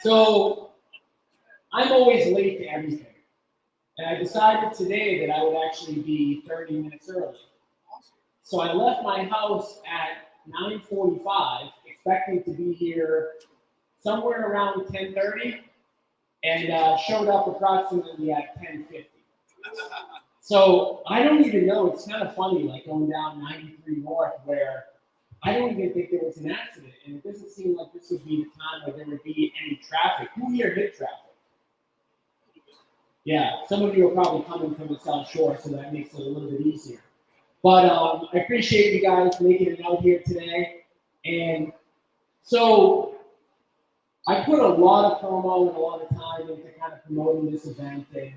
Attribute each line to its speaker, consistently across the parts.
Speaker 1: So I'm always late to everything. And I decided today that I would actually be 30 minutes early. So I left my house at 9:45, expecting to be here somewhere around 10:30, and showed up approximately at 10:50. So I don't even know, it's kind of funny, like going down 93 North where I don't even think there was an accident, and it doesn't seem like this would be the time where there would be any traffic. Who here hit traffic? Yeah, some of you are probably coming from the South Shore, so that makes it a little bit easier. But I appreciate you guys making it out here today. And so I put a lot of promo and a lot of time into kind of promoting this event and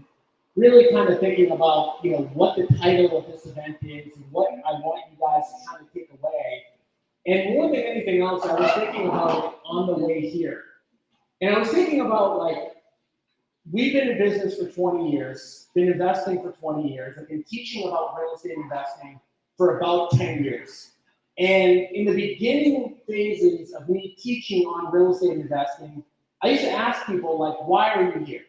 Speaker 1: really kind of thinking about, what the title of this event is and what I want you guys to kind of take away. And more than anything else, I was thinking about it on the way here. And I was thinking about, we've been in business for 20 years, been investing for 20 years. I've been teaching about real estate investing for about 10 years. And in the beginning phases of me teaching on real estate investing, I used to ask people, why are you here?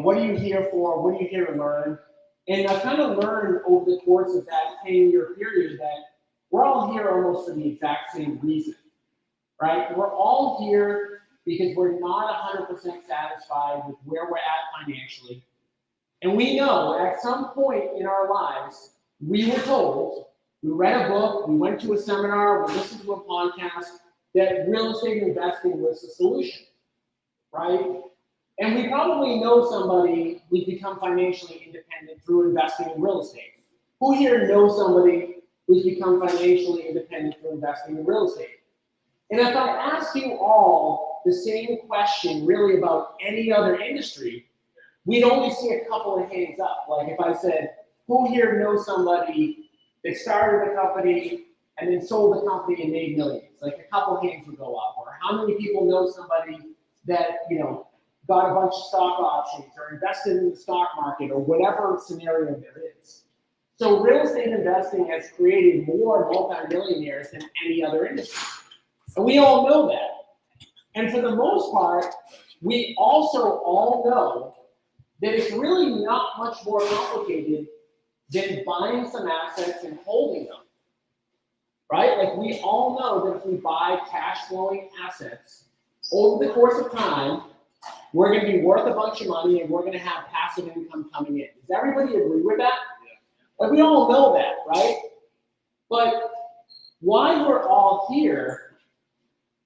Speaker 1: What are you here for? What are you here to learn? And I kind of learned over the course of that 10-year period that we're all here almost for the exact same reason, right? We're all here because we're not 100% satisfied with where we're at financially. And we know at some point in our lives, we were told, we read a book, we went to a seminar, we listened to a podcast, that real estate investing was the solution, right? And we probably know somebody who's become financially independent through investing in real estate. Who here knows somebody who's become financially independent through investing in real estate? And if I ask you all the same question really about any other industry, we'd only see a couple of hands up. Like if I said, who here knows somebody that started a company and then sold the company and made millions? Like a couple hands would go up. Or how many people know somebody that, got a bunch of stock options or invested in the stock market or whatever scenario there is? So real estate investing has created more multimillionaires than any other industry. And we all know that. And for the most part, we also all know that it's really not much more complicated than buying some assets and holding them, right? Like we all know that if we buy cash flowing assets over the course of time, we're going to be worth a bunch of money and we're going to have passive income coming in. Does everybody agree with that? Like we all know that, right? But why we're all here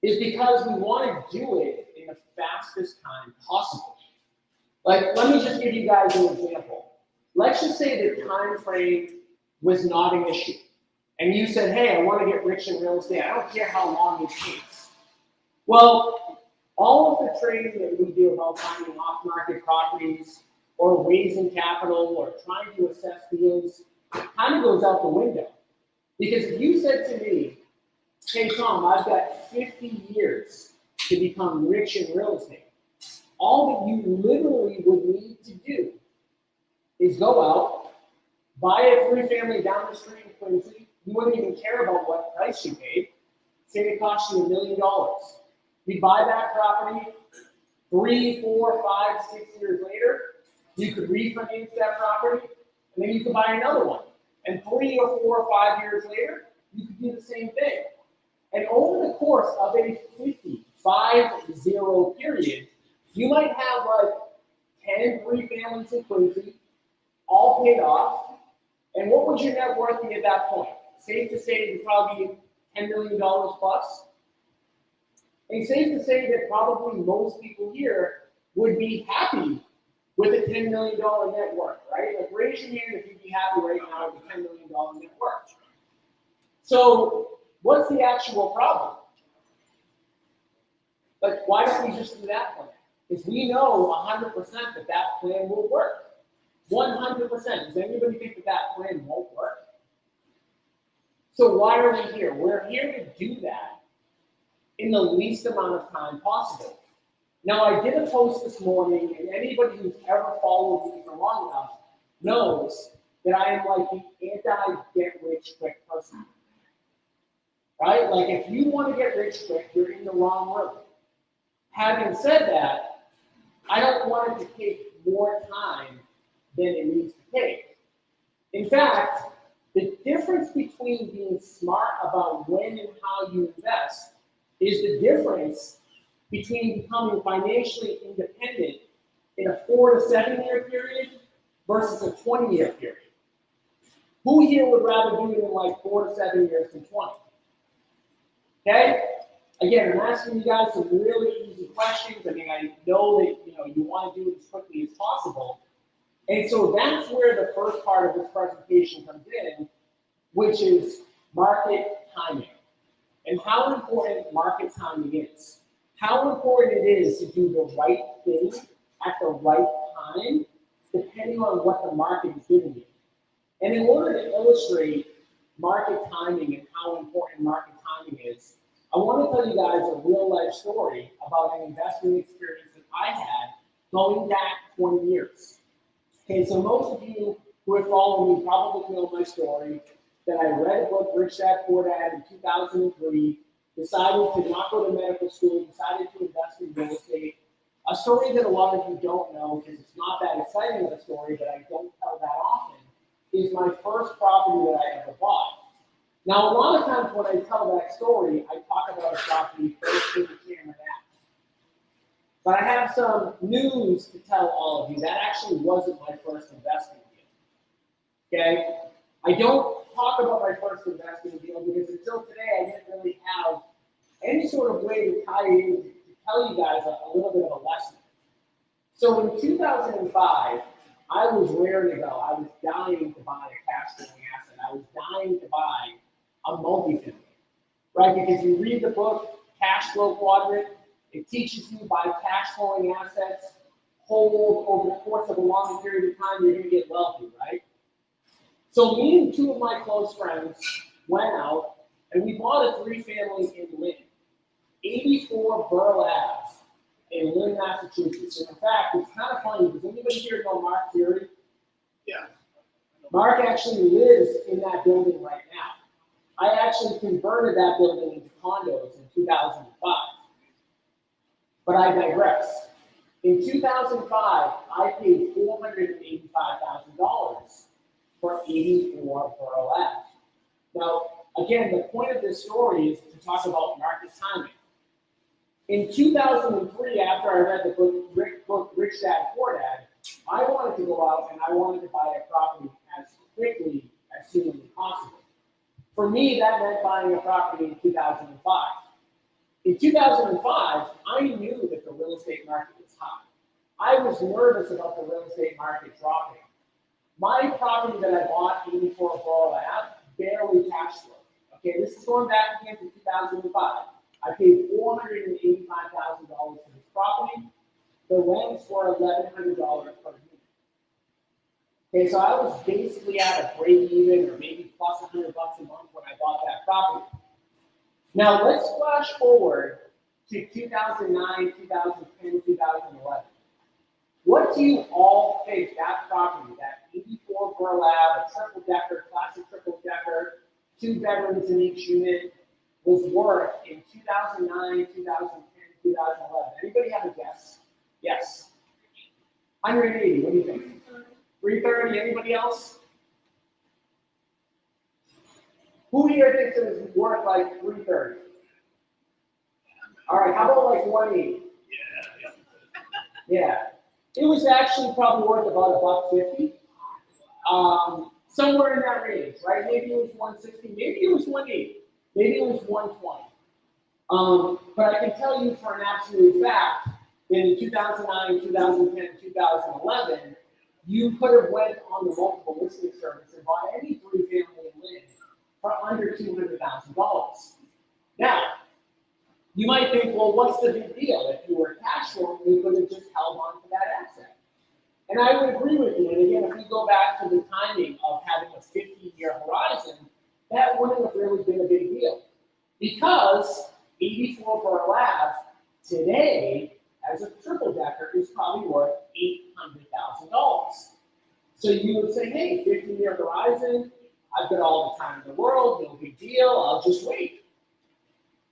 Speaker 1: is because we want to do it in the fastest time possible. Like, let me just give you guys an example. Let's just say the time frame was not an issue. And you said, hey, I want to get rich in real estate. I don't care how long it takes. Well, all of the trading that we do about finding off-market properties or raising capital or trying to assess deals kind of goes out the window. Because if you said to me, hey, Tom, I've got 50 years to become rich in real estate, all that you literally would need to do is go out, buy a 3-family down the street in Quincy. You wouldn't even care about what price you paid. Say it cost you $1 million. You buy that property 3, 4, 5, 6 years later, you could refinance that property, and then you could buy another one. And 3 or 4 or 5 years later, you could do the same thing. And over the course of a 50 period, you might have 10 3-families in Quincy, all paid off. And what would your net worth be at that point? Safe to say it'd probably be $10 million plus. And safe to say that probably most people here would be happy with a $10 million net worth, right? Like raise your hand if you'd be happy right now with a $10 million net worth. So what's the actual problem? Like, why don't we just do that plan? Because we know 100% that that plan will work. 100%. Does anybody think that that plan won't work? So why are we here? We're here to do that in the least amount of time possible. Now, I did a post this morning, and anybody who's ever followed me for long enough knows that I am like the anti-get-rich-quick person. Right? Like, if you want to get rich quick, you're in the wrong room. Having said that, I don't want it to take more time than it needs to take. In fact, the difference between being smart about when and how you invest is the difference between becoming financially independent in a 4 to 7 year period versus a 20-year period. Who here would rather do it in like 4 to 7 years than 20? Okay? Again, I'm asking you guys some really easy questions. I mean, I know that you want to do it as quickly as possible. And so that's where the first part of this presentation comes in, which is market timing and how important market timing is. How important it is to do the right thing at the right time, depending on what the market is giving you. And in order to illustrate market timing and how important market timing is, I want to tell you guys a real life story about an investment experience that I had going back 20 years. Okay, so most of you who have followed me probably know my story, that I read a book, Rich Dad Poor Dad, in 2003, decided to not go to medical school, decided to invest in real estate. A story that a lot of you don't know, because it's not that exciting of a story, but I don't tell that often, is my first property that I ever bought. Now, a lot of times when I tell that story, I talk about a property first to the camera now. But I have some news to tell all of you. That actually wasn't my first investment deal. Okay? I don't talk about my first investment deal because until today I didn't really have any sort of way to tie in to tell you guys a little bit of a lesson. So in 2005, I was raring to go. I was dying to buy a cash flowing asset. I was dying to buy a multifamily, right? Because you read the book, Cash Flow Quadrant, it teaches you buy cash flowing assets, hold over the course of a long period of time, you're going to get wealthy, right? So me and two of my close friends went out and we bought a 3-family in Lynn, 84 Burl Ave in Lynn, Massachusetts. And in fact, it's kind of funny. Does anybody here know Mark Fury?
Speaker 2: Yeah.
Speaker 1: Mark actually lives in that building right now. I actually converted that building into condos in 2005. But I digress. In 2005, I paid $485,000 for 84 Burl Ave. Now, again, the point of this story is to talk about market timing. In 2003, after I read the book Rich Dad Poor Dad, I wanted to go out and I wanted to buy a property as quickly as humanly possible. For me, that meant buying a property in 2005. In 2005, I knew that the real estate market was hot. I was nervous about the real estate market dropping. My property that I bought, 84 Burl Ave, barely cash flowed. Okay, this is going back again to 2005. I paid $485,000 for this property. The rents were $1,100 per unit. Okay, so I was basically at a break even or maybe plus $100 a month when I bought that property. Now let's flash forward to 2009, 2010, 2011. What do you all think that property, that 84 Burl Ave, a triple decker, classic triple decker, 2 bedrooms in each unit, was worth in 2009, 2010, 2011? Anybody have a guess? Yes. 180, what do you think? 330, anybody else? Who here thinks it was worth like 330? All right, how about like 180? Yeah. It was actually probably worth about $150. Somewhere in that range, right? Maybe it was 160, maybe it was 180, maybe it was 120. But I can tell you for an absolute fact, in 2009, 2010, 2011, you could have went on the multiple listing service and bought any 3-family in Lynn for under $200,000. Now, you might think, well, what's the big deal? If you were cash flowing, you could have just held on to that asset. And I would agree with you. And again, if we go back to the timing of having a 50-year horizon, that wouldn't have really been a big deal. Because 84 Burl Ave today, as a triple decker, is probably worth $800,000. So you would say, hey, 50-year horizon, I've got all the time in the world, no big deal, I'll just wait.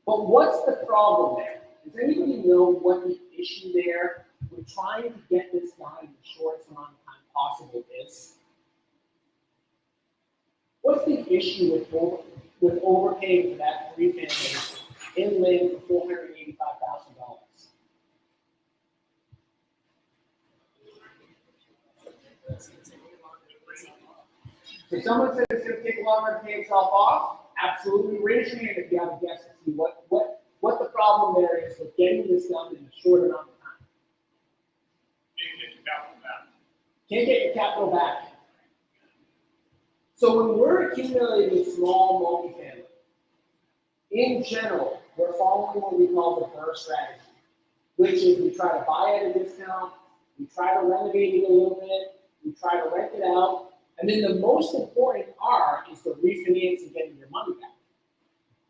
Speaker 1: But what's the problem there? Does anybody know what the issue there with trying to get this done in the shortest amount of time possible is? What's the issue with overpaying for that three-family in Lynn for $485,000? So someone said it's going to take longer to pay itself off. Absolutely. Raise your hand if you have a guess to see what the problem there is with getting this done in a short amount of time.
Speaker 2: Can't get your capital back.
Speaker 1: Can't get your capital back. So when we're accumulating small multifamily, in general, we're following what we call the BRRRR strategy, which is we try to buy at a discount, we try to renovate it a little bit, we try to rent it out, and then the most important R is the refinance and getting your money back,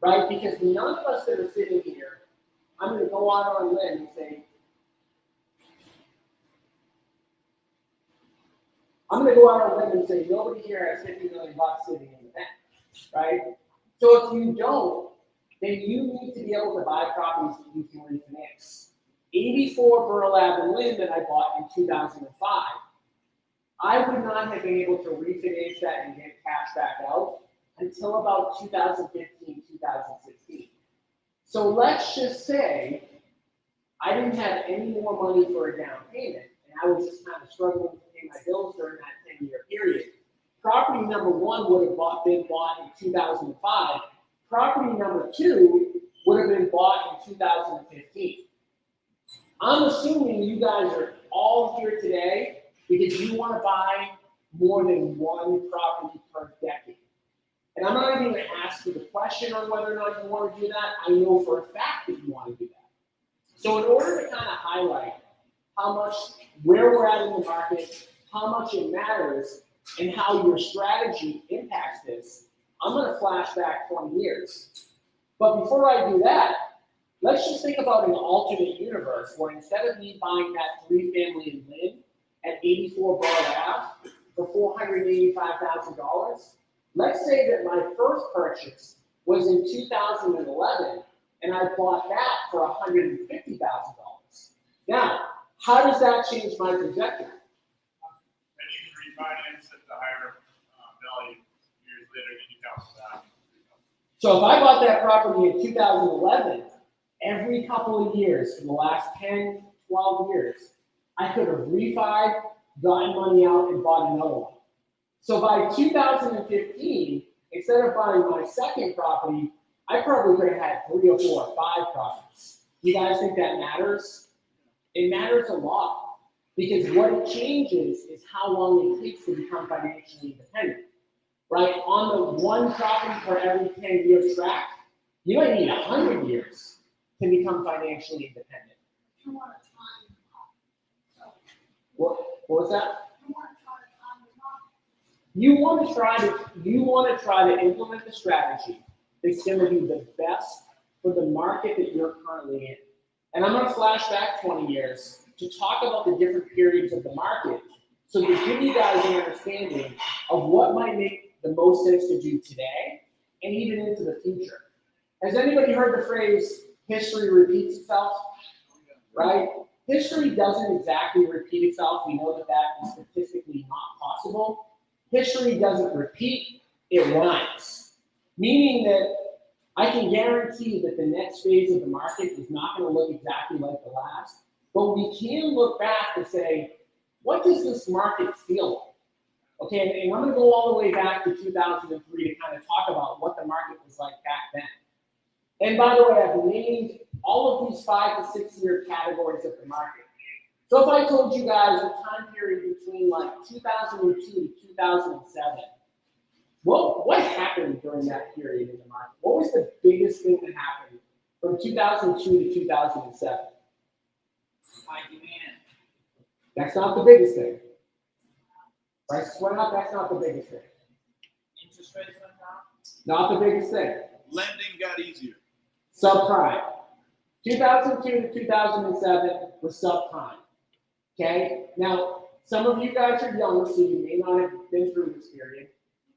Speaker 1: right? Because none of us that are sitting here, I'm going to go out on a limb and say, nobody here has $50 million sitting in the bank, right? So if you don't, then you need to be able to buy properties that you can refinance. 84 Burl Ave in Lynn that I bought in 2005. I would not have been able to refinance that and get cash back out until about 2015, 2016. So let's just say I didn't have any more money for a down payment, and I was just kind of struggling to pay my bills during that 10-year period. Property number one would have been bought in 2005. Property number two would have been bought in 2015. I'm assuming you guys are all here today because you want to buy more than one property per decade. And I'm not even going to ask you the question on whether or not you want to do that. I know for a fact that you want to do that. So in order to kind of highlight how much, where we're at in the market, how much it matters, and how your strategy impacts this, I'm going to flash back 20 years. But before I do that, let's just think about an alternate universe where instead of me buying that three-family in Lynn at 84 Bar Ave for $485,000, let's say that my first purchase was in 2011 and I bought that for $150,000. Now, how does that change my trajectory?
Speaker 2: And you can refinance at the higher value years later, and you cancel that.
Speaker 1: So if I bought that property in 2011, every couple of years for the last 10, 12 years, I could have refied, gotten money out, and bought another one. So by 2015, instead of buying my second property, I probably could have had 3 or 4 or 5 properties. You guys think that matters? It matters a lot because what it changes is how long it takes to become financially independent, right? On the one property for every 10-year track, you might need 100 years to become financially independent. What was that? You want to try to implement the strategy that's going to be the best for the market that you're currently in. And I'm going to flash back 20 years to talk about the different periods of the market so to give you guys an understanding of what might make the most sense to do today and even into the future. Has anybody heard the phrase, history repeats itself? Right? History doesn't exactly repeat itself. We know that that is statistically not possible. History doesn't repeat, it rhymes. Meaning that I can guarantee that the next phase of the market is not going to look exactly like the last, but we can look back and say, what does this market feel like? Okay, and I'm going to go all the way back to 2003 to kind of talk about what the market was like back then. And by the way, I've named all of these 5 to 6 year categories of the market. So if I told you guys a time period between like 2002 to 2007, what happened during that period in the market? What was the biggest thing that happened from 2002 to 2007?
Speaker 3: High demand.
Speaker 1: That's not the biggest thing. Prices went up, that's not the biggest thing.
Speaker 3: Interest rates went down.
Speaker 1: Not the biggest thing.
Speaker 2: Lending got easier.
Speaker 1: Subprime. 2002 to 2007 was subprime. Okay? Now, some of you guys are young, so you may not have been through this period.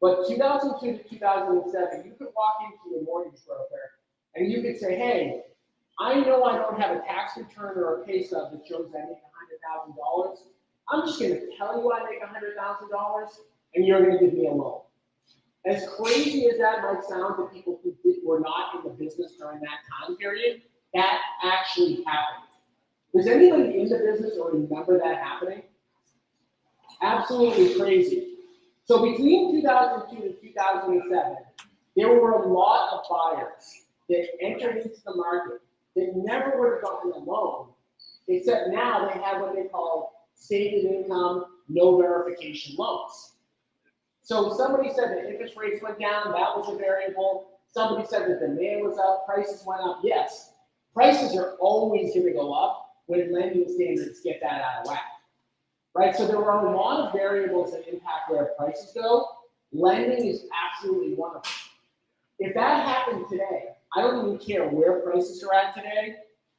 Speaker 1: But 2002 to 2007, you could walk into a mortgage broker and you could say, hey, I know I don't have a tax return or a pay stub that shows I make $100,000. I'm just gonna tell you I make $100,000 and you're gonna give me a loan. As crazy as that might sound to people who were not in the business during that time period, that actually happened. Does anybody in the business or remember that happening? Absolutely crazy. So between 2002 and 2007, there were a lot of buyers that entered into the market that never would have gotten a loan, except now they have what they call stated income, no verification loans. So somebody said that interest rates went down, that was a variable. Somebody said that demand was up, prices went up. Yes, prices are always going to go up when lending standards get that out of whack. Right, so there are a lot of variables that impact where prices go. Lending is absolutely one of them. If that happened today, I don't even care where prices are at today.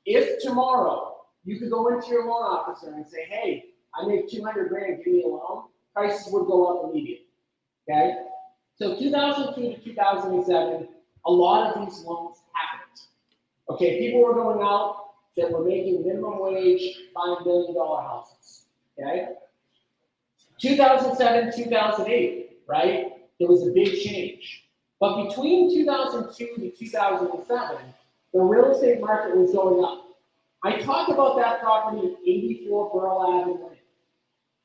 Speaker 1: If tomorrow you could go into your loan officer and say, hey, I make 200 grand, give me a loan, prices would go up immediately. Okay? So 2002 to 2007, a lot of these loans happened. Okay, people were going out that were making minimum wage, buying $1 million houses. Okay? 2007, 2008, right? There was a big change. But between 2002 to 2007, the real estate market was going up. I talked about that property at 84 Burl Avenue.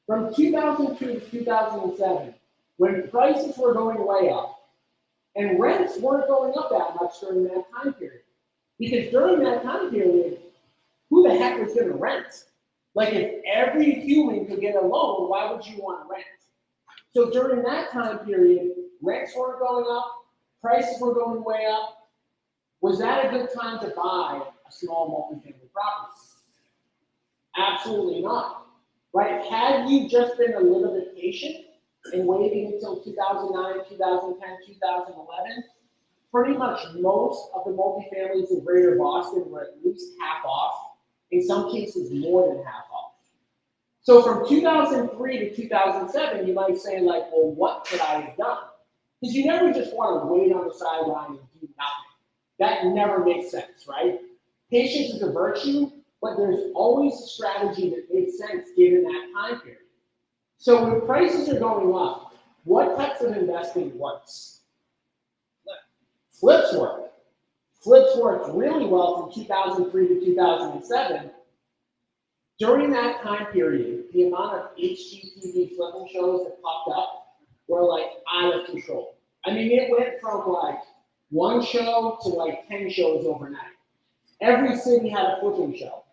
Speaker 1: From 2002 to 2007, when prices were going way up, and rents weren't going up that much during that time period. Because during that time period, who the heck was going to rent? Like if every human could get a loan, why would you want to rent? So during that time period, rents weren't going up, prices were going way up. Was that a good time to buy a small multifamily property? Absolutely not. Right? Had you just been a little bit patient and waiting until 2009, 2010, 2011, pretty much most of the multifamilies in Greater Boston were at least half off. In some cases, more than half off. So from 2003 to 2007, you might say like, well, what could I have done? Because you never just want to wait on the sideline and do nothing. That never makes sense, right? Patience is a virtue, but there's always a strategy that makes sense given that time period. So when prices are going up, what types of investing works? Flips work. Flips worked really well from 2003 to 2007. During that time period, the amount of HGTV flipping shows that popped up were like out of control. I mean, it went from like one show to like 10 shows overnight. Every city had a flipping show.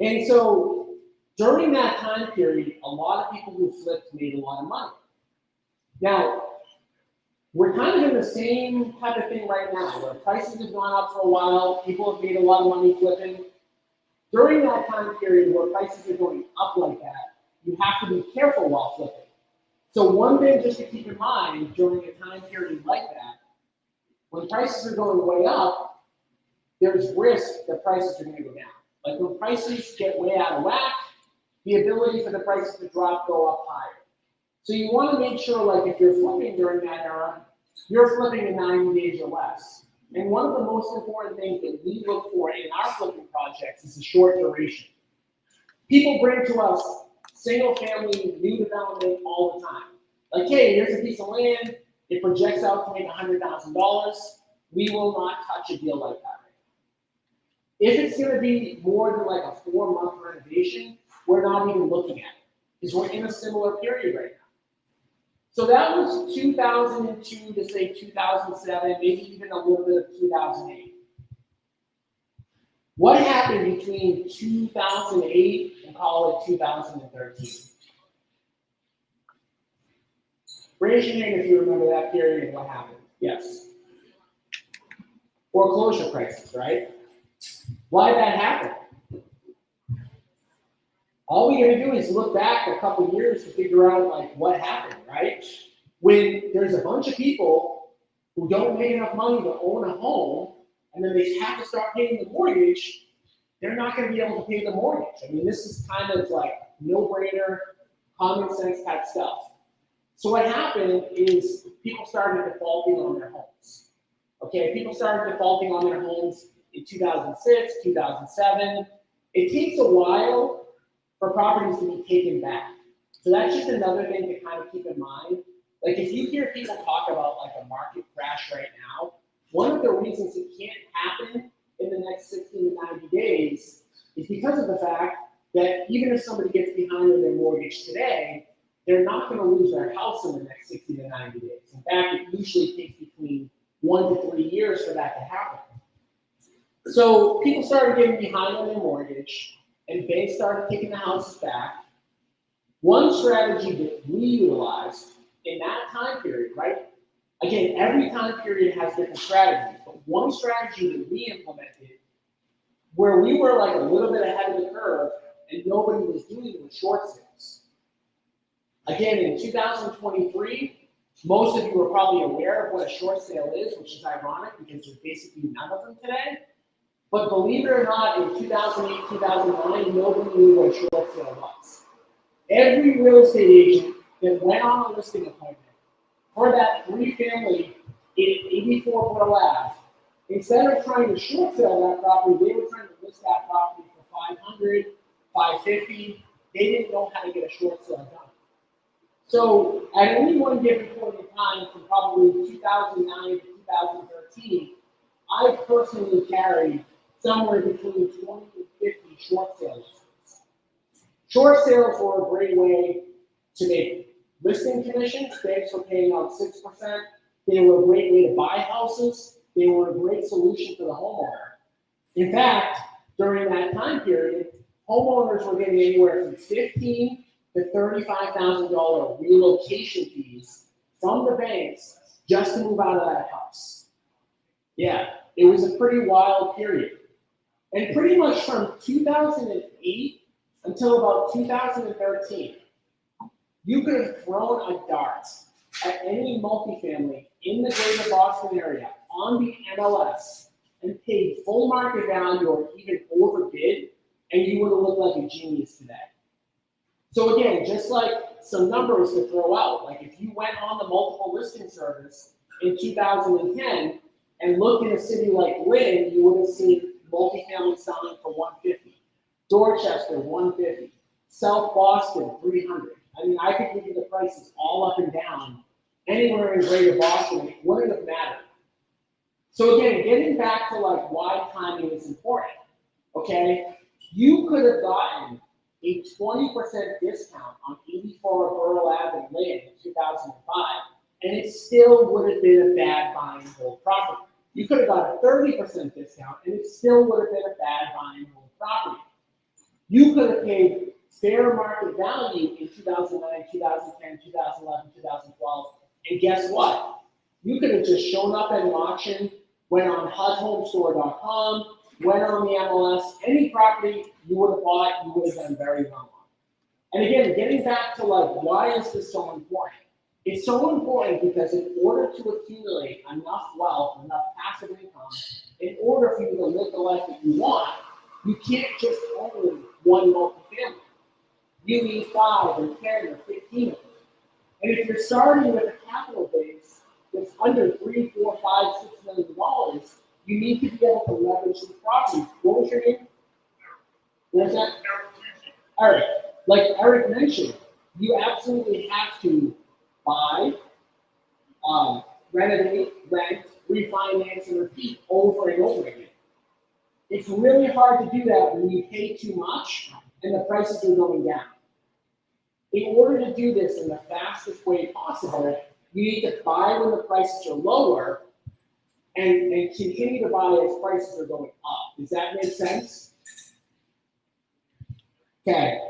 Speaker 1: And so during that time period, a lot of people who flipped made a lot of money. Now, we're kind of in the same type of thing right now, where prices have gone up for a while, people have made a lot of money flipping. During that time period where prices are going up like that, you have to be careful while flipping. So one thing just to keep in mind during a time period like that, when prices are going way up, there's risk that prices are going to go down. Like when prices get way out of whack, the ability for the prices to go up higher. So you want to make sure, like if you're flipping during that era, you're flipping in 90 days or less. And one of the most important things that we look for in our flipping projects is a short duration. People bring to us single family new development all the time. Like, hey, here's a piece of land, it projects out to make $100,000. We will not touch a deal like that. If it's going to be more than like a 4-month renovation, we're not even looking at it because we're in a similar period right now. So that was 2002 to say 2007, maybe even a little bit of 2008. What happened between 2008 and call it 2013? Raise your hand if you remember that period and what happened. Yes. Foreclosure prices, right? Why did that happen? All we gotta do is look back a couple years to figure out like what happened, right? When there's a bunch of people who don't make enough money to own a home, and then they have to start paying the mortgage, they're not gonna be able to pay the mortgage. I mean, this is kind of like no-brainer, common sense type stuff. So what happened is people started defaulting on their homes. Okay, people started defaulting on their homes in 2006, 2007. It takes a while for properties to be taken back. So that's just another thing to kind of keep in mind. Like if you hear people talk about like a market crash right now, one of the reasons it can't happen in the next 60 to 90 days is because of the fact that even if somebody gets behind on their mortgage today, they're not going to lose their house in the next 60 to 90 days. In fact, it usually takes between 1 to 3 years for that to happen. So people started getting behind on their mortgage, and banks started taking the houses back. One strategy that we utilized in that time period, right? Again, every time period has different strategies, but one strategy that we implemented where we were like a little bit ahead of the curve and nobody was doing was short sales. Again, in 2023, most of you are probably aware of what a short sale is, which is ironic because there's basically none of them today. But believe it or not, in 2008, 2009, nobody knew what a short sale was. Every real estate agent that went on a listing appointment for that 3-family in 84 Borough Ave, instead of trying to short sell that property, they were trying to list that property for $500, $550. They didn't know how to get a short sale done. So at any one given point in time, from probably 2009 to 2013, I personally carried somewhere between 20 and 50 short sales. Short sales were a great way to make listing commissions. Banks were paying out 6%. They were a great way to buy houses. They were a great solution for the homeowner. In fact, during that time period, homeowners were getting anywhere from $15,000 to $35,000 relocation fees from the banks just to move out of that house. Yeah, it was a pretty wild period. And pretty much from 2008 until about 2013, you could have thrown a dart at any multifamily in the greater Boston area on the MLS and paid full market value or even overbid, and you would have looked like a genius today. So again, just like some numbers to throw out, like if you went on the multiple listing service in 2010 and looked in a city like Lynn, you would have seen multifamily selling for $150, Dorchester $150, South Boston $300. I mean, I could give you the prices all up and down anywhere in greater Boston. It wouldn't have mattered. So again, getting back to like why timing is important, okay? You could have gotten a 20% discount on 84 Borough Ave in Lynn in 2005, and it still would have been a bad buy and hold property. You could have got a 30% discount, and it still would have been a bad buy and hold property. You could have paid fair market value in 2009, 2010, 2011, 2012, and guess what? You could have just shown up at an auction, went on HUDHomestore.com, went on the MLS, any property you would have bought, you would have done very well on. And again, getting back to like, why is this so important? It's so important because in order to accumulate enough wealth, enough passive income, in order for you to live the life that you want, you can't just own one multifamily. You need 5 or 10 or 15 of them. And if you're starting with a capital base that's under $3, $4, $5, $6 million, you need to be able to leverage these properties. What was your name? What was that? All right. Like Eric mentioned, you absolutely have to buy, renovate, rent, refinance, and repeat over and over again. It's really hard to do that when you pay too much and the prices are going down. In order to do this in the fastest way possible, you need to buy when the prices are lower and continue to buy as prices are going up. Does that make sense? Okay.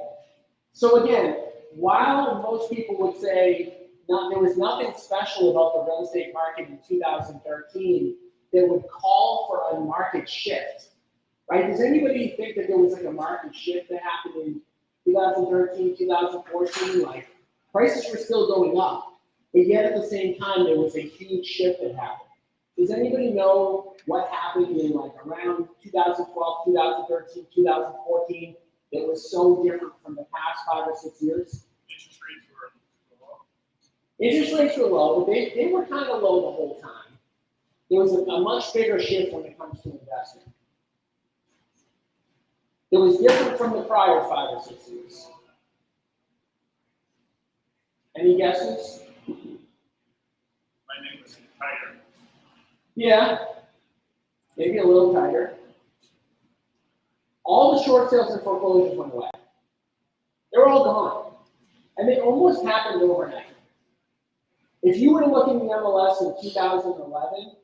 Speaker 1: So again, while most people would say there was nothing special about the real estate market in 2013 that would call for a market shift, right? Does anybody think that there was like a market shift that happened in 2013, 2014? Like prices were still going up, but yet at the same time there was a huge shift that happened. Does anybody know what happened in like around 2012, 2013, 2014 that was so different from the past 5 or 6 years?
Speaker 2: Interest rates were low.
Speaker 1: Interest rates were low, but they were kind of low the whole time. There was a much bigger shift when it comes to investing. that was different from the prior 5 or 6 years? Any guesses?
Speaker 2: My name was tighter.
Speaker 1: Yeah, maybe a little tighter. All the short sales and foreclosures went away. They were all gone. And they almost happened overnight. If you were to look in the MLS in 2011,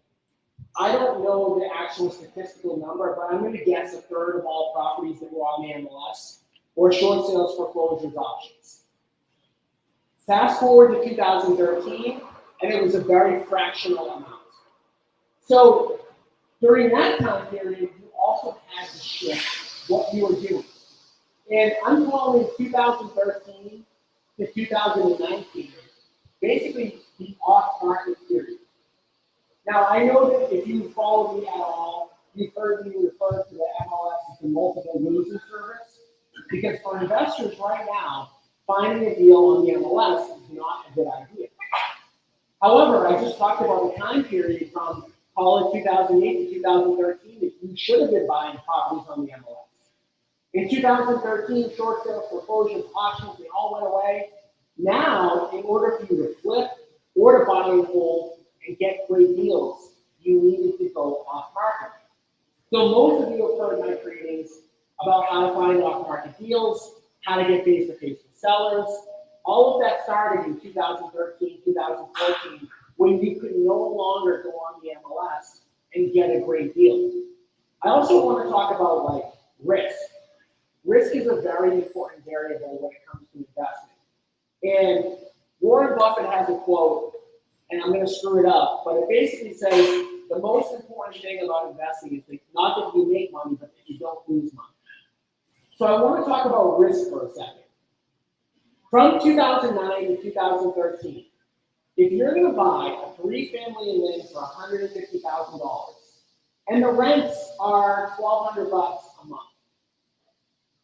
Speaker 1: I don't know the actual statistical number, but I'm going to guess a third of all properties that were on the MLS were short sales foreclosures auctions. Fast forward to 2013, and it was a very fractional amount. So during that time period, you also had to shift what you were doing. And I'm calling 2013 to 2019 basically the off-market period. Now, I know that if you follow me at all, you've heard me refer to the MLS as the multiple losing service, because for investors right now, finding a deal on the MLS is not a good idea. However, I just talked about the time period from, call it 2008 to 2013, that you should have been buying properties on the MLS. In 2013, short sales, foreclosures, auctions, they all went away. Now, in order for you to flip or to buy and hold and get great deals, you needed to go off market. So most of you have heard my trainings about how to find off market deals, how to get face-to-face with sellers. All of that started in 2013, 2014, when you could no longer go on the MLS and get a great deal. I also want to talk about like risk. Risk is a very important variable when it comes to investing. And Warren Buffett has a quote, and I'm going to screw it up, but it basically says the most important thing about investing is that not that you make money, but that you don't lose money. So I want to talk about risk for a second. From 2009 to 2013, if you're going to buy a 3-family in Lynn for $150,000, and the rents are $1,200 a month,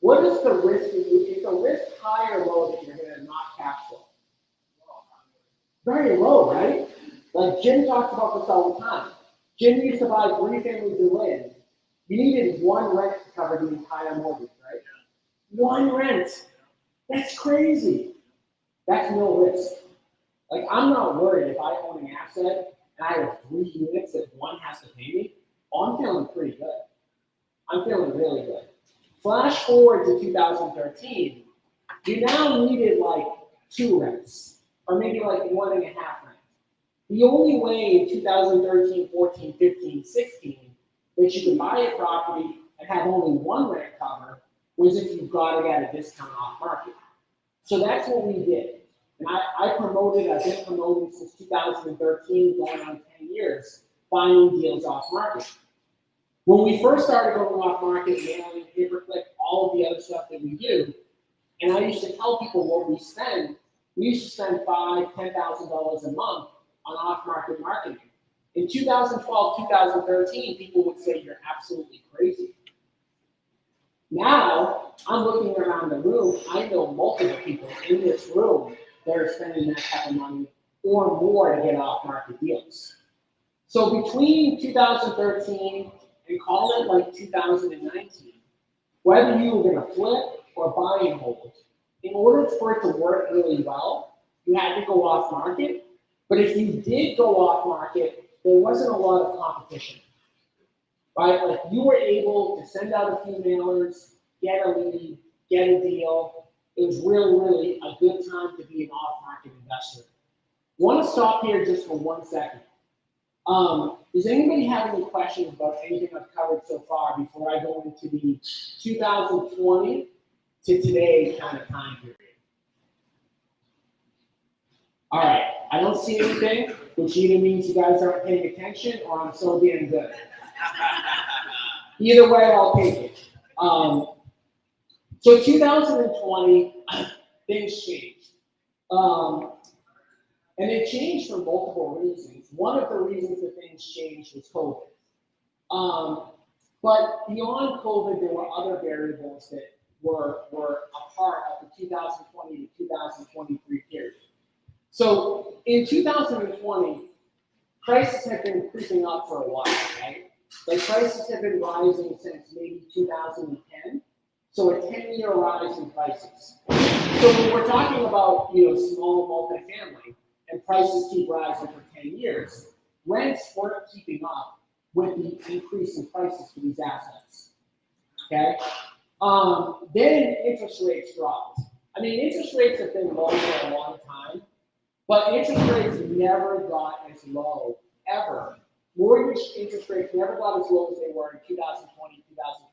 Speaker 1: what is the risk? Is the risk high or low that you're going to not cash flow? Very low, right? Like Jim talks about this all the time. Jim used to buy 3 families in Lynn. You needed 1 rent to cover the entire mortgage, right? 1 rent. That's crazy. That's no risk. Like, I'm not worried if I own an asset and I have 3 units that 1 has to pay me. Oh, I'm feeling pretty good. I'm feeling really good. Flash forward to 2013, you now needed like 2 rents, or maybe like 1.5 rents. The only way in 2013, 14, 15, 16 that you could buy a property and have only 1 rent cover was if you got it at a discount off market. So that's what we did. And I've been promoting since 2013, going on 10 years, buying deals off market. When we first started going off market, mailing, pay-per-click, all of the other stuff that we do, and I used to tell people what we used to spend $5,000, $10,000 a month on off-market marketing. In 2012, 2013, people would say you're absolutely crazy. Now, I'm looking around the room, I know multiple people in this room that are spending that type of money or more to get off-market deals. So between 2013 and call it like 2019, whether you were going to flip or buy and hold, in order for it to work really well, you had to go off market. But if you did go off market, there wasn't a lot of competition, right? Like you were able to send out a few mailers, get a lead, get a deal. It was really a good time to be an off-market investor. I want to stop here just for 1 second. Does anybody have any questions about anything I've covered so far before I go into the 2020 to today kind of time period? All right, I don't see anything, which either means you guys aren't paying attention or I'm so damn good. Either way, I'll take it. So 2020, things changed. And it changed for multiple reasons. One of the reasons that things changed was COVID. But beyond COVID, there were other variables that were a part of the 2020 to 2023 period. So in 2020, prices have been creeping up for a while, right? Like prices have been rising since maybe 2010. So a 10-year rise in prices. So when we're talking about, small multifamily and prices keep rising for 10 years, rents weren't keeping up with the increase in prices for these assets. Okay? Then interest rates dropped. I mean, interest rates have been low for a long time, but interest rates never got as low, ever. Mortgage interest rates never got as low as they were in 2020, 2021.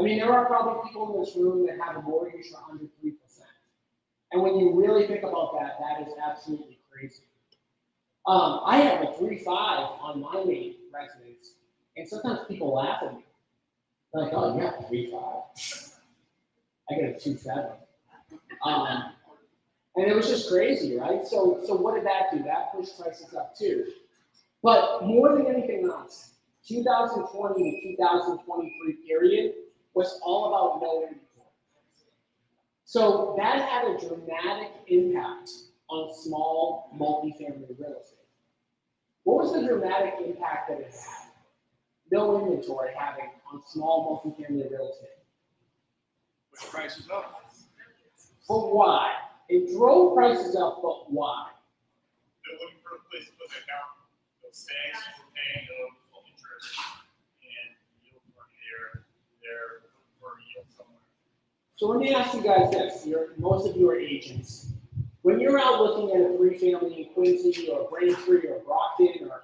Speaker 1: I mean, there are probably people in this room that have a mortgage for under 3%. And when you really think about that, that is absolutely crazy. I have a 3.5 on my main residence, and sometimes people laugh at me. They're like, oh, you have a 3.5. I get a 2.7. And it was just crazy, right? So what did that do? That pushed prices up too. But more than anything else, 2020 to 2023 period was all about no inventory. So that had a dramatic impact on small multifamily real estate. What was the dramatic impact that it had? No inventory having on small multifamily real estate.
Speaker 2: Push prices up.
Speaker 1: But why? It drove prices up, but why?
Speaker 2: They're looking for a place to put their account. They'll stay, we're paying full interest, and yield money they're looking for a yield somewhere.
Speaker 1: So let me ask you guys this. Most of you are agents. When you're out looking at a 3-family in Quincy or Braintree or Brockton or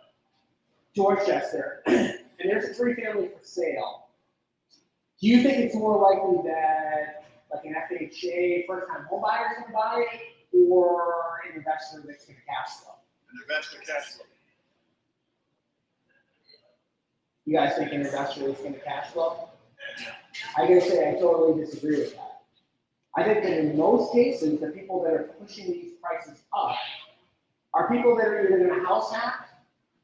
Speaker 1: Dorchester, and there's a 3-family for sale, do you think it's more likely that like an FHA first-time home buyer is going to buy it, or an investor that's going to cash flow?
Speaker 2: An investor cash flow.
Speaker 1: You guys think an investor is going to cash flow? I gotta say, I totally disagree with that. I think that in most cases, the people that are pushing these prices up are people that are either going to house hack,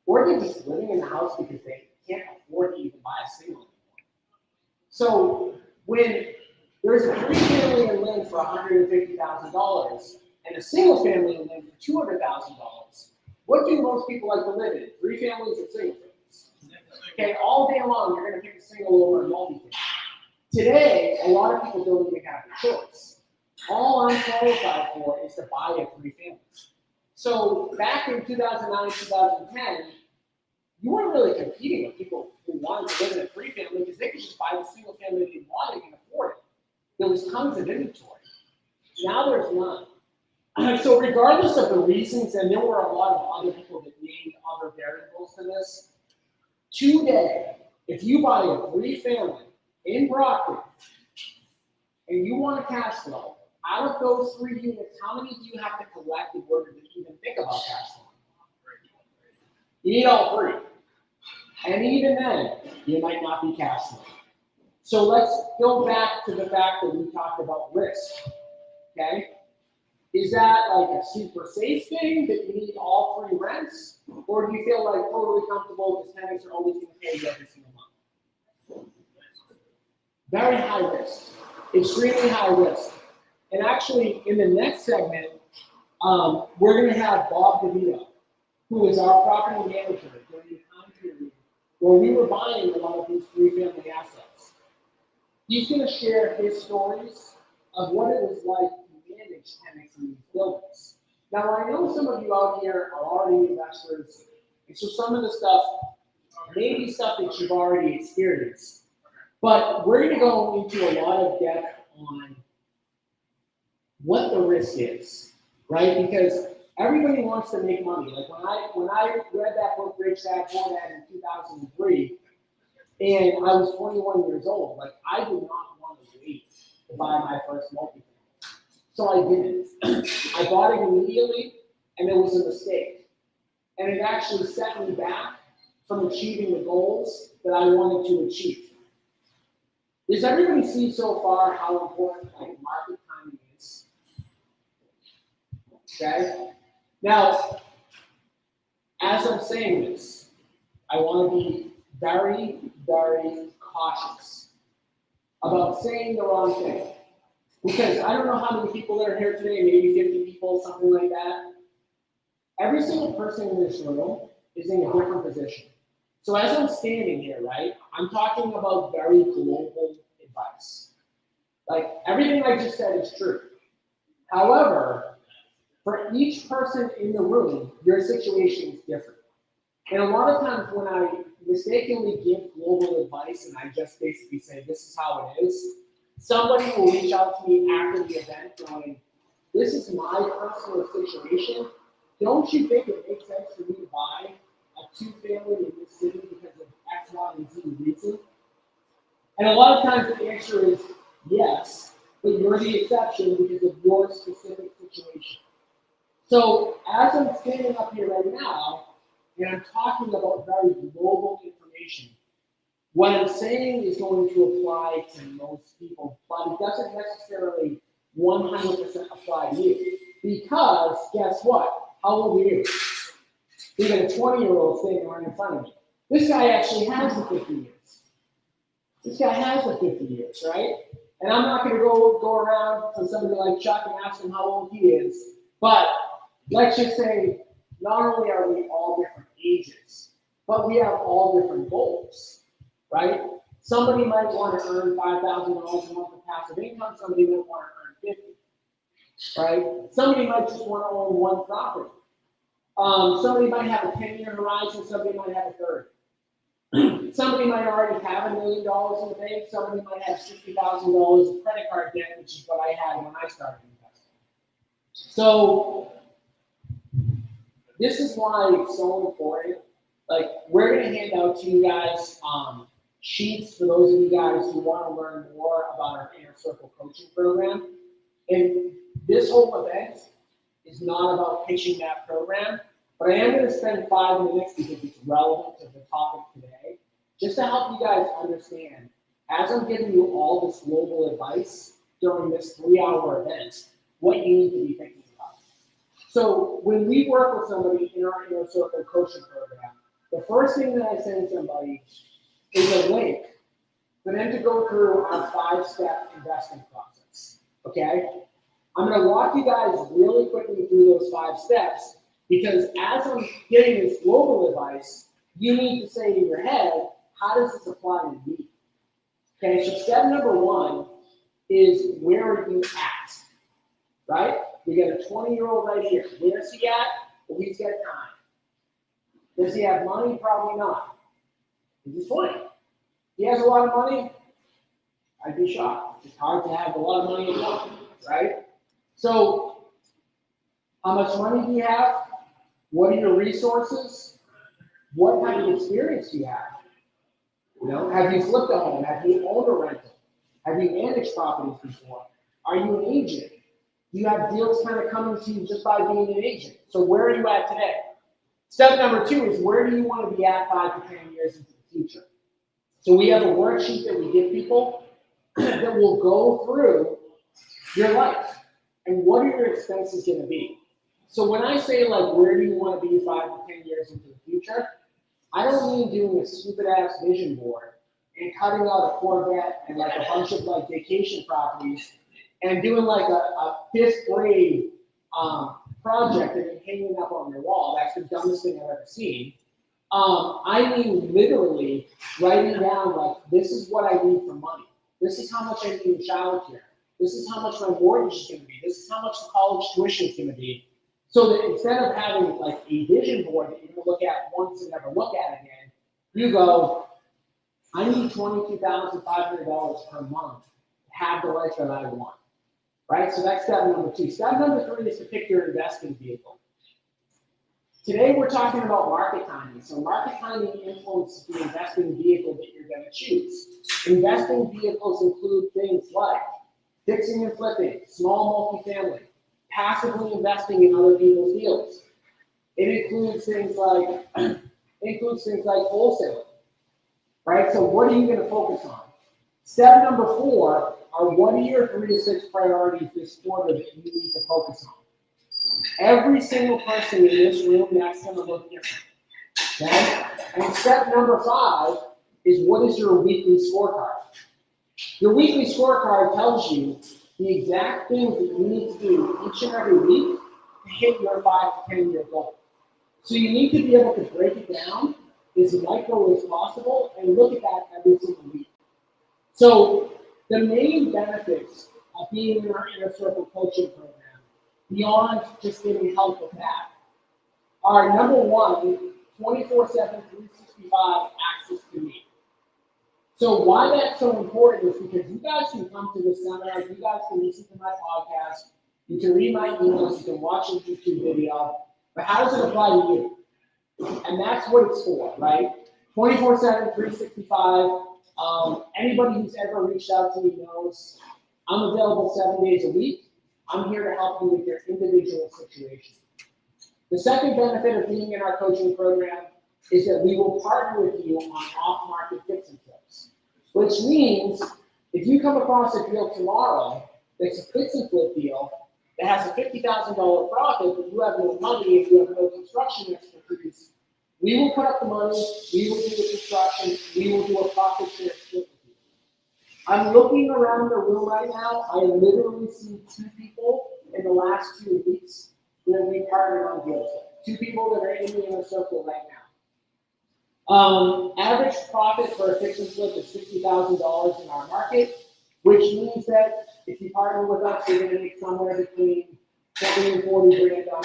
Speaker 1: or they're just living in the house because they can't afford to even buy a single anymore. So when there's a 3-family in Lynn for $150,000 and a single family in Lynn for $200,000, what do most people like to live in? 3 families or single families? Okay, all day long, you're going to pick a single over a multi-family. Today, a lot of people don't even have a choice. All I'm qualified for is to buy a 3-family. So back in 2009, 2010, you weren't really competing with people who wanted to live in a 3-family because they could just buy the single family they wanted and afford it. There was tons of inventory. Now there's none. So regardless of the reasons, and there were a lot of other people that named other variables to this, today, if you buy a 3-family in Brockton and you want a cash flow, out of those 3 units, how many do you have to collect in order to even think about cash flow? You need all 3. And even then, you might not be cash flow. So let's go back to the fact that we talked about risk, okay? Is that like a super safe thing that you need all 3 rents? Or do you feel like totally comfortable because tenants are always going to pay you every single month? Very high risk, extremely high risk. And actually, in the next segment, we're going to have Bob DeVito, who is our property manager during the time period where we were buying a lot of these 3-family assets. He's going to share his stories of what it was like to manage tenants in these buildings. Now, I know some of you out here are already investors, and so some of the stuff may be stuff that you've already experienced. But we're going to go into a lot of depth on what the risk is, right? Because everybody wants to make money. Like when I read that book, Rich Dad Poor Dad, in 2003, and I was 21 years old, like I did not want to wait to buy my first multifamily. So I didn't. I bought it immediately, and it was a mistake. And it actually set me back from achieving the goals that I wanted to achieve. Does everybody see so far how important like market timing is? Okay? Now, as I'm saying this, I want to be very, very cautious about saying the wrong thing. Because I don't know how many people that are here today, maybe 50 people, something like that. Every single person in this room is in a different position. So as I'm standing here, right, I'm talking about very global advice. Like, everything I just said is true. However, for each person in the room, your situation is different. And a lot of times when I mistakenly give global advice and I just basically say, this is how it is, somebody will reach out to me after the event going, this is my personal situation. Don't you think it makes sense for me to buy a 2-family in this city because of X, Y, and Z reason? And a lot of times the answer is yes, but you're the exception because of your specific situation. So as I'm standing up here right now, and I'm talking about very global information, what I'm saying is going to apply to most people, but it doesn't necessarily 100% apply to you. Because guess what? How old are you? You got a 20-year-old standing right in front of me. This guy actually has the 50 years. This guy has the 50 years, right? And I'm not going to go around to somebody like Chuck and ask him how old he is. But let's just say, not only are we all different ages, but we have all different goals, right? Somebody might want to earn $5,000 a month of passive income. Somebody might want to earn 50, right? Somebody might just want to own one property. Somebody might have a 10-year horizon. Somebody might have a 30. Somebody might already have $1 million in the bank. Somebody might have $60,000 of credit card debt, which is what I had when I started investing. So this is why it's so important. Like, we're going to hand out to you guys sheets for those of you guys who want to learn more about our Inner Circle coaching program. And this whole event is not about pitching that program, but I am going to spend 5 minutes because it's relevant to the topic today, just to help you guys understand, as I'm giving you all this global advice during this 3-hour event, what you need to be thinking about. So when we work with somebody in our Inner Circle coaching program, the first thing that I send somebody is a link for them to go through our 5-step investing process, okay? I'm going to walk you guys really quickly through those 5 steps, because as I'm getting this global advice, you need to say in your head, how does this apply to me? Okay, so step number 1 is, where are you at? Right? We got a 20-year-old right here. Where's he at? Well, he's got time. Does he have money? Probably not. He's 20. He has a lot of money? I'd be shocked. It's hard to have a lot of money at once, right? So, how much money do you have? What are your resources? What kind of experience do you have? You know, have you flipped a home? Have you owned a rental? Have you managed properties before? Are you an agent? Do you have deals kind of coming to you just by being an agent? So where are you at today? Step number 2 is, where do you want to be at 5 to 10 years into the future? So we have a worksheet that we give people that will go through your life and what are your expenses going to be. So when I say, like, where do you want to be 5 to 10 years into the future, I don't mean doing a stupid ass vision board and cutting out a Corvette and like a bunch of like vacation properties and doing like a 5th grade project that you're hanging up on your wall. That's the dumbest thing I've ever seen. I mean literally writing down, like, this is what I need for money. This is how much I need in childcare. This is how much my mortgage is going to be. This is how much the college tuition is going to be. So that instead of having like a vision board that you're going to look at once and never look at again, you go, I need $22,500 per month to have the life that I want. Right? So that's step number 2. Step number 3 is to pick your investing vehicle. Today we're talking about market timing. So market timing influences the investing vehicle that you're going to choose. Investing vehicles include things like fixing and flipping, small multifamily, passively investing in other people's deals. It includes things like wholesaling. Right? So what are you going to focus on? Step number 4 are, what are your 3 to 6 priorities this quarter that you need to focus on? Every single person in this room, that's going to look different. Okay? And step number 5 is, what is your weekly scorecard? Your weekly scorecard tells you the exact things that you need to do each and every week to hit your 5 to 10 year goal. So you need to be able to break it down as micro as possible and look at that every single week. So The main benefits of being in our inner circle coaching program, beyond just getting help with that, are number one, 24/7, 365 access to me. So why that's so important is because you guys can come to the seminar, you guys can listen to my podcast, you can read my emails, you can watch a YouTube video, but how does it apply to you? And that's what it's for, right? 24/7, 365. Anybody who's ever reached out to me knows I'm available 7 days a week. I'm here to help you with your individual situation. The second benefit of being in our coaching program is that we will partner with you on off-market fix and flips, which means if you come across a deal tomorrow that's a fix and flip deal that has a $50,000 profit, but you have no money and you have no construction expertise, we will put up the money, we will do the construction, we will do a profit share split with you. I'm looking around the room right now. I literally see 2 people in the last 2 weeks that we partnered on deals with. 2 people that are in the inner circle right now. Average profit for a fix and flip is $60,000 in our market, which means that if you partner with us, you're going to make somewhere between 20 and 40 grand on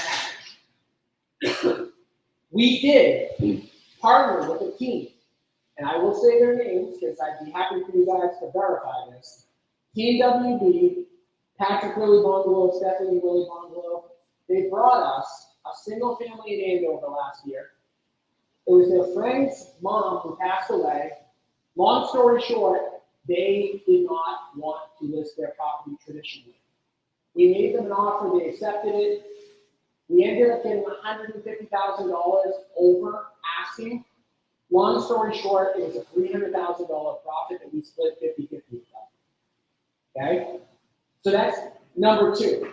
Speaker 1: average. We did partner with a team, and I will say their names because I'd be happy for you guys to verify this. Team WB, Patrick Willie Bungalow, Stephanie Willie Bungalow, they brought us a single family in Andover last year. It was their friend's mom who passed away. Long story short, they did not want to list their property traditionally. We made them an offer, they accepted it. We ended up getting $150,000 over asking. Long story short, it was a $300,000 profit that we split 50-50 with them. Okay? So that's number 2.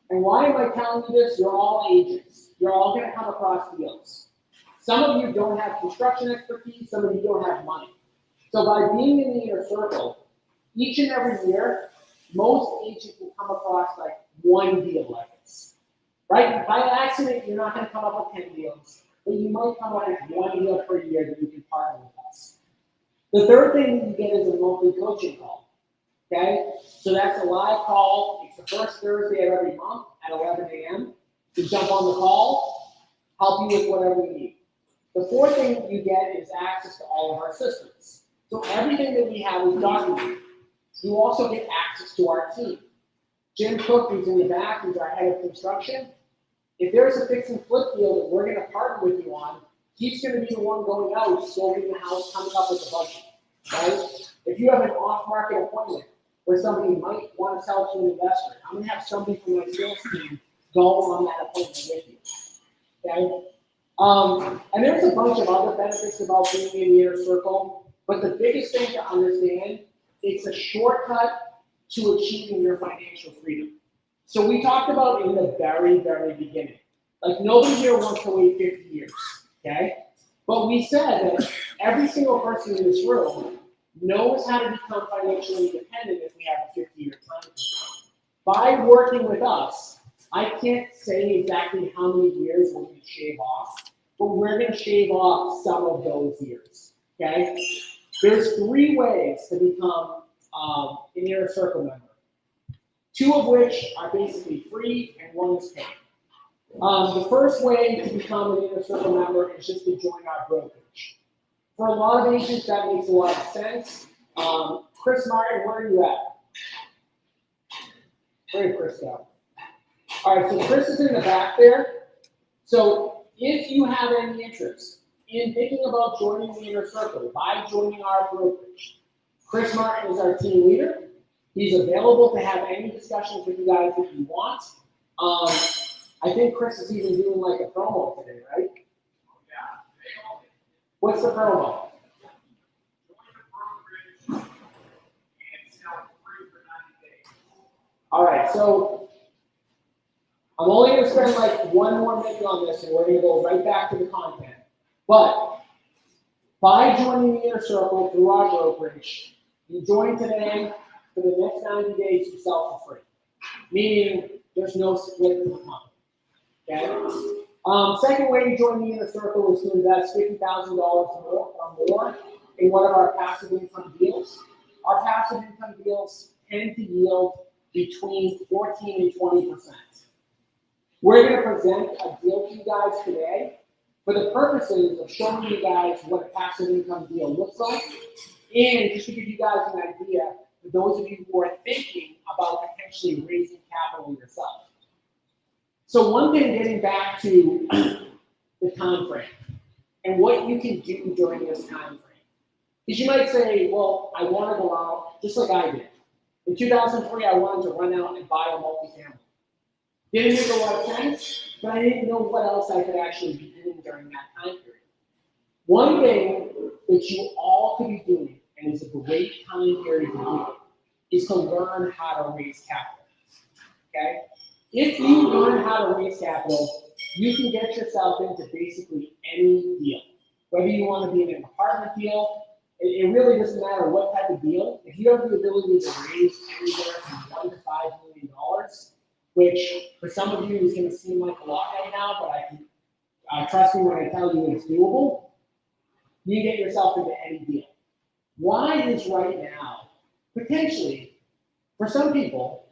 Speaker 1: And why am I telling you this? You're all agents. You're all going to come across deals. Some of you don't have construction expertise, some of you don't have money. So by being in the inner circle, each and every year, most agents will come across like one deal like this. Right? By accident, you're not going to come up with 10 deals, but you might come up with 1 deal per year that you can partner with us. The third thing that you get is a monthly coaching call. Okay? So that's a live call. It's the first Thursday of every month at 11 a.m. You jump on the call, help you with whatever you need. The fourth thing that you get is access to all of our systems. So everything that we have is documented. You also get access to our team. Jim Cook, who's in the back, who's our head of construction. If there's a fix and flip deal that we're going to partner with you on, he's going to be the one going out, scoping the house, coming up with the budget, right? If you have an off-market appointment where somebody might want to sell to an investor, I'm going to have somebody from my sales team go on that appointment with you, okay? And there's a bunch of other benefits about being in the inner circle, but the biggest thing to understand, it's a shortcut to achieving your financial freedom. So we talked about in the very, very beginning, like nobody here wants to wait 50 years, okay? But we said that every single person in this room knows how to become financially independent if we have a 50-year time period. By working with us, I can't say exactly how many years we're going to shave off, but we're going to shave off some of those years, okay? There's 3 ways to become an inner circle member. 2 of which are basically free and 1 is paid. The first way to become an inner circle member is just to join our brokerage. For a lot of agents, that makes a lot of sense. Chris Martin, where are you at? Where did Chris go? All right, so Chris is in the back there. So if you have any interest in thinking about joining the inner circle by joining our brokerage, Chris Martin is our team leader. He's available to have any discussions with you guys that you want. I think Chris is even doing like a promo today, right?
Speaker 3: Yeah.
Speaker 1: What's the promo? All right, so I'm only going to spend like 1 more minute on this, and we're going to go right back to the content. But by joining the inner circle through our brokerage, you join today. For the next 90 days, you sell for free, meaning there's no split to the company. Okay. Second way to join the inner circle is to invest $50,000 or more in one of our passive income deals. Our passive passive income deals tend to yield between 14 and 20%. We're going to present a deal to you guys today for the purposes of showing you guys what a passive income deal looks like, and just to give you guys an idea for those of you who are thinking about potentially raising capital yourself. So one thing, getting back to the time frame and what you can do during this time frame. Because you might say, well, I want to go out just like I did. In 2003, I wanted to run out and buy a multifamily. Didn't make a lot of sense, but I didn't know what else I could actually be doing during that time period. One thing that you all could be doing, and is a great time period to do, is to learn how to raise capital. Okay? If you learn how to raise capital, you can get yourself into basically any deal. Whether you want to be in an apartment deal, it really doesn't matter what type of deal. If you have the ability to raise anywhere from $1 to $5 million, which for some of you is going to seem like a lot right now, but I can trust me when I tell you it's doable. You get yourself into any deal. Why is right now, potentially, for some people,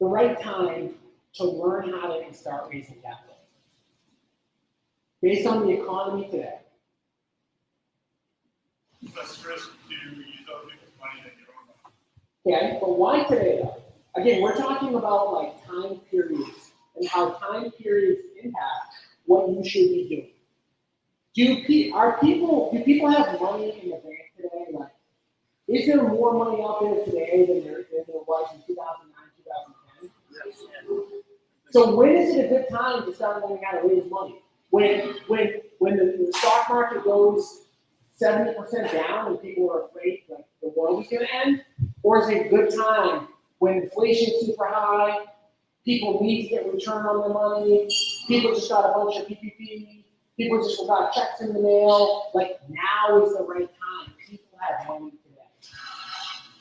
Speaker 1: the right time to learn how to start raising capital? Based on the economy today.
Speaker 2: Less risk to use other people's money than your own money.
Speaker 1: Okay, but why today though? Again, we're talking about like time periods and how time periods impact what you should be doing. Do people have money in the bank today? Like, is there more money out there today than there was in 2009, 2010?
Speaker 2: Yes.
Speaker 1: So when is it a good time to start learning how to raise money? When the stock market goes 70% down and people are afraid like the world is going to end? Or is it a good time when inflation is super high, people need to get return on their money, people just got a bunch of PPP, people just got checks in the mail? Like, now is the right time. People have money today.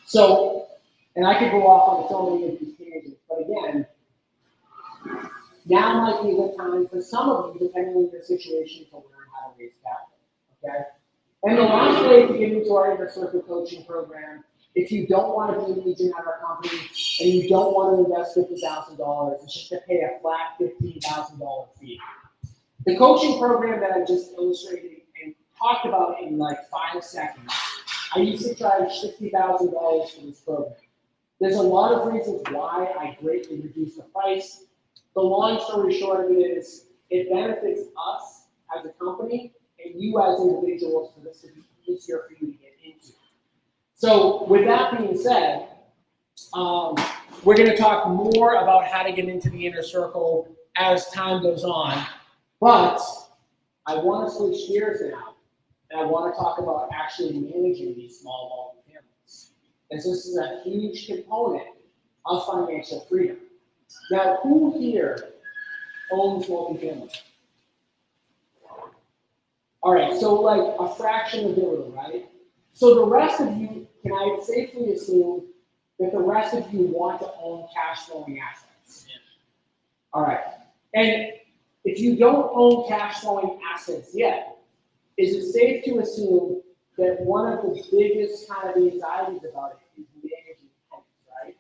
Speaker 1: So, and I could go off on so many of these tangents, but again, now might be a good time for some of you, depending on your situation, to learn how to raise capital. Okay? And the last way to get into our inner circle coaching program, if you don't want to be an agent at our company and you don't want to invest $50,000, it's just to pay a flat $15,000 fee. The coaching program that I just illustrated and talked about in like 5 seconds, I used to charge $60,000 for this program. There's a lot of reasons why I greatly reduced the price. The long story short of it is, it benefits us as a company and you as individuals for this to be easier for you to get into. So with that being said, we're going to talk more about how to get into the inner circle as time goes on. But I want to switch gears now, and I want to talk about actually managing these small multifamilies, as this is a huge component of financial freedom. Now, who here owns multifamily? All right, so like a fraction of the room, right? So the rest of you, can I safely assume that the rest of you want to own cash flowing assets? Yeah. All right, and if you don't own cash flowing assets yet, is it safe to assume that one of the biggest kind of anxieties about it is managing tenants, right?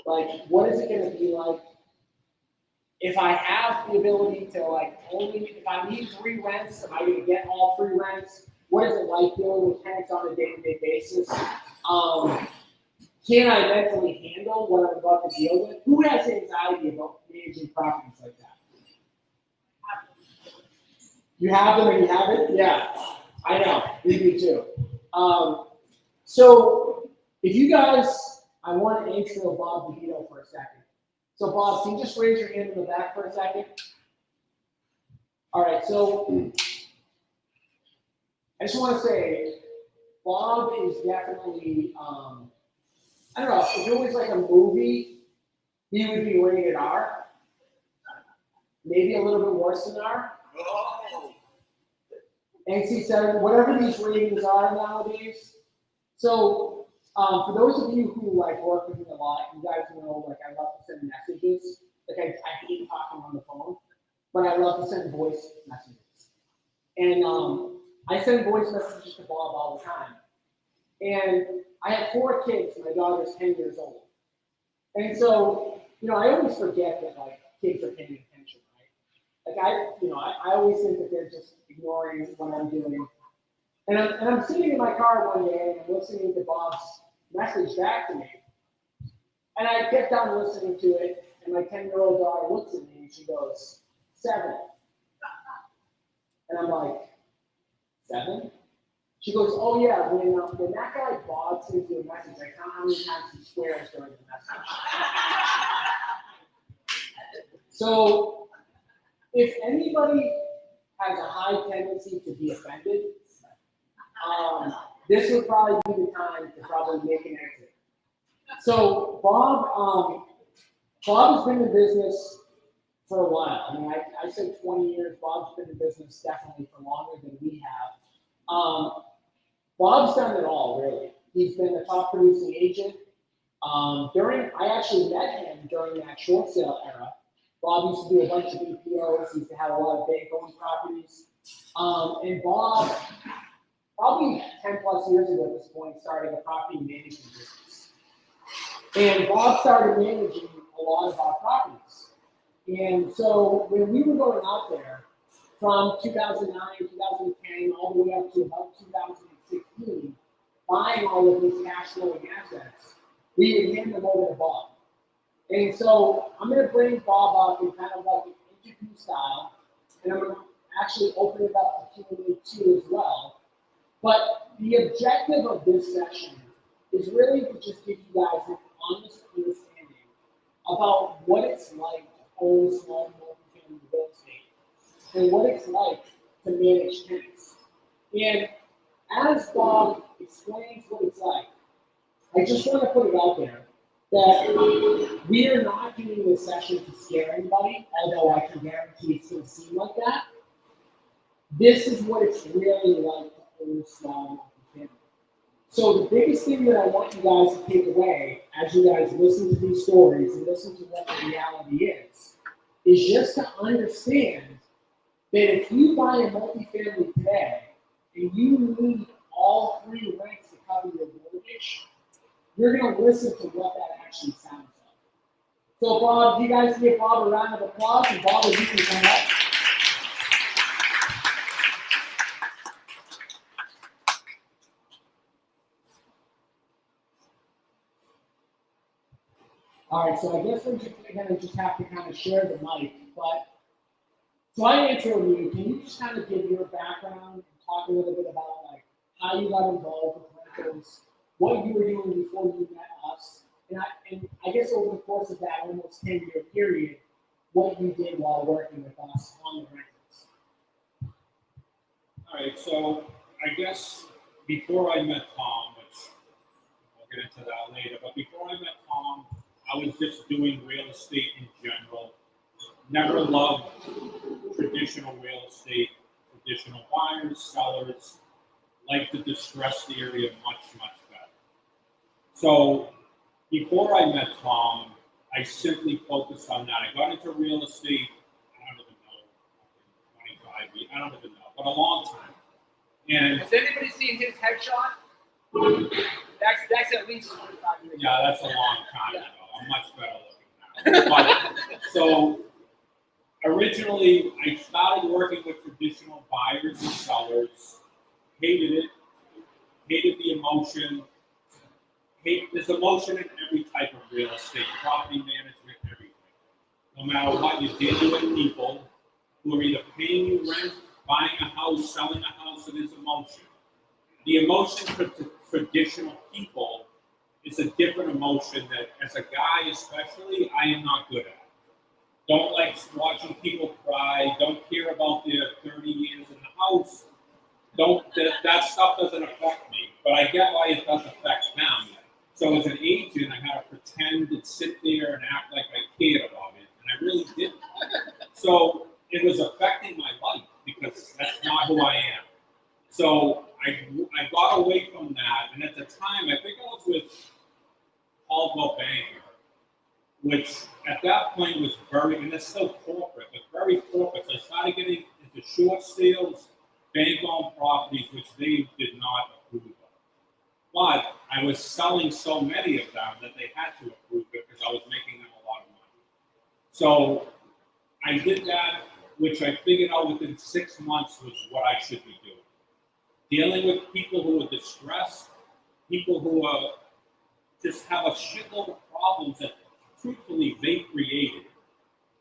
Speaker 1: Like, what is it going to be like if I have the ability to if I need 3 rents, am I going to get all 3 rents? What is it like dealing with tenants on a day-to-day basis? Can I mentally handle what I'm about to deal with? Who has anxiety about managing properties like that? You have them and you have it? Yeah, I know, we do too. So if you guys, I want to intro Bob DeVito for a second. So Bob, can you just raise your hand in the back for a second? All right, so I just want to say, Bob is definitely, I don't know, if it was like a movie, he would be rated R, maybe a little bit worse than R.
Speaker 2: Oh.
Speaker 1: NC7, whatever these ratings are nowadays. So for those of you who like work with me a lot, you guys know like I love to send messages. Like I hate talking on the phone, but I love to send voice messages. And I send voice messages to Bob all the time. And I have 4 kids. My daughter's 10 years old. And so, I always forget that, like, kids are paying attention, right? Like, I always think that they're just ignoring what I'm doing. And I'm sitting in my car one day and I'm listening to Bob's message back to me. And I get done listening to it, and my 10-year-old daughter looks at me and she goes, 7. And I'm like, 7? She goes, oh yeah, when that guy Bob sends you a message, I count how many times he swears during the message. So, if anybody has a high tendency to be offended, this would probably be the time to probably make an exit. So, Bob has been in business for a while. I mean, I said 20 years. Bob's been in business definitely for longer than we have. Bob's done it all, really. He's been the top producing agent. I actually met him during that short sale era. Bob used to do a bunch of BPOs. He used to have a lot of bank-owned properties. And Bob, probably 10 plus years ago at this point, started a property management business. And Bob started managing a lot of our properties. And so when we were going out there from 2009, 2010, all the way up to about 2016, buying all of these cash flowing assets, we would hand them over to Bob. And so I'm going to bring Bob up in kind of like an interview style, and I'm going to actually open it up to Q&A too as well. But the objective of this session is really to just give you guys an honest understanding about what it's like to own small multifamily real estate and what it's like to manage tenants. And as Bob explains what it's like, I just want to put it out there that we are not doing this session to scare anybody, although I can guarantee it's going to seem like that. This is what it's really like to own small multifamily. So the biggest thing that I want you guys to take away as you guys listen to these stories and listen to what the reality is just to understand that if you buy a multifamily today and you need all 3 rents to cover your mortgage, you're going to listen to what that actually sounds like. So Bob, do you guys give Bob a round of applause? And Bob, if you can come up. All right, so I guess we're going to just have to kind of share the mic. But so I introed you. Can you just kind of give your background and talk a little bit about like how you got involved with rentals, what you were doing before you met us, and I guess over the course of that almost 10-year period, what you did while working with us on the rentals.
Speaker 4: All right, so I guess before I met Tom, which we'll get into that later, but before I met Tom, I was just doing real estate in general. Never loved traditional real estate, traditional buyers, sellers, like the distressed area much, much better. So before I met Tom, I simply focused on that. I got into real estate, I don't even know, 25 years, I don't even know, but a long time. And
Speaker 3: Has anybody seen his headshot? That's at least 25 years.
Speaker 4: yeah, that's a long time ago. I'm much better looking now. But, so originally, I started working with traditional buyers and sellers. Hated it. Hated the emotion. There's emotion in every type of real estate, property management, everything. No matter what, you're dealing with people who are either paying you rent, buying a house, selling a house, so there's emotion. The emotion for traditional people is a different emotion that, as a guy especially, I am not good at. Don't like watching people cry. Don't care about their 30 years in the house. That stuff doesn't affect me. But I get why it does affect them. So as an agent, I had to pretend and sit there and act like I cared about it, and I really didn't. So it was affecting my life because that's not who I am. So I got away from that, and at the time, I think I was with Paul Banker, which at that point was very, and it's still corporate, but very corporate. So I started getting into short sales, bank-owned properties, which they did not approve of. But I was selling so many of them that they had to approve it because I was making them a lot of money. So I did that, which I figured out within 6 months was what I should be doing. Dealing with people who are distressed, people who are just have a shitload of problems that truthfully they created.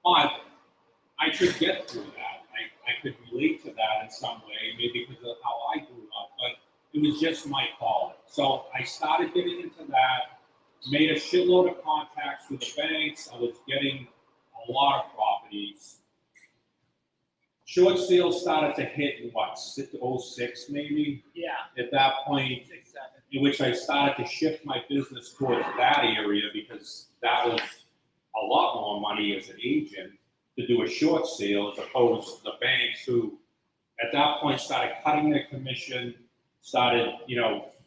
Speaker 4: But I could get through that. I could relate to that in some way, maybe because of how I grew up, but it was just my calling. So I started getting into that, made a shitload of contacts with the banks. I was getting a lot of properties. Short sales started to hit in what, 06 maybe?
Speaker 3: Yeah.
Speaker 4: At that point,
Speaker 3: 6, 7.
Speaker 4: in which I started to shift my business towards that area because that was a lot more money as an agent to do a short sale as opposed to the banks who at that point started cutting their commission, started,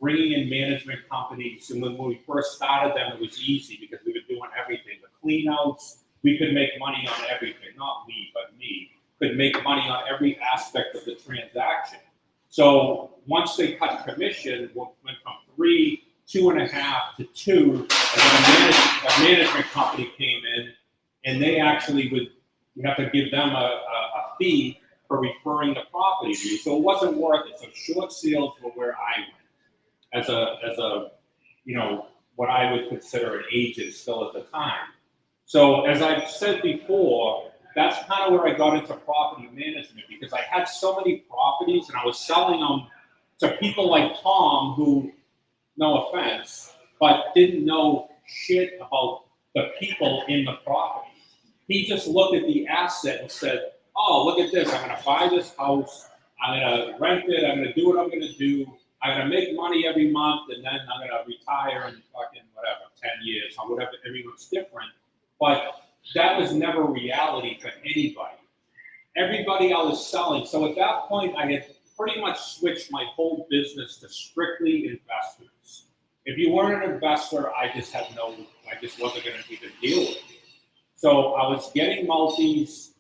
Speaker 4: bringing in management companies. And when we first started them, it was easy because we were doing everything. The clean outs, we could make money on everything. Not we, but me, could make money on every aspect of the transaction. So once they cut commission, went from 3, 2.5 to 2, and then a management company came in, and they actually you have to give them a fee for referring the property to you. So it wasn't worth it. So short sales were where I went as a what I would consider an agent still at the time. So as I've said before, that's kind of where I got into property management because I had so many properties and I was selling them to people like Tom who, no offense, but didn't know shit about the people in the property. He just looked at the asset and said, oh, look at this. I'm going to buy this house. I'm going to rent it. I'm going to do what I'm going to do. I'm going to make money every month, and then I'm going to retire in fucking whatever, 10 years or whatever. Everyone's different. But that was never reality for anybody. Everybody I was selling. So at that point, I had pretty much switched my whole business to strictly investors. If you weren't an investor, I just wasn't going to even deal with you. So I was getting multis,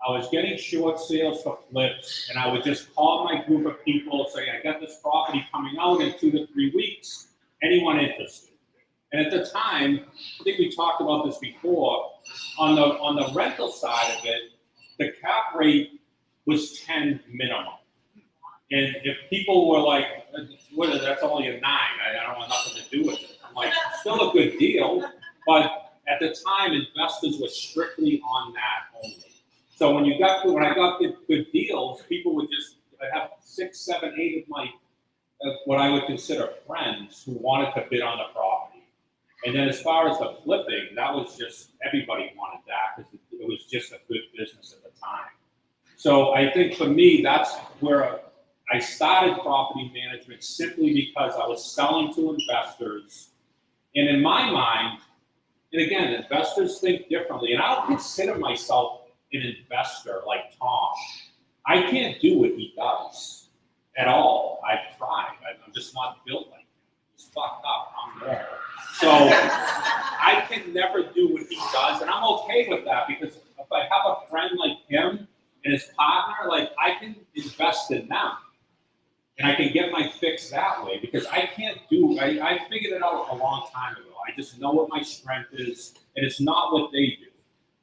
Speaker 4: I was getting short sales for flips, and I would just call my group of people, say, I got this property coming out in 2 to 3 weeks. Anyone interested? And at the time, I think we talked about this before, on the rental side of it, the cap rate was 10 minimum. And if people were like, that's only a 9, I don't want nothing to do with it. I'm like, still a good deal, but at the time, investors were strictly on that only. So when I got good deals, people would I'd have 6, 7, 8 of my, what I would consider friends who wanted to bid on the property. And then as far as the flipping, that was just, everybody wanted that because it was just a good business at the time. So I think for me, that's where I started property management simply because I was selling to investors. And in my mind, and again, investors think differently, and I don't consider myself an investor like Tom. I can't do what he does at all. I've tried. I'm just not built like him. He's fucked up. I'm there. So I can never do what he does, and I'm okay with that because if I have a friend like him and his partner, like I can invest in them. And I can get my fix that way because I figured it out a long time ago. I just know what my strength is, and it's not what they do.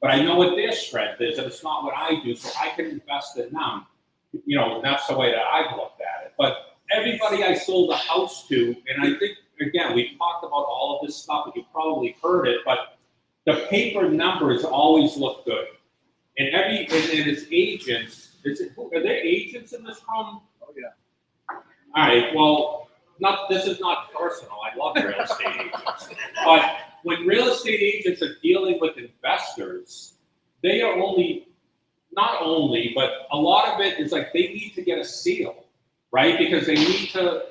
Speaker 4: But I know what their strength is, and it's not what I do, so I can invest in them. That's the way that I've looked at it. But everybody I sold a house to, and I think, again, we've talked about all of this stuff, and you've probably heard it, but the paper numbers always look good. And as agents, are there agents in this room?
Speaker 3: Oh, yeah.
Speaker 4: All right, well, this is not personal. I love real estate agents. But when real estate agents are dealing with investors, they are not only, but a lot of it is like they need to get a seal, right? Because they need to,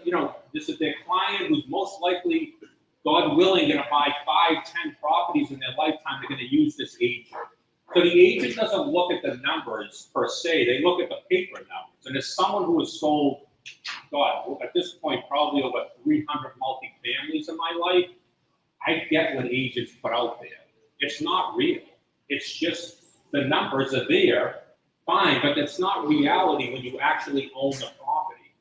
Speaker 4: this is their client who's most likely, God willing, going to buy 5, 10 properties in their lifetime. They're going to use this agent. So the agent doesn't look at the numbers per se. They look at the paper numbers. And as someone who has sold, God, at this point, probably over 300 multifamilies in my life, I get what agents put out there. It's not real. It's just the numbers are there, fine, but it's not reality when you actually own the property.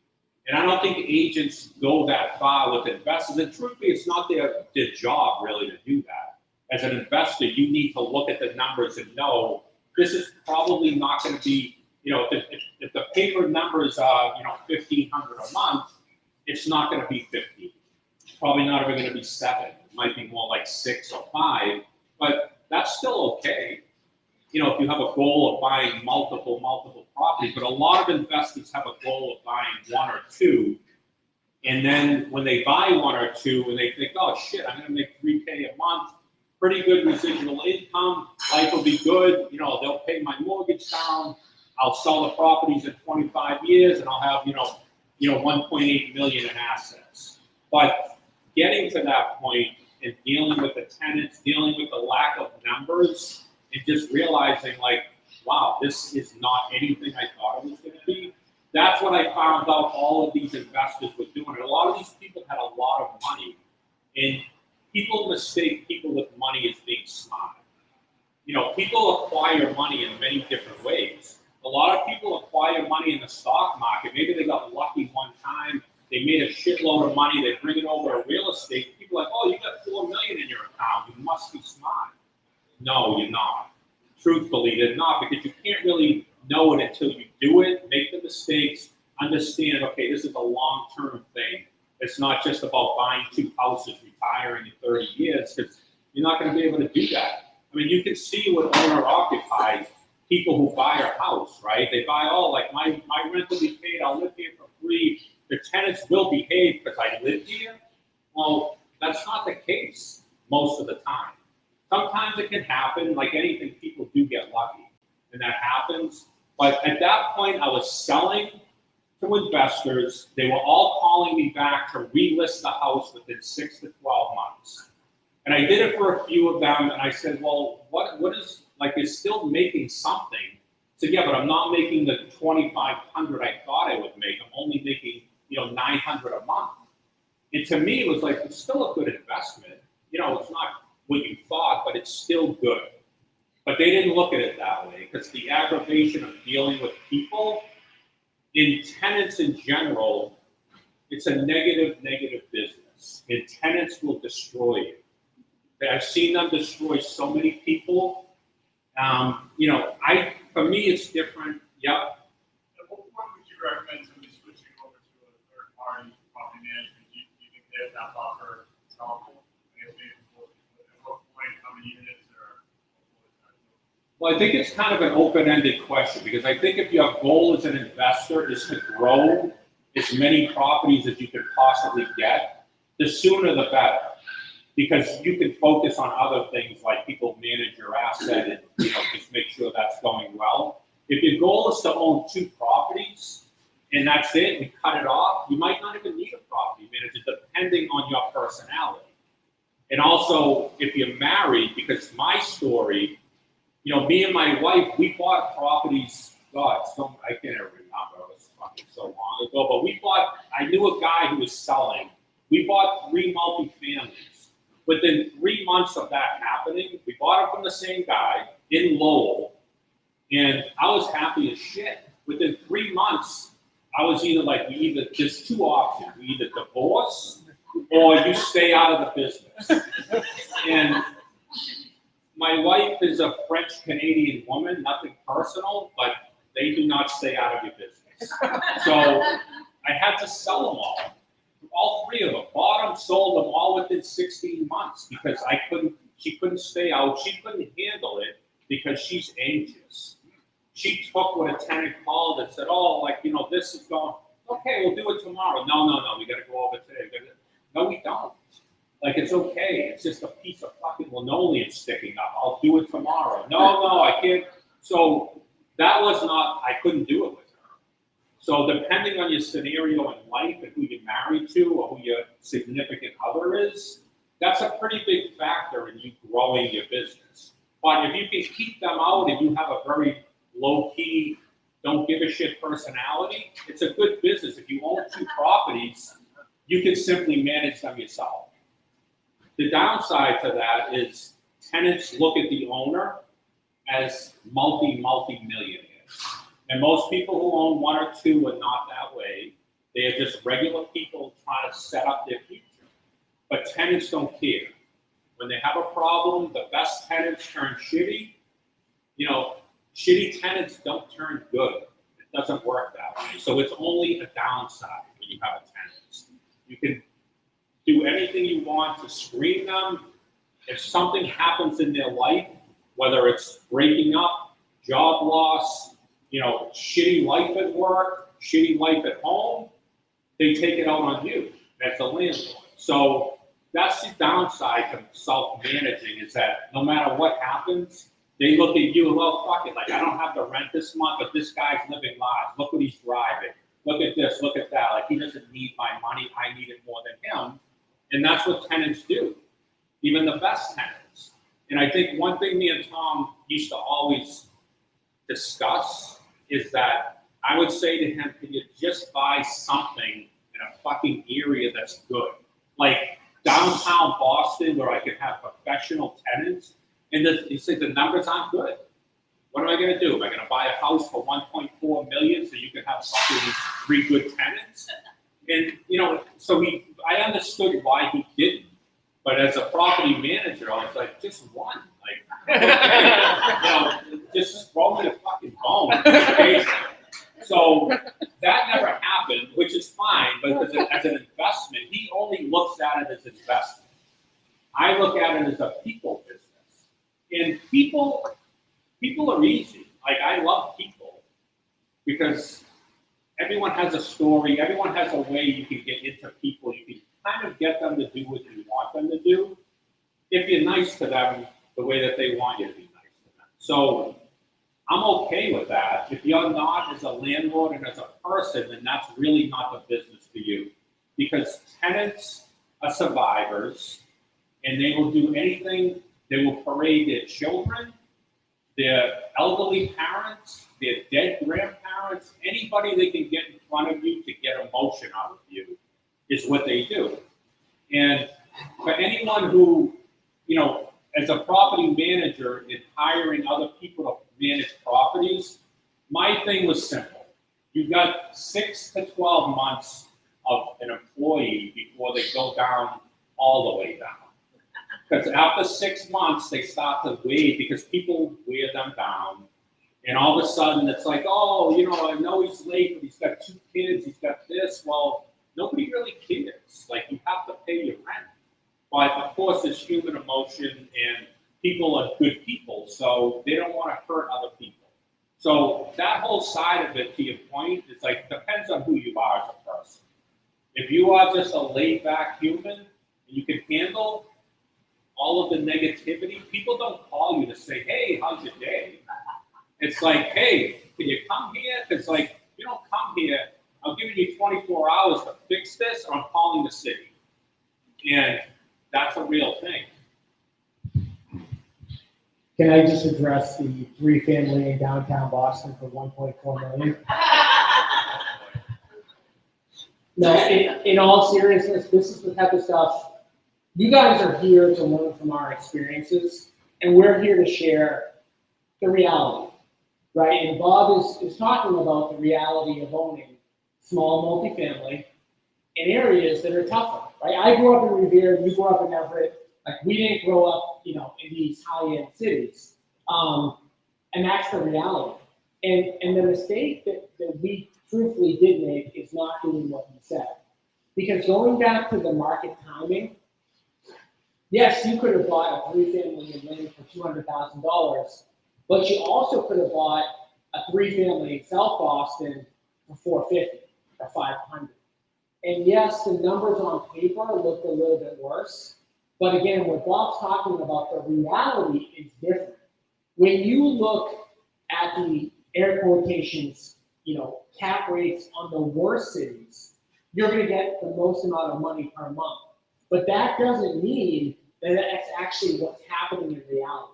Speaker 4: And I don't think agents go that far with investors. And truthfully, it's not their job really to do that. As an investor, you need to look at the numbers and know this is probably not going to be, if the paper numbers are, $1,500 a month, it's not going to be 50. It's probably not even going to be 7. It might be more like 6 or 5, but that's still okay. If you have a goal of buying multiple properties, but a lot of investors have a goal of buying 1 or 2. And then when they buy 1 or 2 and they think, oh shit, I'm going to make $3K a month, pretty good residual income, life will be good, they'll pay my mortgage down, I'll sell the properties in 25 years and I'll have, 1.8 million in assets. But getting to that point and dealing with the tenants, dealing with the lack of numbers, and just realizing like, wow, this is not anything I thought it was going to be. That's what I found out all of these investors were doing. And a lot of these people had a lot of money. And people mistake people with money as being smart. People acquire money in many different ways. A lot of people acquire money in the stock market. Maybe they got lucky one time. They made a shitload of money. They bring it over to real estate. People are like, oh, you got $4 million in your account. You must be smart. No, you're not. Truthfully, they're not, because you can't really know it until you do it, make the mistakes, understand, okay, this is a long-term thing. It's not just about buying 2 houses, retiring in 30 years, because you're not going to be able to do that. I mean, you can see with owner-occupied, people who buy a house, right? They buy, like my rent will be paid, I'll live here for free, the tenants will behave because I live here. Well, that's not the case most of the time. Sometimes it can happen, like anything, people do get lucky, and that happens. But at that point, I was selling to investors. They were all calling me back to relist the house within 6 to 12 months. And I did it for a few of them, and I said, well, what is, like, it's still making something. So yeah, but I'm not making the $2,500 I thought I would make. I'm only making, $900 a month. And to me, it was like, it's still a good investment. It's not what you thought, but it's still good. But they didn't look at it that way, because the aggravation of dealing with people, in tenants in general, it's a negative business. And tenants will destroy you. I've seen them destroy so many people. For me, it's different. Yep.
Speaker 2: At what point would you recommend somebody switching over to a third-party property management? Do you think that buffer is helpful? At what point, how many units, or
Speaker 4: Well, I think it's kind of an open-ended question, because I think if your goal as an investor is to grow as many properties as you can possibly get, the sooner the better. Because you can focus on other things like people manage your asset and just make sure that's going well. If your goal is to own 2 properties and that's it, and cut it off, you might not even need a property manager, depending on your personality. And also, if you're married, because my story, me and my wife, we bought properties. God, I can't even remember. It was fucking so long ago. But I knew a guy who was selling. We bought 3 multifamilies. Within 3 months of that happening, we bought it from the same guy in Lowell, and I was happy as shit. Within 3 months, I was there's 2 options. We either divorce or you stay out of the business. And my wife is a French-Canadian woman, nothing personal, but they do not stay out of your business. So I had to sell them all 3 of them. Bought them, sold them all within 16 months because she couldn't stay out. She couldn't handle it because she's anxious. She took what a tenant called and said, this is going, okay, we'll do it tomorrow. No, we got to go over today. No, we don't. Like, it's okay. It's just a piece of fucking linoleum sticking up. I'll do it tomorrow. No, I can't. So that was not, I couldn't do it with her. So depending on your scenario in life and who you're married to or who your significant other is, that's a pretty big factor in you growing your business. But if you can keep them out and you have a very low-key, don't give a shit personality, it's a good business. If you own 2 properties, you can simply manage them yourself. The downside to that is tenants look at the owner as multi-millionaires. And most people who own 1 or 2 are not that way. They are just regular people trying to set up their future. But tenants don't care. When they have a problem, the best tenants turn shitty. You know, shitty tenants don't turn good. It doesn't work that way. So it's only a downside when you have a tenant. You can do anything you want to screen them. If something happens in their life, whether it's breaking up, job loss, you know, shitty life at work, shitty life at home, they take it out on you as a landlord. So that's the downside to self-managing, is that no matter what happens, they look at you and, well, fuck it, like, I don't have the rent this month, but this guy's living large. Look what he's driving. Look at this, look at that. Like, he doesn't need my money, I need it more than him. And that's what tenants do, even the best tenants. And I think one thing me and Tom used to always discuss is that I would say to him, can you just buy something in a fucking area that's good? Like downtown Boston, where I could have professional tenants, and he said the numbers aren't good. What am I going to do? Am I going to buy a house for 1.4 million so you can have fucking 3 good tenants? And you know, so I understood why he didn't. But as a property manager, I was like, just one. Like, okay, you know, just throw me the fucking bone. So that never happened, which is fine, but as an investment, he only looks at it as investment. I look at it as a people business. And people are easy. Like, I love people because everyone has a story. Everyone has a way you can get into people. You can kind of get them to do what you want them to do if you're nice to them the way that they want you to be nice to them. So I'm okay with that. If you're not as a landlord and as a person, then that's really not the business for you. Because tenants are survivors, and they will do anything. They will parade their children, their elderly parents, their dead grandparents, anybody they can get in front of you to get emotion out of you is what they do. And for anyone who, you know, as a property manager is hiring other people to manage properties, my thing was simple. You've got 6 to 12 months of an employee before they go down all the way down. Because after 6 months, they start to wave because people wear them down. And all of a sudden, it's like, oh, you know, I know he's late, but he's got 2 kids, he's got this. Well, nobody really cares. Like, you have to pay your rent. But of course, there's human emotion, and people are good people, so they don't want to hurt other people. So that whole side of it, to your point, it's like, depends on who you are as a person. If you are just a laid-back human, and you can handle all of the negativity, people don't call you to say, hey, how's your day? It's like, hey, can you come here? Because, like, if you don't come here, I'm giving you 24 hours to fix this, or I'm calling the city. And that's a real thing.
Speaker 1: Can I just address the 3-family in downtown Boston for 1.4 million? No, in all seriousness, this is the type of stuff. You guys are here to learn from our experiences, and we're here to share the reality, right? And Bob is talking about the reality of owning small multifamily in areas that are tougher, right? I grew up in Revere, you grew up in Everett. Like, we didn't grow up, you know, in these high-end cities, and that's the reality. And the mistake that we truthfully did make is not doing what he said, because going back to the market timing. Yes, you could have bought a 3-family in Lynn for $200,000, but you also could have bought a 3-family in South Boston for $450 or $500. And yes, the numbers on paper looked a little bit worse, but again, what Bob's talking about, the reality is different. When you look at the air quotations, you know, cap rates on the worst cities, you're going to get the most amount of money per month. But that doesn't mean that that's actually what's happening in reality.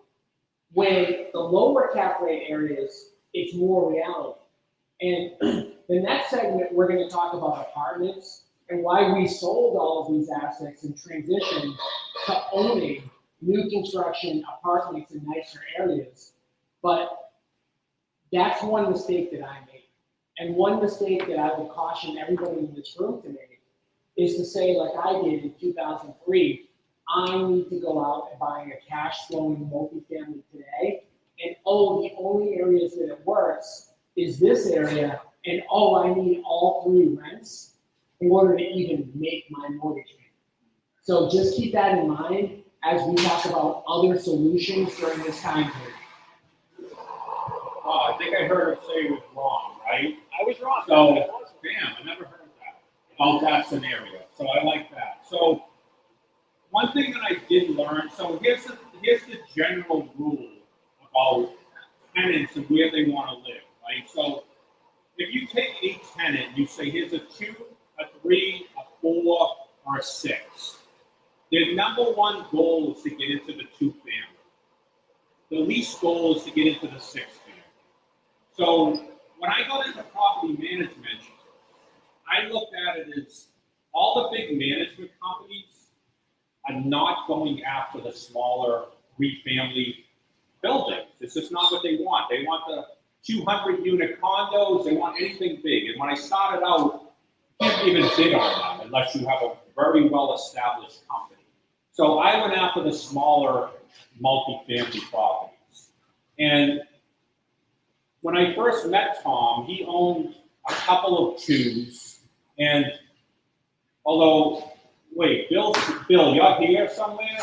Speaker 1: When the lower cap rate areas, it's more reality. And the next segment, we're going to talk about apartments and why we sold all of these assets and transitioned to owning new construction apartments in nicer areas. But that's one mistake that I made. And one mistake that I would caution everybody in this room to make is to say, like I did in 2003, I need to go out and buy a cash flowing multifamily today. And oh, the only areas that it works is this area. And oh, I need all 3 rents in order to even make my mortgage payment. So just keep that in mind as we talk about other solutions during this time period.
Speaker 4: Oh, I think I heard her say it was wrong, right?
Speaker 3: I was wrong.
Speaker 4: So, damn, I never heard that. Oh, that scenario. So I like that. So one thing that I did learn, so here's the general rule about tenants and where they want to live, right? So if you take a tenant, you say here's a 2, a 3, a 4, or a 6. Their number one goal is to get into the 2-family. The least goal is to get into the 6-family. So when I got into property management, I looked at it as all the big management companies are not going after the smaller 3-family buildings. It's just not what they want. They want the 200-unit condos. They want anything big. And when I started out, you can't even bid on them unless you have a very well-established company. So I went after the smaller multifamily properties. And when I first met Tom, he owned a couple of 2s. And although, wait, Bill, you're here somewhere?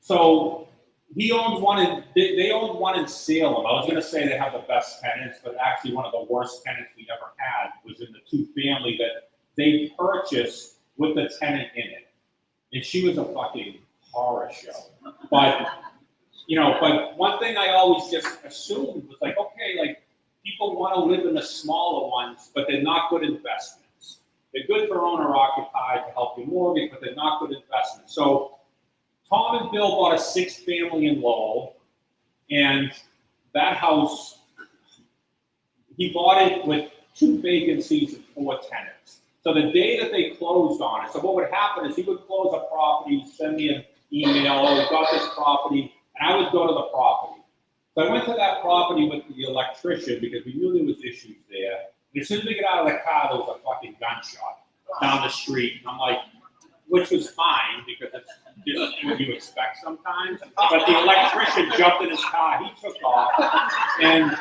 Speaker 4: So he owned one they owned one in Salem. I was going to say they have the best tenants, but actually one of the worst tenants we ever had was in the 2-family that they purchased with the tenant in it. And she was a fucking horror show. But, but one thing I always just assumed was like, okay, like people want to live in the smaller ones, but they're not good investments. They're good for owner occupied to help you mortgage, but they're not good investments. So Tom and Bill bought a 6-family in Lowell, and that house, he bought it with 2 vacancies and 4 tenants. So the day that they closed on it, so what would happen is he would close a property, send me an email, oh, we got this property, and I would go to the property. So I went to that property with the electrician because we knew there was issues there. And as soon as we get out of the car, there was a fucking gunshot down the street. And I'm like, which was fine because it's just what you expect sometimes. But the electrician jumped in his car, he took off, and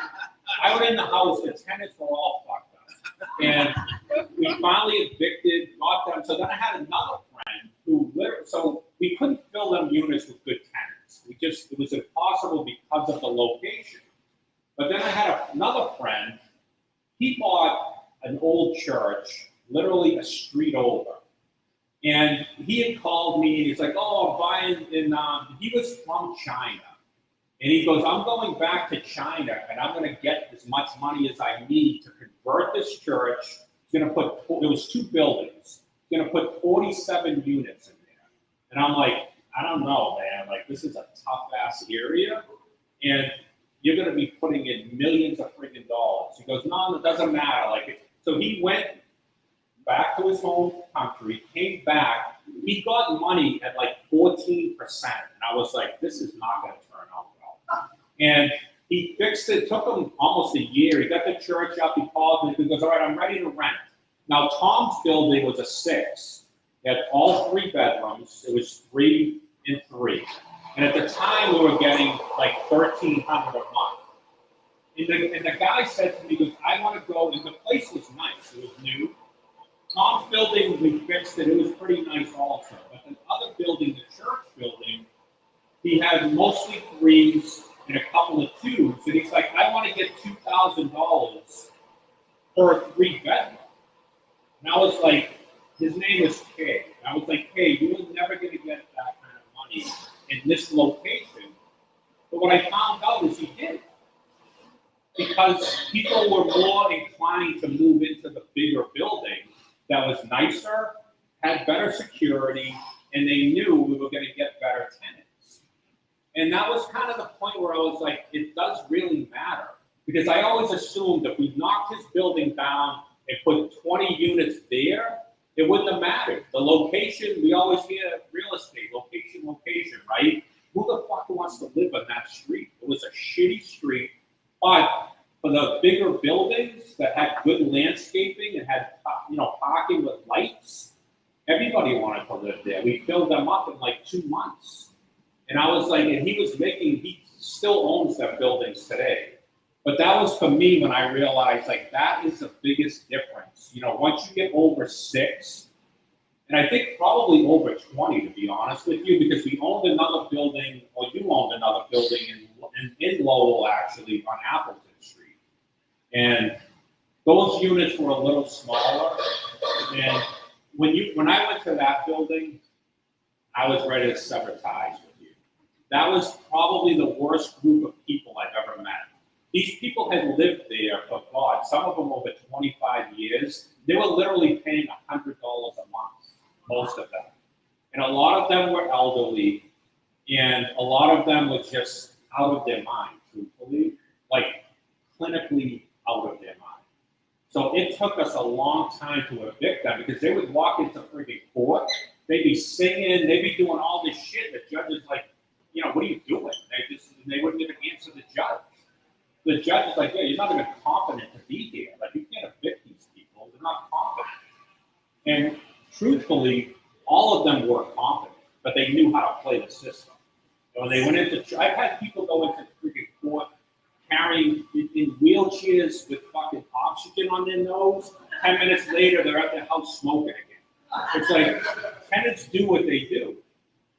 Speaker 4: I went in the house, the tenants were all fucked up. And we finally evicted, got them. So then I had another friend who literally, so we couldn't fill them units with good tenants. It was impossible because of the location. But then I had another friend, he bought an old church, literally a street over. And he had called me and he's like, oh, I'm buying he was from China. And he goes, I'm going back to China and I'm going to get as much money as I need to convert this church. He's going to put, there was 2 buildings. He's going to put 47 units in there. And I'm like, I don't know, man. Like, this is a tough ass area. And you're going to be putting in millions of freaking dollars. He goes, no, it doesn't matter. So he went back to his home country, came back. He got money at like 14%. And I was like, this is not going to turn out well. And he fixed it. It took him almost a year. He got the church up. He called me. He goes, all right, I'm ready to rent. Now, Tom's building was a 6. It had all 3 bedrooms. It was 3 and 3. And at the time, we were getting like $1,300 a month. And the guy said to me, he goes, I want to go. And the place was nice. It was new. Tom's building, we fixed it. It was pretty nice also. But the other building, the church building, he had mostly 3s and a couple of 2s. And he's like, I want to get $2,000 for a 3-bedroom. And I was like, his name was Kay. And I was like, Kay, you were never going to get that kind of money in this location. But what I found out is he did. Because people were more inclined to move into the bigger building that was nicer, had better security, and they knew we were going to get better tenants. And that was kind of the point where I was like, it does really matter. Because I always assumed if we knocked his building down and put 20 units there, it wouldn't have mattered. The location, we always hear real estate, location, right? Who the fuck wants to live on that street? It was a shitty street, but for the bigger building, new landscaping and had, parking with lights. Everybody wanted to live there. We filled them up in like 2 months. And I was like, and he still owns them buildings today. But that was for me when I realized like that is the biggest difference. Once you get over 6, and I think probably over 20 to be honest with you, because we owned another building, or you owned another building in Lowell actually on Appleton Street. And those units were a little smaller. And when I went to that building, I was ready to sever ties with you. That was probably the worst group of people I've ever met. These people had lived there for God, some of them over 25 years. They were literally paying $100 a month, most of them. And a lot of them were elderly, and a lot of them were just out of their mind, truthfully, like clinically out of their mind. So it took us a long time to evict them because they would walk into friggin' court, they'd be singing, they'd be doing all this shit. The judge is like, what are you doing? They wouldn't even answer the judge. The judge is like, yeah, you're not even competent to be here. Like, you can't evict these people. They're not competent. And truthfully, all of them were competent, but they knew how to play the system. And when they went into, I've had people go into friggin' court carrying in wheelchairs with fucking oxygen on their nose. 10 minutes later, they're at their house smoking again. It's like, tenants do what they do.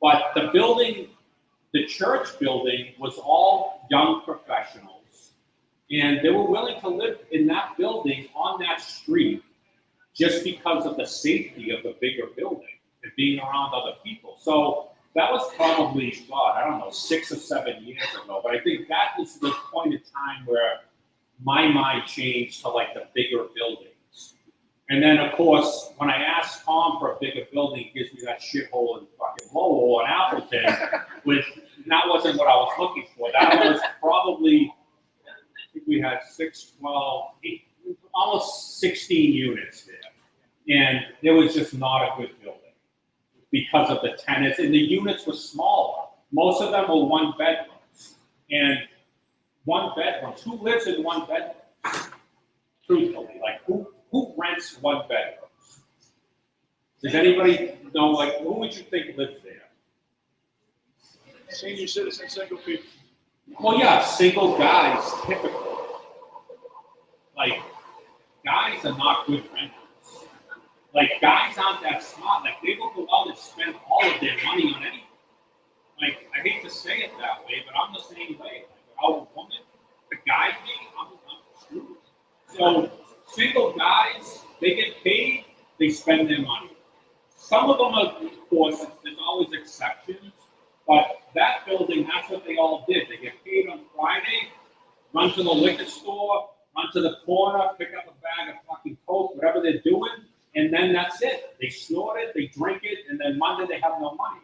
Speaker 4: But the church building was all young professionals. And they were willing to live in that building on that street just because of the safety of the bigger building and being around other people. So that was probably, God, I don't know, 6 or 7 years ago. But I think that was the point in time where my mind changed to like the bigger buildings. And then, of course, when I asked Tom for a bigger building, he gives me that shithole in fucking Lowell and Appleton, that wasn't what I was looking for. That was probably, I think we had 6, 12, 8, almost 16 units there. And it was just not a good building because of the tenants. And the units were smaller. Most of them were 1 bedrooms. And 1 bedrooms, who lives in 1 bedroom? Truthfully, like who rents 1 bedrooms? Does anybody know, like, who would you think lives there?
Speaker 2: Senior citizen, single people.
Speaker 4: Well, yeah, single guys, typically. Like, guys are not good renters. Like, guys aren't that smart. Like, they will go out and spend all of their money on anything. Like, I hate to say it that way, but I'm the same way. Like, without a woman, the guy me, I'm screwed. So, single guys, they get paid, they spend their money. Some of them are, of course, there's always exceptions, but that building, that's what they all did. They get paid on Friday, run to the liquor store, run to the corner, pick up a bag of fucking Coke, whatever they're doing, and then that's it. They snort it, they drink it, and then Monday they have no money.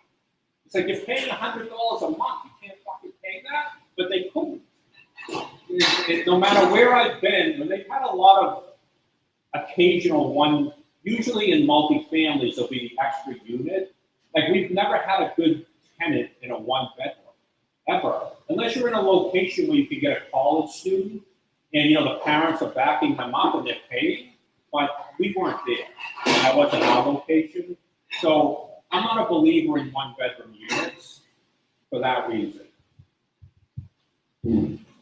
Speaker 4: It's like you're paying $100 a month. You can't fucking pay that, but they couldn't. No matter where I've been, when they've had a lot of occasional one, usually in multifamilies, there'll be the extra unit. Like, we've never had a good tenant in a 1 bedroom, ever. Unless you're in a location where you can get a college student and, the parents are backing them up and they're paying, but we weren't there. That wasn't our location. So I'm not a believer in 1 bedroom units for that reason.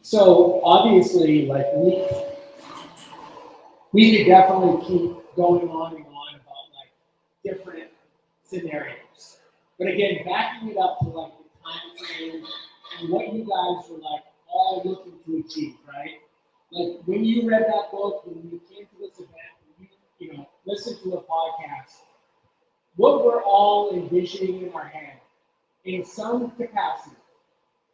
Speaker 1: So obviously, like we could definitely keep going on and on about like different scenarios. But again, backing it up to like the time frame and what you guys were like all looking to achieve, right? Like when you read that book, when you came to this event, when you listened to a podcast, what we're all envisioning in our head, in some capacity,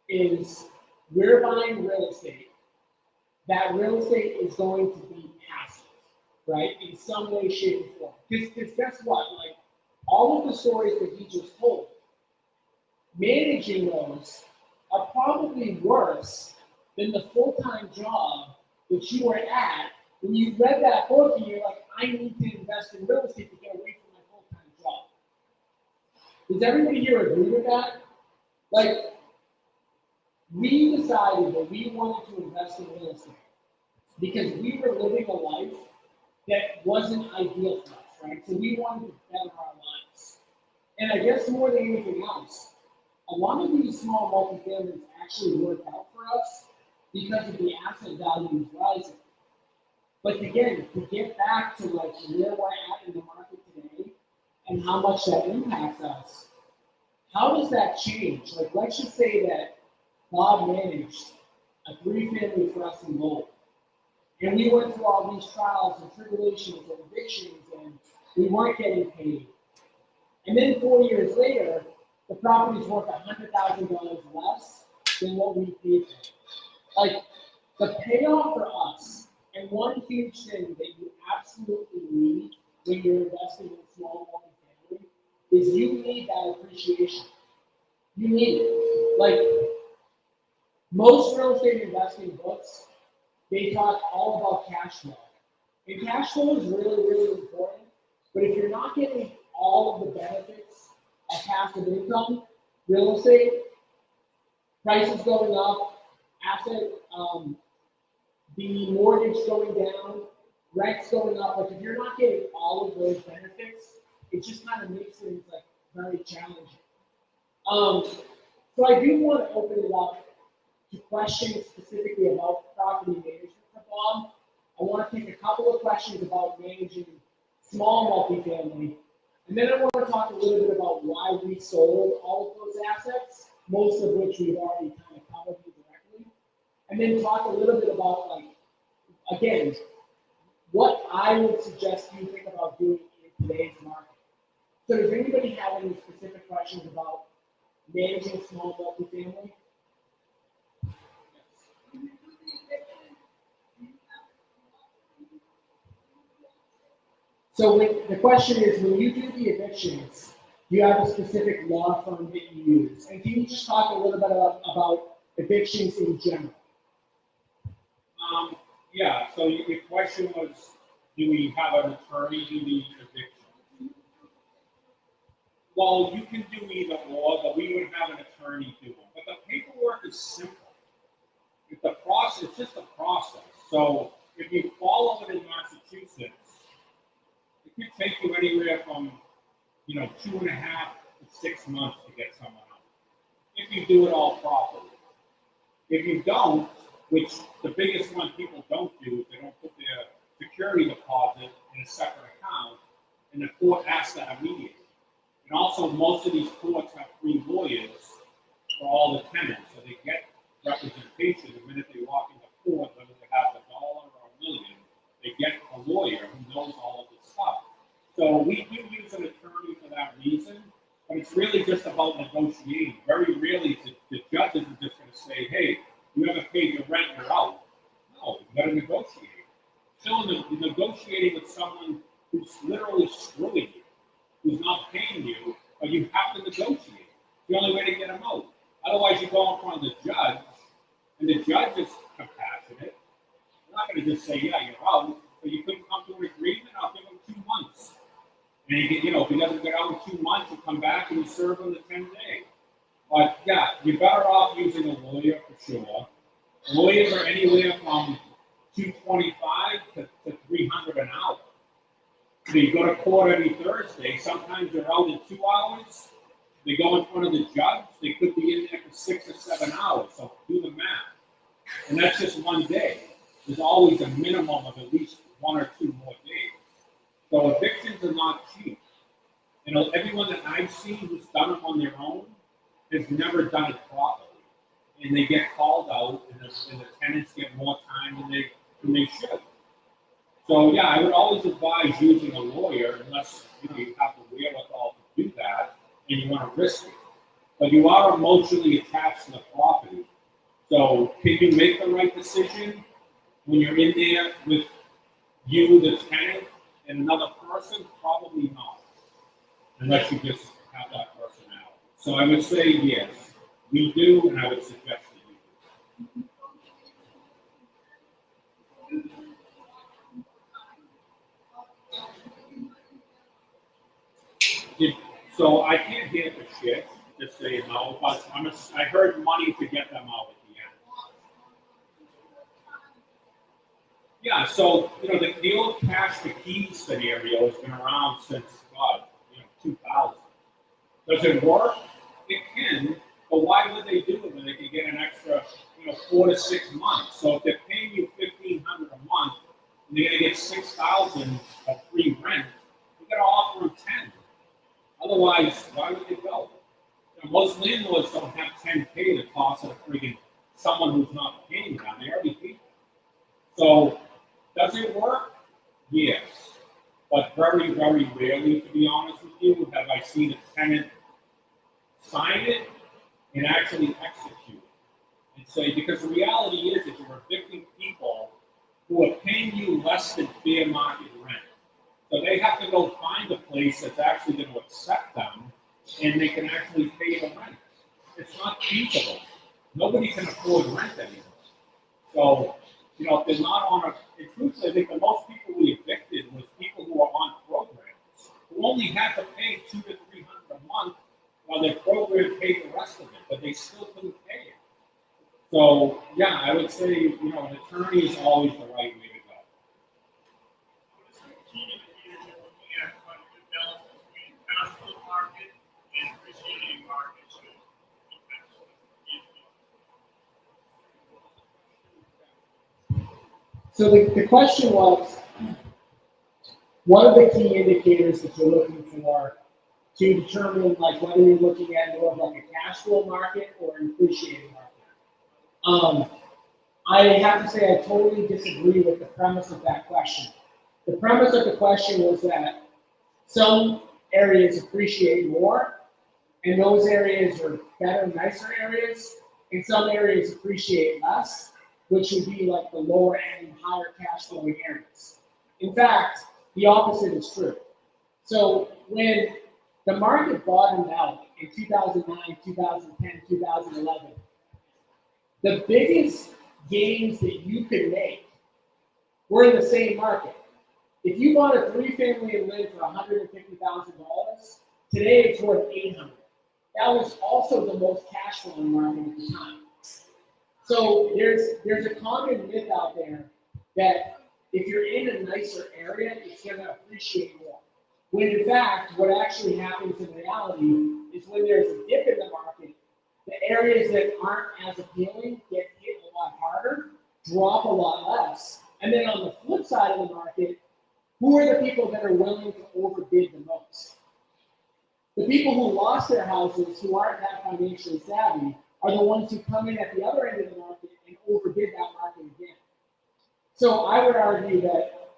Speaker 1: is we're buying real estate. That real estate is going to be passive, right? In some way, shape, or form. Because guess what? Like, all of the stories that he just told, managing those are probably worse than the full-time job that you were at when you read that book and you're like, I need to invest in real estate to get away from my full-time job. Does everybody here agree with that? Like, we decided that we wanted to invest in real estate because we were living a life that wasn't ideal for us, right? So we wanted to better our lives. And I guess more than anything else, a lot of these small multifamilies actually work out for us because of the asset values rising. But again, to get back to like where we're at in the market today and how much that impacts us, how does that change? Like, let's just say that Bob managed a 3-family for us in Lowell. And we went through all these trials and tribulations and evictions, and we weren't getting paid. And then 4 years later, the property's worth $100,000 less than what we paid for it. Like, the payoff for us, and one huge thing that you absolutely need when you're investing in small multifamily is you need that appreciation. You need it. Like, most real estate investing books, they talk all about cash flow. And cash flow is really, really important. But if you're not getting all of the benefits of passive income, real estate, prices going up, asset, the mortgage going down, rents going up, like if you're not getting all of those benefits, it just kind of makes things like very challenging. So I do want to open it up to questions specifically about property management for Bob. I want to take a couple of questions about managing small multifamily, and then I want to talk a little bit about why we sold all of those assets, most of which we've already kind of covered directly, and then talk a little bit about, like, again, what I would suggest you think about doing in today's market. So does anybody have any specific questions about managing small multifamily? So the question is, when you do the evictions, do you have a specific law firm that you use? And can you just talk a little bit about evictions in general?
Speaker 4: Yeah, so your question was, do we have an attorney do the eviction? Well, you can do either or, but we would have an attorney do them. But the paperwork is simple. It's the process, it's just a process. So if you follow it in Massachusetts, it could take you anywhere from, 2.5 to 6 months to get someone out. If you do it all properly. If you don't, which the biggest one people don't do is they don't put their security deposit in a separate account, and the court asks that immediately. And also, most of these courts have free lawyers for all the tenants, so they get representation the minute they walk into court, whether they have $1 or $1 million, they get a lawyer who knows all of this stuff. So we do use an attorney for that reason, but it's really just about negotiating. Very rarely the judges are just going to say, hey, you haven't paid your rent, you're out. No, you got to negotiate. Still negotiating with someone who's literally screwing you, who's not paying you, but you have to negotiate. It's the only way to get them out. Otherwise, you go in front of the judge, and the judge is compassionate. They're not going to just say, yeah, you're out, but you couldn't come to an agreement, I'll give him 2 months. And if he doesn't get out in 2 months, you come back and you serve him the 10 days. But yeah, you're better off using a lawyer for sure. Lawyers are anywhere from $225 to $300 an hour. So you go to court every Thursday. Sometimes they're out in 2 hours. They go in front of the judge. They could be in there for 6 or 7 hours. So do the math. And that's just one day. There's always a minimum of at least 1 or 2 more days. So evictions are not cheap. Everyone that I've seen who's done them on their own has never done it properly. And they get called out, and the tenants get more time than they should. So yeah, I would always advise using a lawyer unless you have the wherewithal to do that and you want to risk it. But you are emotionally attached to the property. So can you make the right decision when you're in there with you, the tenant, and another person? Probably not, unless you just have that personality. So I would say yes, we do, and I would suggest that you do. So I can't hear the shit, just so you know, but I heard money to get them out at the end. Yeah, so, the old cash the keys scenario has been around since, God, 2000. Does it work? It can, but why would they do it when they can get an extra, 4 to 6 months? So if they're paying you $1,500 a month, and they're gonna get 6,000 of free rent, you gotta offer them 10. Otherwise, why would they go? Most landlords don't have 10K to toss at a friggin' someone who's not paying them. They already paid them. So, does it work? Yes. But very, very rarely, to be honest with you, have I seen a tenant sign it and actually execute it. And say, because the reality is that you're evicting people who are paying you less than fair market rent. So they have to go find a place that's actually going to accept them and they can actually pay the rent. It's not feasible. Nobody can afford rent anymore. So, if they're not on and truthfully, I think the most people we evicted was people who are on programs, who only had to pay $200 to $300 a month while their program paid the rest of it, but they still couldn't pay it. So, yeah, I would say, an attorney is always the right way to go.
Speaker 2: What is the key indicators you're looking at to find a good balance between cash flow market and appreciating market should be kind of
Speaker 1: So the question was, what are the key indicators that you're looking for to determine like whether you're looking at more of like a cash flow market or an appreciating market? I have to say I totally disagree with the premise of that question. The premise of the question was that some areas appreciate more, and those areas are better, nicer areas, and some areas appreciate less, which would be like the lower end, higher cash flowing areas. In fact, the opposite is true. So when the market bottomed out in 2009, 2010, 2011, the biggest gains that you could make were in the same market. If you bought a 3-family and lived for $150,000, today it's worth $800,000. That was also the most cash flowing market at the time. So there's a common myth out there that if you're in a nicer area, it's going to appreciate more. When in fact, what actually happens in reality is when there's a dip in the market, the areas that aren't as appealing get hit a lot harder, drop a lot less. And then on the flip side of the market, who are the people that are willing to overbid the most? The people who lost their houses, who aren't that financially savvy, are the ones who come in at the other end of the market and overbid that market again. So I would argue that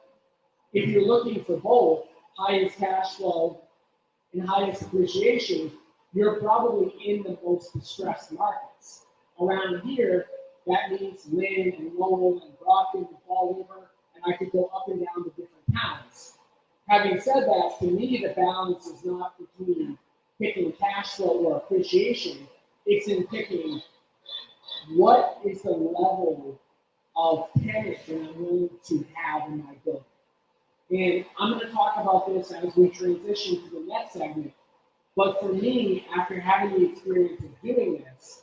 Speaker 1: if you're looking for both highest cash flow and highest appreciation, you're probably in the most distressed markets. Around here, that means Lynn and Lowell and Brockton and Fall River, and I could go up and down the different towns. Having said that, to me, the balance is not between picking cash flow or appreciation. It's in picking what is the level of tenant that I'm willing to have in my building. And I'm going to talk about this as we transition to the next segment. But for me, after having the experience of doing this,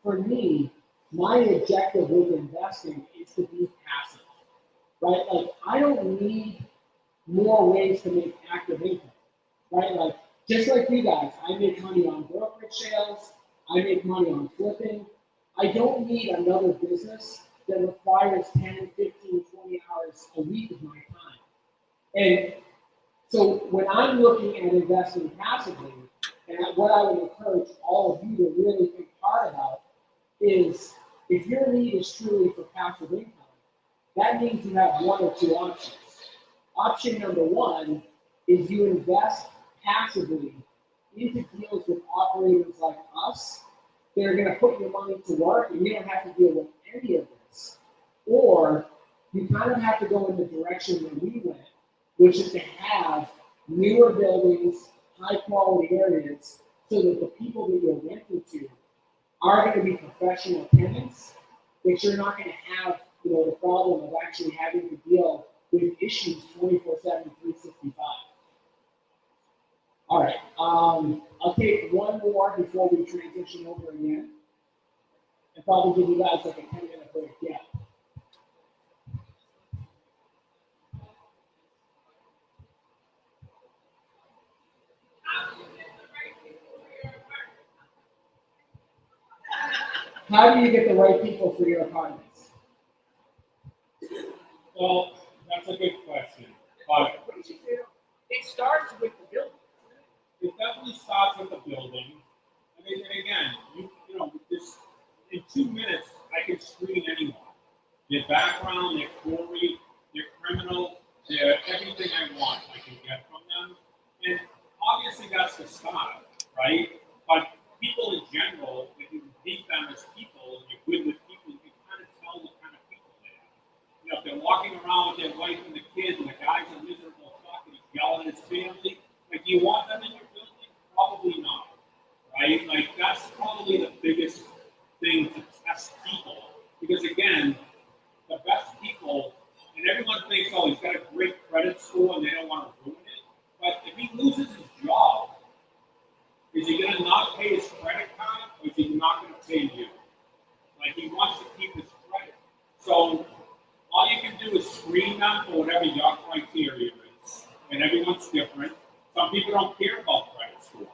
Speaker 1: for me, my objective with investing is to be passive, right? Like, I don't need more ways to make active income, right? Like, just like you guys, I make money on brokerage sales, I make money on flipping. I don't need another business that requires 10, 15, 20 hours a week of my time. And so when I'm looking at investing passively, and what I would encourage all of you to really think hard about is if your need is truly for passive income, that means you have one or two options. Option number one is you invest passively into deals with operators like us that are going to put your money to work and you don't have to deal with any of this. Or you kind of have to go in the direction that we went, which is to have newer buildings, high quality areas, so that the people that you're renting to are going to be professional tenants, that you're not going to have, the problem of actually having to deal with issues 24/7, 365. All right, I'll take one more before we transition over again, and probably give you guys like a 10-minute break. Yeah. How do you get the right people for your apartments?
Speaker 4: Well, that's a good question, but
Speaker 3: What did you do? It starts with the building.
Speaker 4: it definitely starts with the building. I mean, and again, you know, this in 2 minutes, I can screen anyone. Their background, their story, their criminal, their everything I want, I can get from them. And obviously, that's the start, right? But people in general, if you meet them as people and you're good with people, you can kind of tell what kind of people they are. You know, if they're walking around with their wife and the kids, and the guy's a miserable fuck and he's yelling at his family, like, do you want them in your building? Probably not, right? Like, that's probably the biggest thing to test people. Because again, the best people, and everyone thinks, oh, he's got a great credit score and they don't want to ruin it. But if he loses his job, is he going to not pay his credit card or is he not going to pay you? Like, he wants to keep his credit. So all you can do is screen them for whatever your criteria is. And everyone's different. Some people don't care about credit score.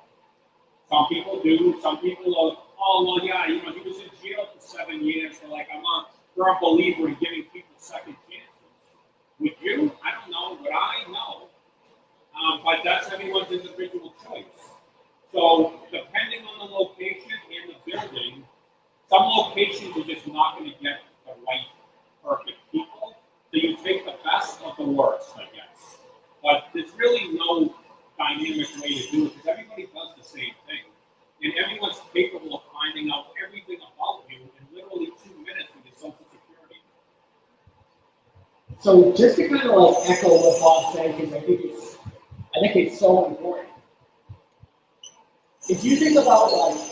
Speaker 4: Some people do. Some people are, oh, well, yeah, you know, he was in jail for 7 years. So, like, I'm a firm believer in giving people second chances. Would you? I don't know. Would I? No. But that's everyone's individual choice. So, depending on the location and the building, some locations are just not going to get the right, perfect people. So, you take the best of the worst, I guess. But there's really no dynamic way to do it because everybody does the same thing. And everyone's capable of finding out everything about you in literally 2 minutes with your social security.
Speaker 1: So just to kind of like echo what Bob said, because I think it's so important. If you think about like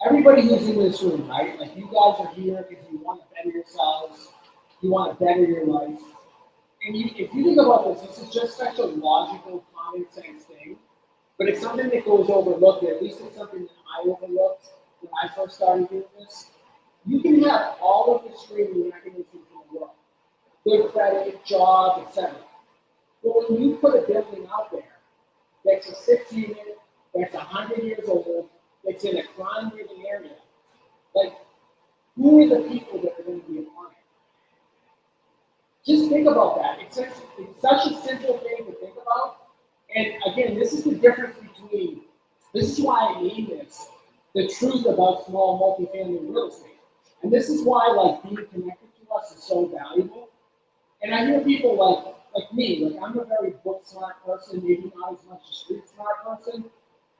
Speaker 1: everybody who's in this room, right? Like you guys are here because you want to better yourselves, you want to better your life. And if you think about this is just such a logical, common sense thing, but it's something that goes overlooked. At least it's something that I overlooked when I first started doing this. You can have all of the screening mechanisms in the world, good credit, job, etc. But when you put a building out there that's a 6 unit, that's 100 years old, that's in a crime-ridden area, like who are the people that are going to be applying? Just think about that. It's such a simple thing to think about. And again, this is the difference between, this is why I named this, the truth about small multifamily real estate. And this is why like being connected to us is so valuable. And I hear people like me, like I'm a very book smart person, maybe not as much a street smart person.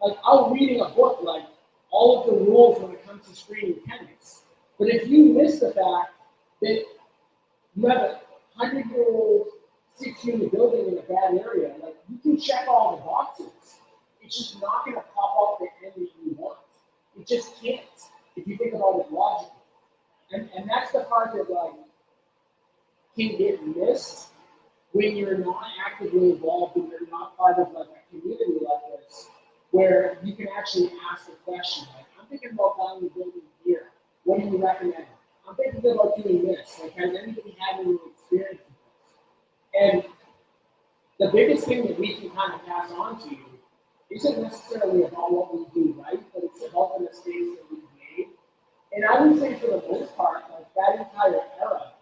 Speaker 1: Like I'll reading a book like all of the rules when it comes to screening tenants. But if you miss the fact that you have a 100-year-old 6-unit building in a bad area, like you can check all the boxes. It's just not going to pop up the end that you want. It just can't, if you think about it logically. And that's the part that like can get missed when you're not actively involved and you're not part of like a community like this, where you can actually ask a question like, I'm thinking about buying a building here. What do you recommend? I'm thinking about doing this. Like, has anybody had any experience with this? And the biggest thing that we can kind of pass on to you isn't necessarily about what we do right, but it's about the mistakes that we've made. And I would say for the most part, like that entire era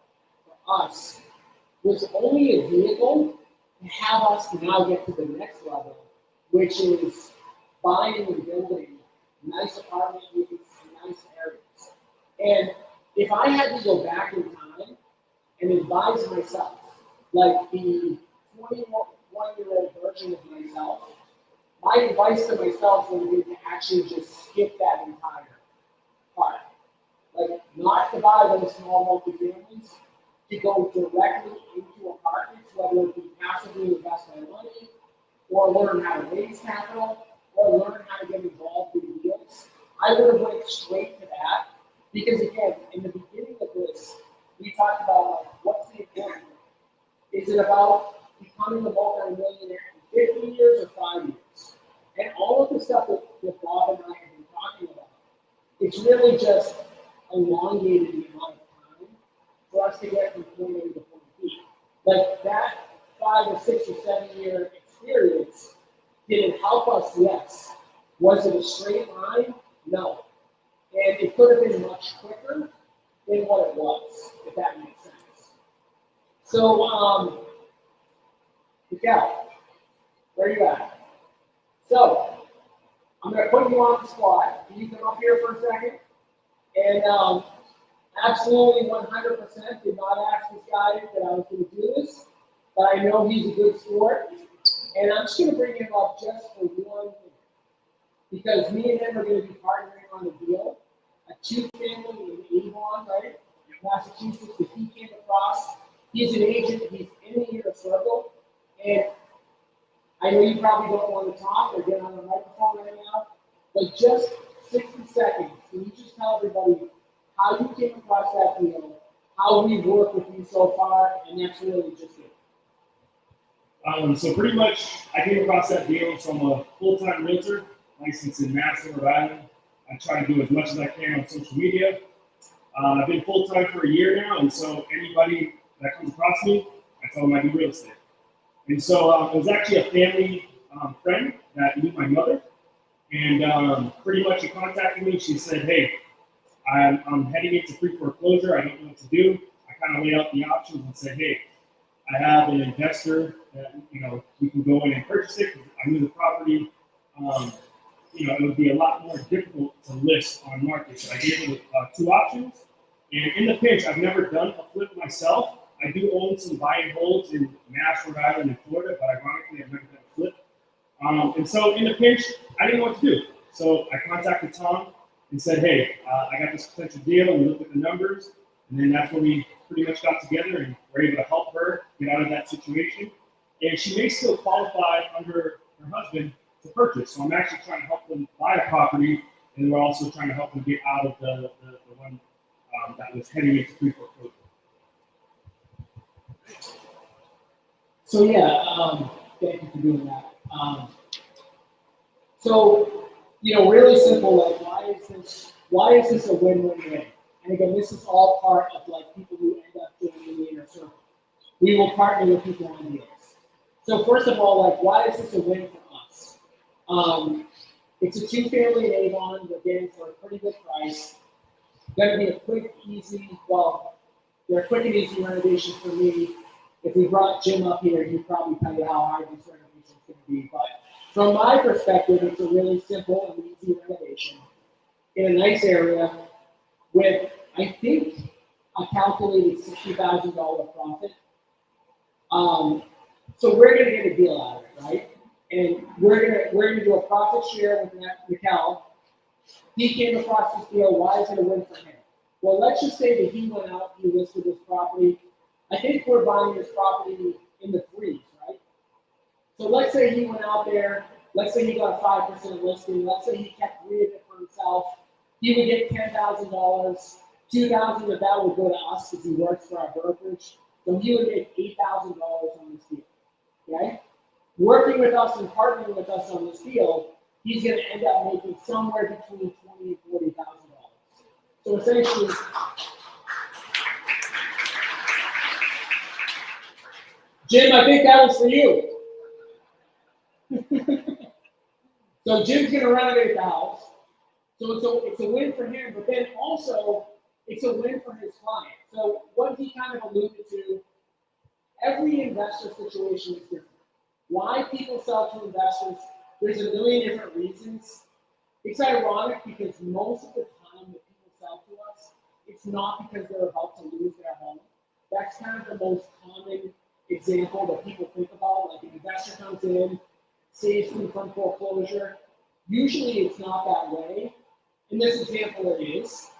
Speaker 1: for us was only a vehicle to have us now get to the next level, which is buying and building nice apartment units in nice areas. And if I had to go back in time and advise myself, like the 21-year-old version of myself, my advice to myself would be to actually just skip that entire part. Like, not to buy those small multifamilies, to go directly into apartments, whether it be passively invest my money, or learn how to raise capital, or learn how to get involved in deals. I would have went straight to that, because again, in the beginning of this, we talked about like, what's the important thing? Is it about becoming a multi-millionaire in 15 years or 5 years? And all of the stuff that Bob and I have been talking about, it's really just elongated the amount of time for us to get from point A to point B. Like that 5 or 6 or 7 year experience Did it help us? Yes. Was it a straight line? No. And it could have been much quicker than what it was, if that makes sense. So, Miguel, where are you at? So, I'm going to put you on the spot. Can you come up here for a second? And absolutely 100% did not ask this guy that I was going to do this, but I know he's a good sport. And I'm just going to bring him up just for 1 minute. Because me and him are going to be partnering on a deal, a 2-family in Avon, right? Massachusetts, that he came across. He's an agent, he's in the inner circle. And I know you probably don't want to talk or get on the microphone right now, but just 60 seconds, can you just tell everybody how you came across that deal, how we've worked with you so far, and that's really just it.
Speaker 5: So pretty much, I came across that deal. So I'm a full-time realtor, licensed in Mass and Rhode Island. I try to do as much as I can on social media. I've been full-time for a year now, and so anybody that comes across me, I tell them I do real estate. And so it was actually a family friend that knew my mother, and pretty much she contacted me. She said, "Hey, I'm heading into pre-foreclosure. I don't know what to do." I kind of laid out the options and said, "Hey, I have an investor that we can go in and purchase it. I knew the property. It would be a lot more difficult to list on market." So I gave her 2 options. And in the pinch, I've never done a flip myself. I do own some buy and holds in Mass, Rhode Island, and Florida, but ironically, I've never done a flip. And so in the pinch, I didn't know what to do. So I contacted Tom and said, "Hey, I got this potential deal." We looked at the numbers, and then that's when we pretty much got together and were able to help her get out of that situation. And she may still qualify under her husband to purchase. So I'm actually trying to help them buy a property, and we're also trying to help them get out of the one that was heading into pre-foreclosure.
Speaker 1: So yeah, thank you for doing that. So, really simple, like why is this a win-win-win? And again, this is all part of like people who end up joining the inner circle. We will partner with people on deals. So first of all, like why is this a win for us? It's a 2-family in Avon. We're getting for a pretty good price. Gonna be a quick, easy, they're a quick and easy renovation for me. If we brought Jim up here, he'd probably tell you how hard this renovation is going to be. But from my perspective, it's a really simple and easy renovation in a nice area with, I think, a calculated $60,000 profit. So we're going to get a deal out of it, right? And we're gonna do a profit share with Mikkel. He came across this deal. Why is it a win for him? Well, let's just say that he went out, he listed this property. I think we're buying this property in the 3s, right? So let's say he went out there, let's say he got a 5% listing, let's say he kept 3 of it for himself. He would get $10,000, $2,000 of that would go to us because he works for our brokerage. So he would make $8,000 on this deal, okay? Working with us and partnering with us on this deal, he's going to end up making somewhere between $20,000 and $40,000. So essentially, Jim, I think that was for you. So Jim's going to renovate the house. So it's a win for him, but then also it's a win for his client. So what he kind of alluded to, every investor situation is different. Why people sell to investors, there's a million different reasons. It's ironic because most of the time that people sell to us, it's not because they're about to lose their home. That's kind of the most common example that people think about. Like an investor comes in, saves them from foreclosure. Usually it's not that way. In this example, it is.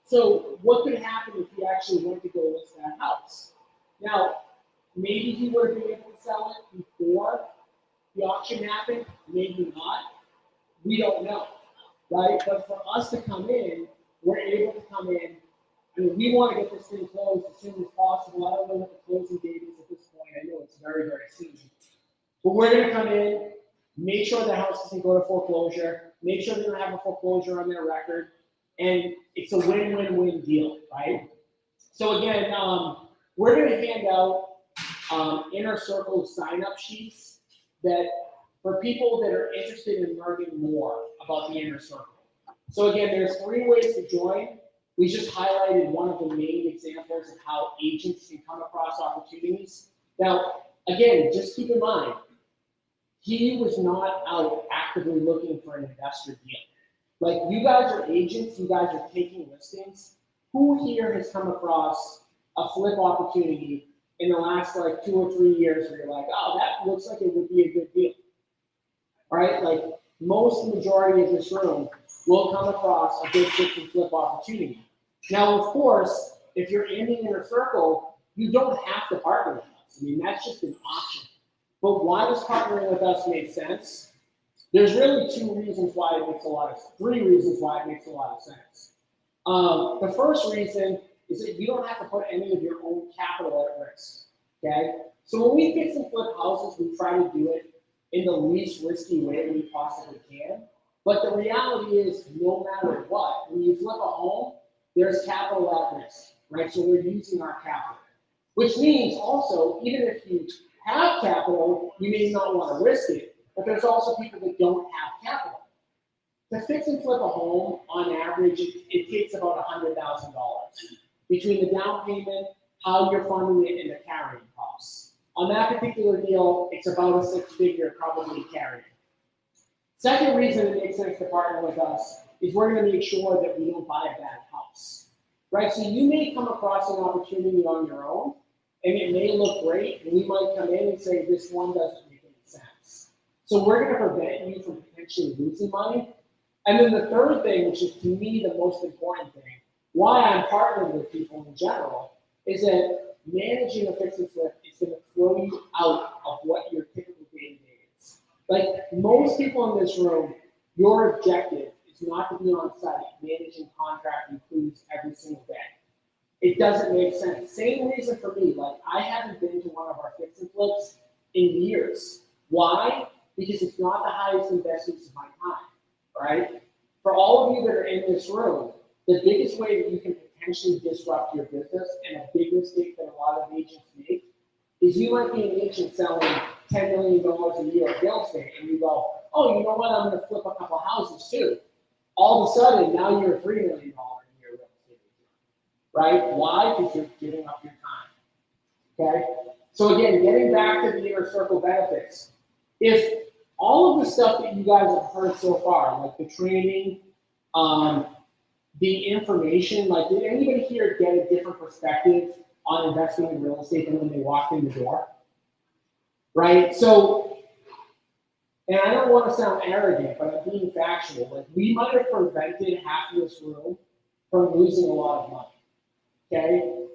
Speaker 1: So what could happen if he actually went to go list that house? Now, maybe he would have been able to sell it before the auction happened, maybe not. We don't know, right? But for us to come in, we're able to come in. I mean, we want to get this thing closed as soon as possible. I don't know what the closing date is at this point. I know it's very, very soon. But we're going to come in, make sure the house doesn't go to foreclosure, make sure they don't have a foreclosure on their record, and it's a win-win-win deal, right? So again, we're going to hand out inner circle sign-up sheets that for people that are interested in learning more about the inner circle. So again, there's 3 ways to join. We just highlighted one of the main examples of how agents can come across opportunities. Now, again, just keep in mind, he was not out actively looking for an investor deal. Like, you guys are agents, you guys are taking listings. Who here has come across a flip opportunity in the last like 2 or 3 years where you're like, oh, that looks like it would be a good deal? Right? Like, most majority of this room will come across a good fix and flip opportunity. Now, of course, if you're in the inner circle, you don't have to partner with us. I mean, that's just an option. But why does partnering with us make sense? There's really 3 reasons why it makes a lot of sense. The first reason is that you don't have to put any of your own capital at risk. Okay? So when we fix and flip houses, we try to do it in the least risky way we possibly can. But the reality is, no matter what, when you flip a home, there's capital at risk, right? So we're using our capital, which means also, even if you have capital, you may not want to risk it, but there's also people that don't have capital. To fix and flip a home, on average, it takes about $100,000 between the down payment, how you're funding it, and the carrying costs. On that particular deal, it's about a 6-figure probably carrying. Second reason it makes sense to partner with us is we're going to make sure that we don't buy a bad house, right? So you may come across an opportunity on your own, and it may look great, and we might come in and say, this one doesn't make any sense. So we're going to prevent you from potentially losing money. And then the third thing, which is to me the most important thing, why I'm partnering with people in general, is that managing a fix and flip is going to throw you out of what your typical day-to-day is. Like, most people in this room, your objective is not to be on site managing contract and crews every single day. It doesn't make sense. Same reason for me. Like, I haven't been to one of our fix and flips in years. Why? Because it's not the highest and best use of my time, right? For all of you that are in this room, the biggest way that you can potentially disrupt your business, and a big mistake that a lot of agents make, is you might be an agent selling $10 million a year of real estate, and you go, oh, you know what, I'm going to flip a couple houses too. All of a sudden, now you're a $3 million a year real estate agent, right? Why? Because you're giving up your time, okay? So again, getting back to the inner circle benefits, if all of the stuff that you guys have heard so far, like the training, the information, like, did anybody here get a different perspective on investing in real estate than when they walked in the door? Right? So, and I don't want to sound arrogant, but I'm being factual. Like, we might have prevented half of this room from losing a lot of money. Okay?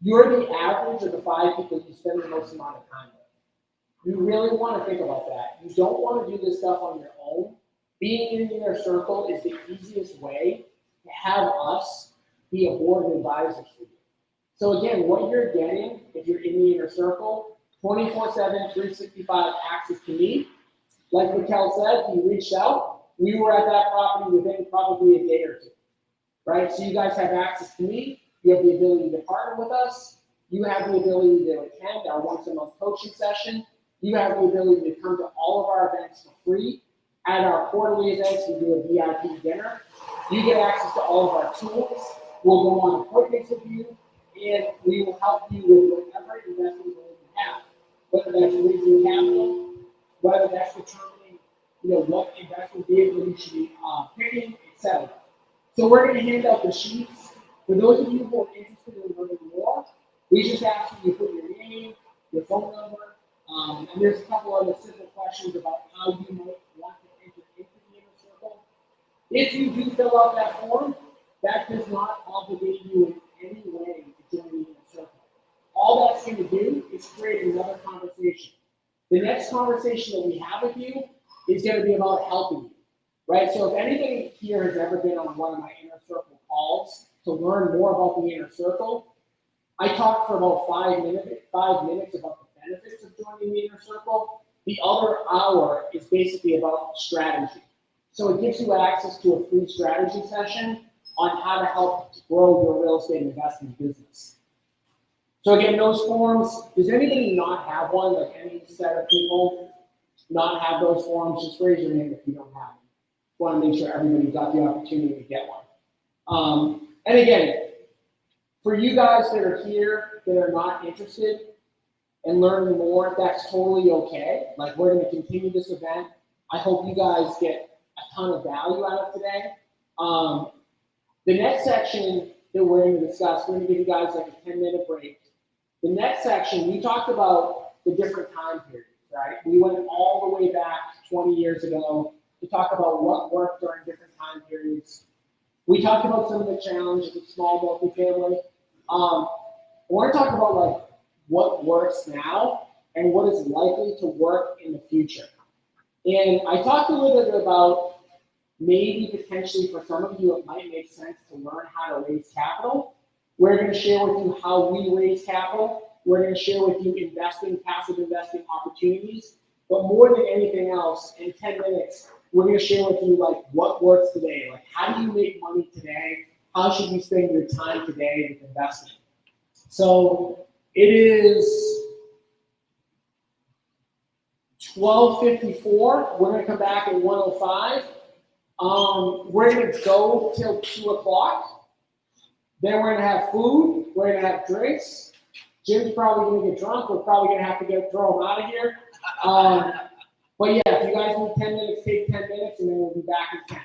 Speaker 1: You're the average of the 5 people you spend the most amount of time with. You really want to think about that. You don't want to do this stuff on your own. Being in the inner circle is the easiest way to have us be a board of advisors for you. So again, what you're getting, if you're in the inner circle, 24/7, 365 access to me. Like Raquel said, he reached out. We were at that property within probably a day or 2, right? So you guys have access to me. You have the ability to partner with us. You have the ability to attend our once-a-month coaching session. You have the ability to come to all of our events for free. At our quarterly events, we do a VIP dinner. You get access to all of our tools. We'll go on appointments with you, and we will help you with whatever investment goal you have, whether that's raising capital, whether that's determining, what investment vehicle you should be picking, etc. So we're going to hand out the sheets. For those of you who are interested in learning more, we just ask you to put your name, your phone number, and there's a couple other simple questions about how you might want to enter into the inner circle. If you do fill out that form, that does not obligate you in any way to join the inner circle. All that's going to do is create another conversation. The next conversation that we have with you is going to be about helping you, right? So if anybody here has ever been on one of my inner circle calls to learn more about the inner circle, I talked for about 5 minutes about the benefits of joining the inner circle. The other hour is basically about strategy. So it gives you access to a free strategy session on how to help grow your real estate investing business. So again, those forms, does anybody not have one, like any set of people? not have those forums, just raise your hand if you don't have them. Want to make sure everybody got the opportunity to get one. And again, for you guys that are here that are not interested in learning more, that's totally okay. Like, we're going to continue this event. I hope you guys get a ton of value out of today. The next section that we're going to discuss, we're going to give you guys like a 10-minute break. The next section, we talked about the different time periods, right? We went all the way back 20 years ago to talk about what worked during different time periods. We talked about some of the challenges of small multifamily. We're going to talk about like what works now and what is likely to work in the future. And I talked a little bit about maybe potentially for some of you it might make sense to learn how to raise capital. We're going to share with you how we raise capital. We're going to share with you passive investing opportunities. But more than anything else, in 10 minutes, we're going to share with you like what works today. Like, how do you make money today? How should you spend your time today with investing? So it is 12:54. We're going to come back at 1:05. We're going to go till 2 o'clock. Then we're going to have food. We're going to have drinks. Jim's probably going to get drunk. We're probably going to have to throw him out of here. But yeah, if you guys need 10 minutes, take 10 minutes, and then we'll be back in 10.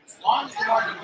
Speaker 3: As long as you are the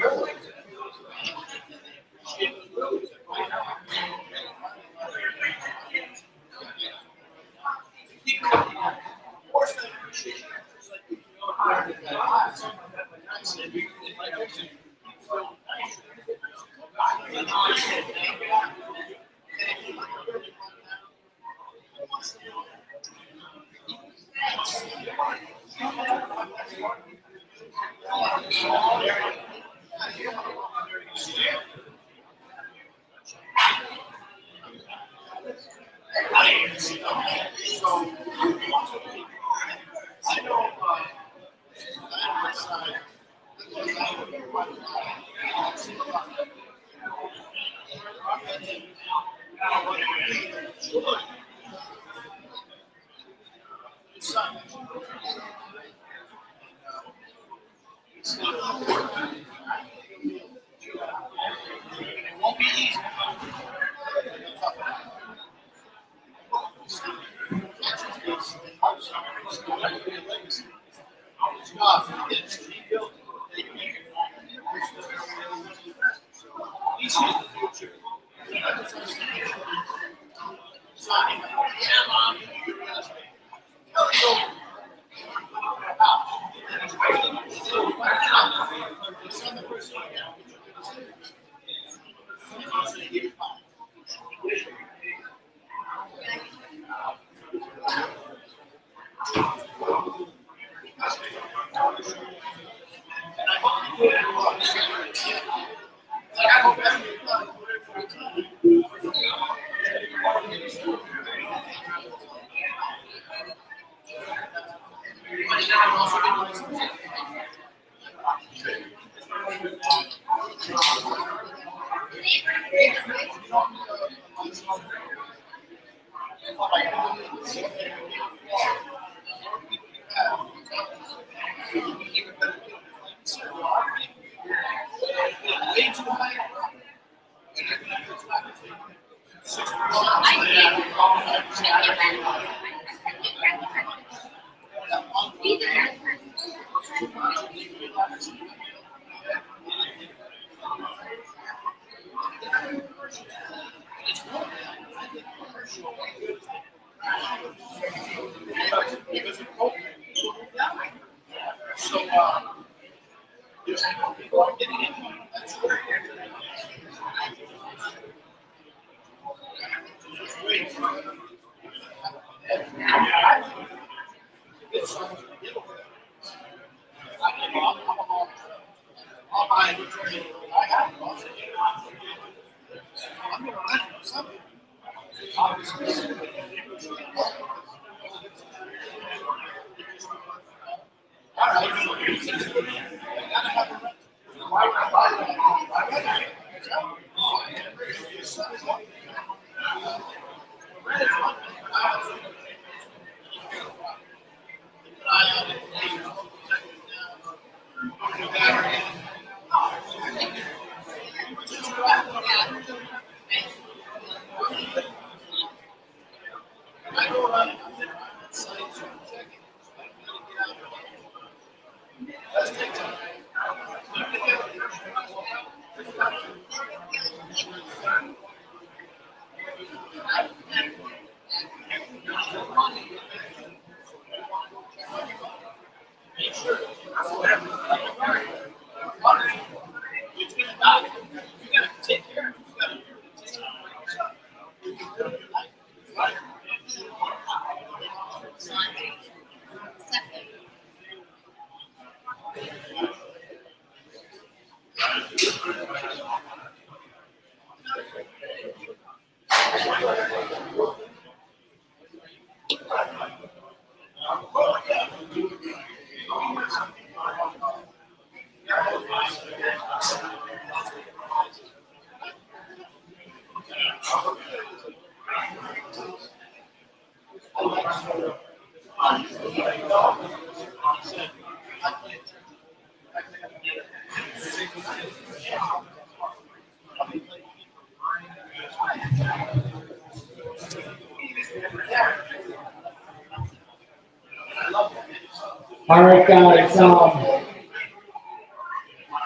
Speaker 1: All right, guys.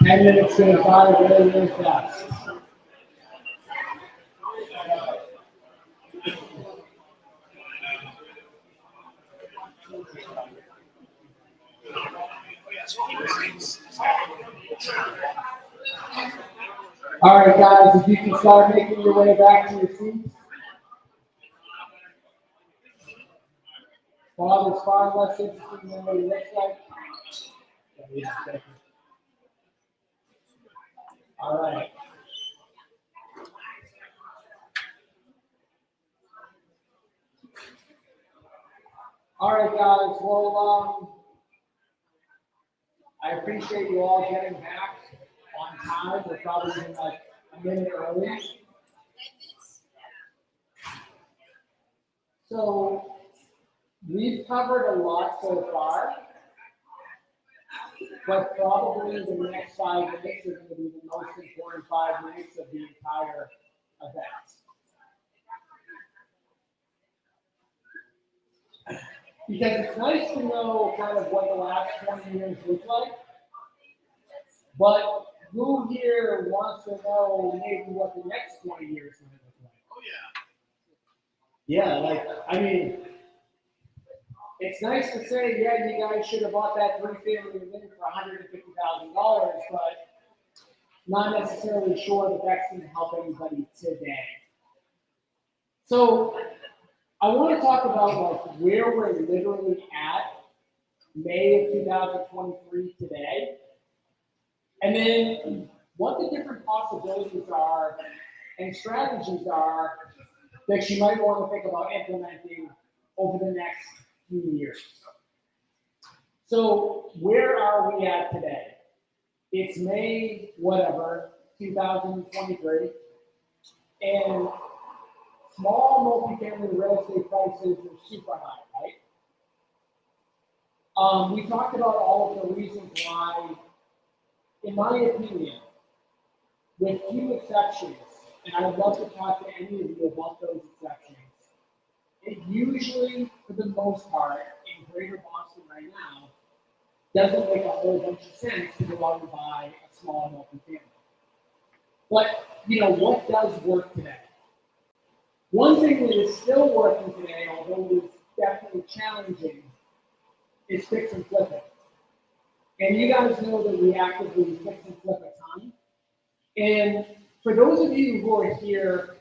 Speaker 1: 10 minutes going by really, really fast. All right, guys, if you can start making your way back to your seats. Bob is far less interesting than what he looks like. All right. All right, guys. Well, I appreciate you all getting back on time. We're probably even like a minute early. So we've covered a lot so far, but probably the next 5 minutes are going to be the most important 5 minutes of the entire event. Because it's nice to know kind of what the last 20 years look like, but who here wants to know maybe what the next 20 years might look like? Oh yeah. Yeah, like, I mean, it's nice to say, yeah, you guys should have bought that 3-family unit for $150,000, but not necessarily sure that that's going to help anybody today. So I want to talk about like where we're literally at May of 2023 today, and then what the different possibilities are and strategies are that you might want to think about implementing over the next few years. So where are we at today? It's May, whatever, 2023, and small multifamily real estate prices are super high, right? We talked about all of the reasons why, in my opinion, with few exceptions, and I'd love to talk to any of you about those exceptions, it usually, for the most part, in Greater Boston right now, doesn't make a whole bunch of sense to go out and buy a small multifamily. But, you know, what does work today? One thing that is still working today, although it is definitely challenging, is fix and flip it. And you guys know that we actively fix and flip a ton. And for those of you who are here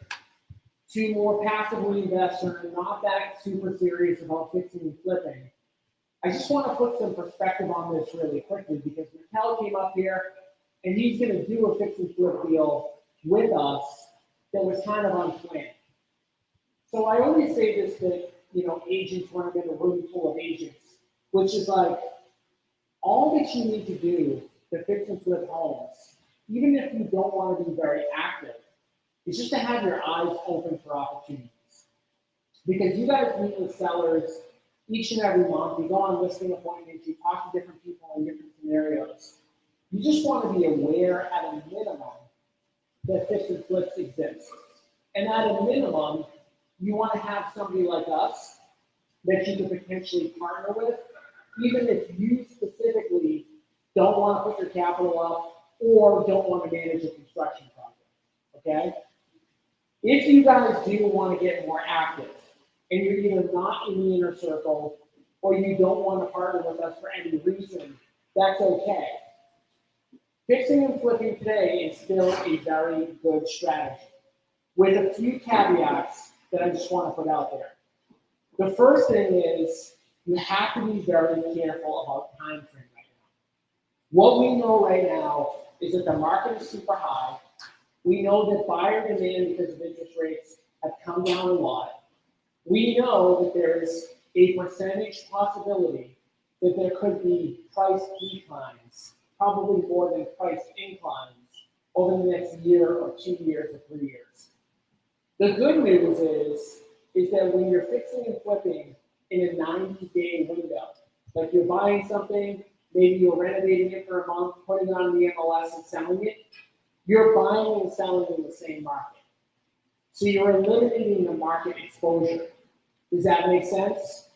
Speaker 1: to more passively invest or not that super serious about fixing and flipping, I just want to put some perspective on this really quickly because Raquel came up here and he's going to do a fix and flip deal with us that was kind of unplanned. So I always say this that, you know, agents when I'm in a room full of agents, which is like, all that you need to do to fix and flip homes, even if you don't want to be very active, is just to have your eyes open for opportunities. Because you guys meet with sellers each and every month, you go on listing appointments, you talk to different people in different scenarios. You just want to be aware at a minimum that fix and flips exist. And at a minimum, you want to have somebody like us that you could potentially partner with, even if you specifically don't want to put your capital up or don't want to manage a construction project, okay? If you guys do want to get more active, and you're either not in the inner circle, or you don't want to partner with us for any reason, that's okay. Fixing and flipping today is still a very good strategy, with a few caveats that I just want to put out there. The first thing is you have to be very careful about time frame right now. What we know right now is that the market is super high. We know that buyer demand because of interest rates have come down a lot. We know that there's a percentage possibility that there could be price declines, probably more than price inclines, over the next year or 2 years or 3 years. The good news is that when you're fixing and flipping in a 90-day window, like you're buying something, maybe you're renovating it for a month, putting it on the MLS and selling it, you're buying and selling in the same market. So you're eliminating the market exposure. Does that make sense?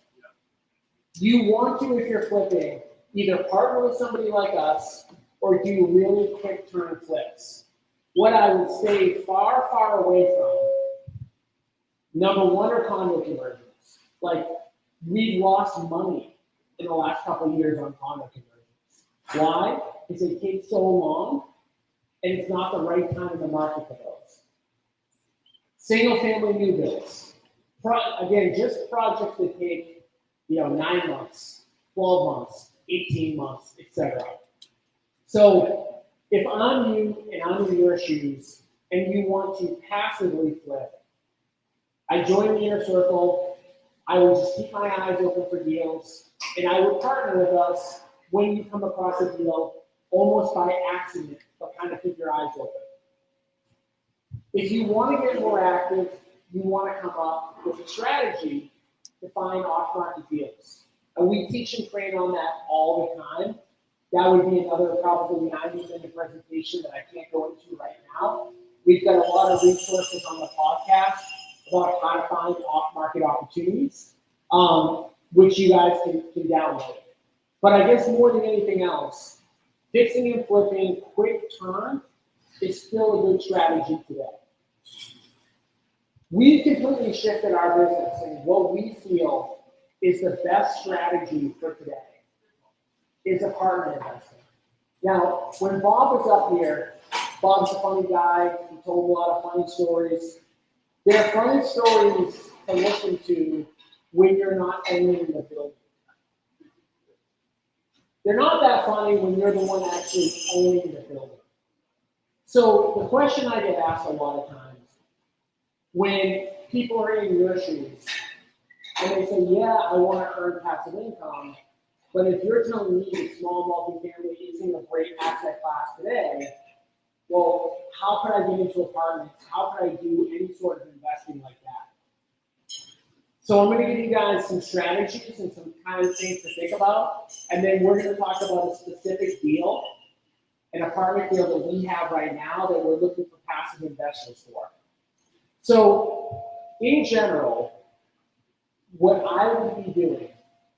Speaker 1: You want to, if you're flipping, either partner with somebody like us or do really quick turn flips. What I would stay far, far away from, number one, are condo conversions. Like, we've lost money in the last couple of years on condo conversions. Why? Because it takes so long, and it's not the right time in the market for those. Single-family new builds. Again, just projects that take, 9 months, 12 months, 18 months, etc. So if I'm you and I'm in your shoes and you want to passively flip, I join the inner circle, I would just keep my eyes open for deals, and I would partner with us when you come across a deal almost by accident, but kind of keep your eyes open. If you want to get more active, you want to come up with a strategy to find off-market deals. And we teach and train on that all the time. That would be another probably 90-minute presentation that I can't go into right now. We've got a lot of resources on the podcast about how to find off-market opportunities, which you guys can download. But I guess more than anything else, fixing and flipping quick turn is still a good strategy today. We've completely shifted our business, and what we feel is the best strategy for today is apartment investing. Now, when Bob was up here, Bob's a funny guy. He told a lot of funny stories. They're funny stories to listen to when you're not owning the building. They're not that funny when you're the one actually owning the building. So the question I get asked a lot of times, when people are in your shoes, and they say, yeah, I want to earn passive income, but if you're telling me that small multifamily isn't a great asset class today, well, how could I get into apartments? How could I do any sort of investing like that? So I'm going to give you guys some strategies and some kind of things to think about, and then we're going to talk about a specific deal, an apartment deal that we have right now that we're looking for passive investors for. So in general, what I would be doing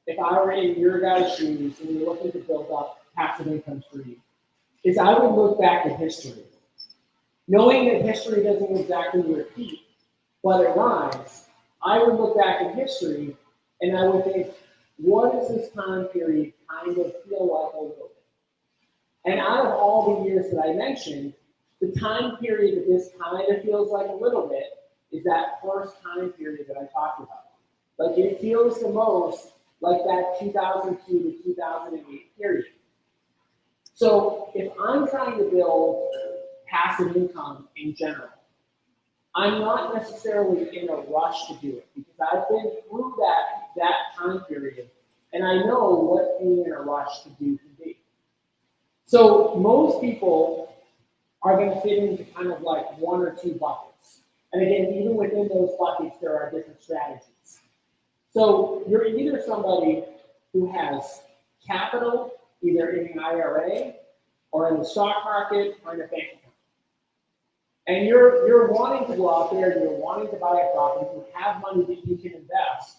Speaker 1: if I were in your guys' shoes and you're looking to build up passive income stream is I would look back at history. Knowing that history doesn't exactly repeat, but it rhymes, I would look back at history and I would think, what does this time period kind of feel like a little bit? And out of all the years that I mentioned, the time period that this kind of feels like a little bit is that first time period that I talked about. Like it feels the most like that 2002 to 2008 period. So if I'm trying to build passive income in general, I'm not necessarily in a rush to do it because I've been through that time period and I know what being in a rush to do can be. So most people are going to fit into kind of like one or two buckets. And again, even within those buckets, there are different strategies. So you're either somebody who has capital, either in an IRA or in the stock market or in a bank account. And you're wanting to go out there and you're wanting to buy a property, you have money that you can invest,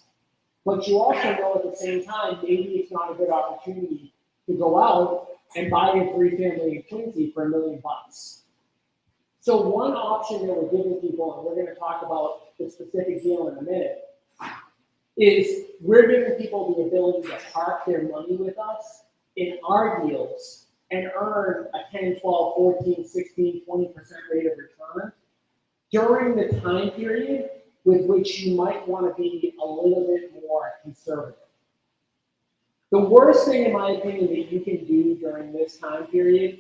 Speaker 1: but you also know at the same time, maybe it's not a good opportunity to go out and buy a 3-family in Quincy for $1 million. So one option that we're giving people, and we're going to talk about the specific deal in a minute, is we're giving people the ability to park their money with us in our deals and earn a 10, 12, 14, 16, 20% rate of return during the time period with which you might want to be a little bit more conservative. The worst thing, in my opinion, that you can do during this time period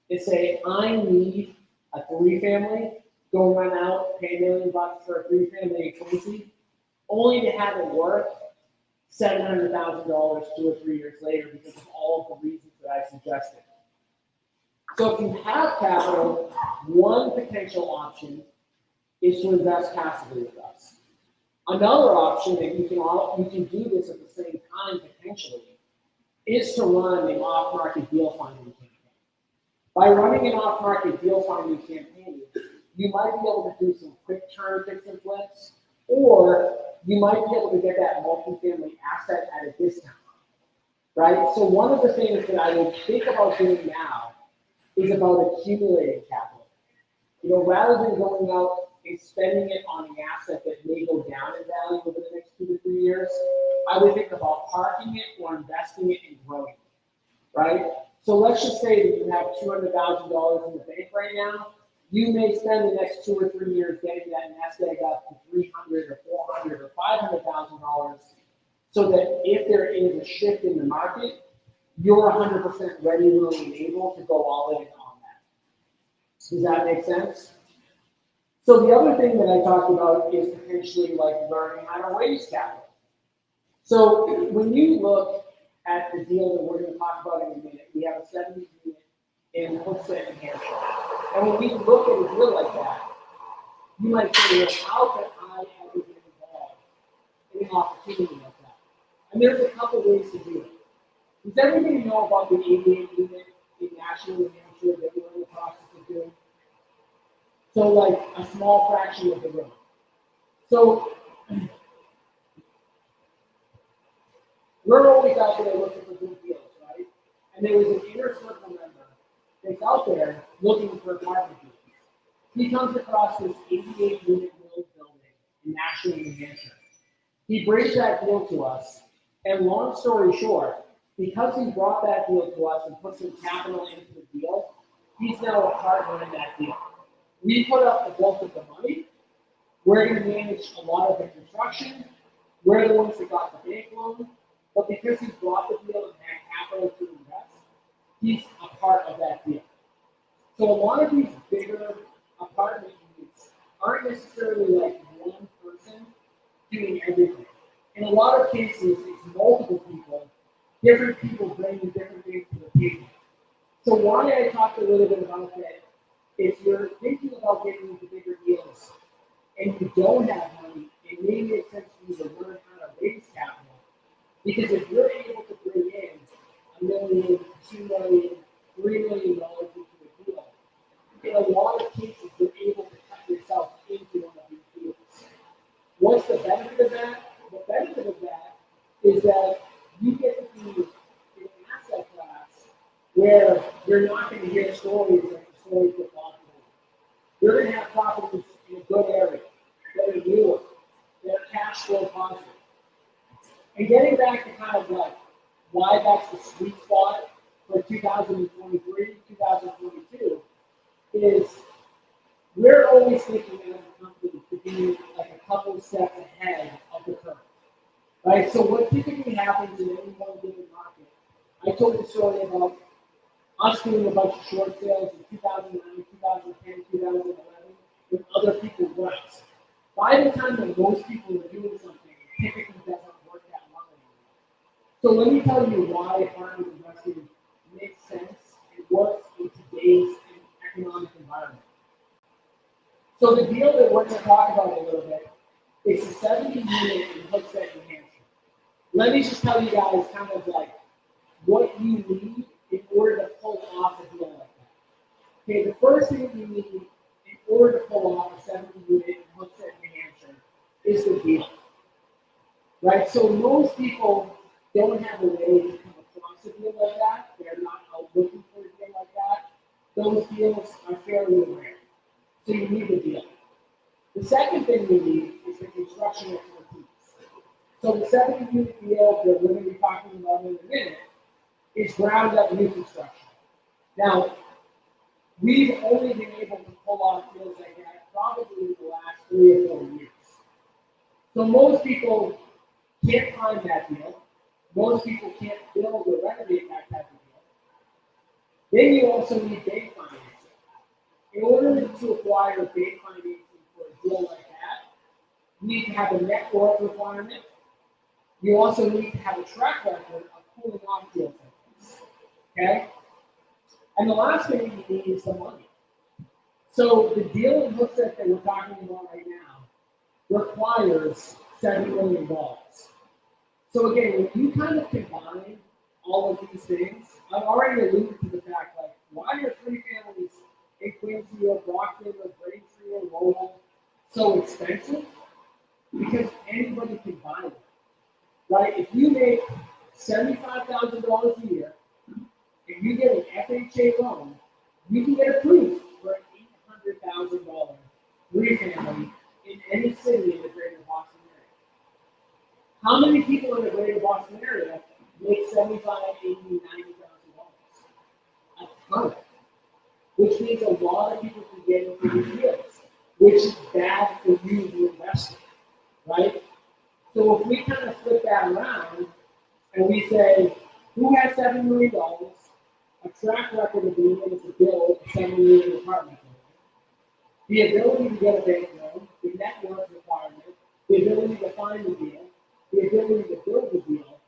Speaker 1: is say, I need a 3-family, go run out, pay $1 million for a 3-family in Quincy, only to have it worth $700,000 2 or 3 years later because of all of the reasons that I suggested. So if you have capital, one potential option is to invest passively with us. Another option that you can do this at the same time potentially is to run an off-market deal finding campaign. By running an off-market deal finding campaign, you might be able to do some quick turn fix and flips, or you might be able to get that multifamily asset at a discount, right? So one of the things that I would think about doing now is about accumulating capital. Rather than going out and spending it on an asset that may go down in value over the next 2 to 3 years, I would think about parking it or investing it and growing it, right? So let's just say that you have $200,000 in the bank right now. You may spend the next 2 or 3 years getting that nest egg up to $300,000 or $400,000 or $500,000, so that if there is a shift in the market, you're 100% ready, willing, and able to go all in on that. Does that make sense? So the other thing that I talked about is potentially like learning how to raise capital. So when you look at the deal that we're going to talk about in a minute, we have a 70 unit in Hooksett, New Hampshire. And when we look at a deal like that, you might say, well, how can I ever get involved in an opportunity like that? And there's a couple ways to do it. Does everybody know about the 88 unit in Nashville, New Hampshire that we're in the process of doing? So like a small fraction of the room. So we're always out there looking for good deals, right? And there was an inner circle member that's out there looking for apartment deals. He comes across this 88 unit building in Nashville, New Hampshire. He brings that deal to us, and long story short, because he brought that deal to us and put some capital into the deal, he's now a partner in that deal. We put up the bulk of the money. We're going to manage a lot of the construction. We're the ones that got the bank loan. But because he brought the deal and had capital to invest, he's a part of that deal. So a lot of these bigger apartment units aren't necessarily like one person doing everything. In a lot of cases, it's multiple people, different people bringing different things to the table. So why I talked a little bit about that, if you're thinking about getting into bigger deals and you don't have money, it may make sense for you to learn how to raise capital. Because if you're able to bring in $1 million, $2 million, $3 million into a deal, in a lot of cases, you're able to cut yourself into one of these deals. What's the benefit of that? The benefit of that is that you get to be in an asset class where you're not going to hear stories like the stories that Bob told. You're going to have properties in a good area that are newer, that are cash flow positive. And getting back to kind of like why that's the sweet spot for 2023, 2022, is we're always thinking as a company to be like a couple steps ahead of the curve, right? So what typically happens in any one given market, I told the story about us doing a bunch of short sales in 2009, 2010, 2011, when other people weren't. By the time that most people are doing something, it typically doesn't work that well anymore. So let me tell you why apartment investing makes sense and works in today's economic environment. So the deal that we're going to talk about a little bit is a 70 unit in Hooksett, New Hampshire. Let me just tell you guys kind of like what you need in order to pull off a deal like that. Okay, the first thing you need in order to pull off a 70 unit in Hooksett, New Hampshire is the deal. Right? So most people don't have a way to come across a deal like that. They're not out looking for a deal like that. Those deals are fairly rare. So you need the deal. The second thing you need is the construction expertise. So the 70 unit deal that we're going to be talking about in a minute is ground up new construction. Now, we've only been able to pull off deals like that probably in the last 3 or 4 years. So most people can't find that deal. Most people can't build or renovate that type of deal. Then you also need bank financing. In order to acquire bank financing for a deal like that, you need to have a net worth requirement. You also need to have a track record of pulling off deals like this. Okay? And the last thing you need is the money. So the deal in Hooksett that we're talking about right now requires $7 million. So again, when you kind of combine all of these things, I've already alluded to the fact, like, why are 3 families in Quincy or Brockton or Braintree or Lowell so expensive? Because anybody can buy them, right? If you make $75,000 a year and you get an FHA loan, you can get approved for an $800,000 3-family in any city in the greater Boston area. How many people in the greater Boston area make $75,000, $80,000, $90,000? which means a lot of people can get into these deals, which is bad for you, the investor, right? So if we kind of flip that around and we say, who has $7 million, a track record of being able to build a $7 million apartment building, the ability to get a bank loan, the net worth requirement, the ability to find the deal, the ability to build the deal,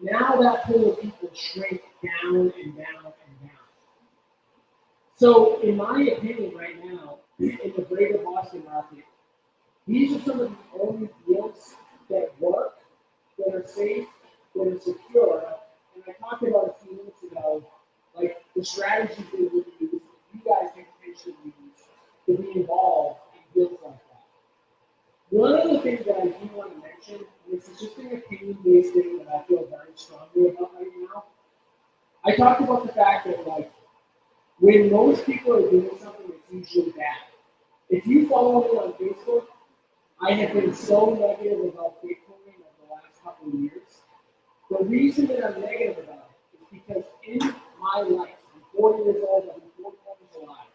Speaker 1: now that pool of people shrink down and down and down. So in my opinion right now, in the greater Boston market, these are some of the only deals that work, that are safe, that are secure. And I talked about a few minutes ago, like the strategies that we use, you guys can potentially use to be involved in deals like that. One of the things that I do want to mention, and this is just an opinion-based thing that I feel very strongly about right now. I talked about the fact that like when most people are doing something, it's usually bad. If you follow me on Facebook, I have been so negative about Bitcoin over the last couple of years. The reason that I'm negative about it is because in my life, I'm 40 years old, I'll be 40 in July.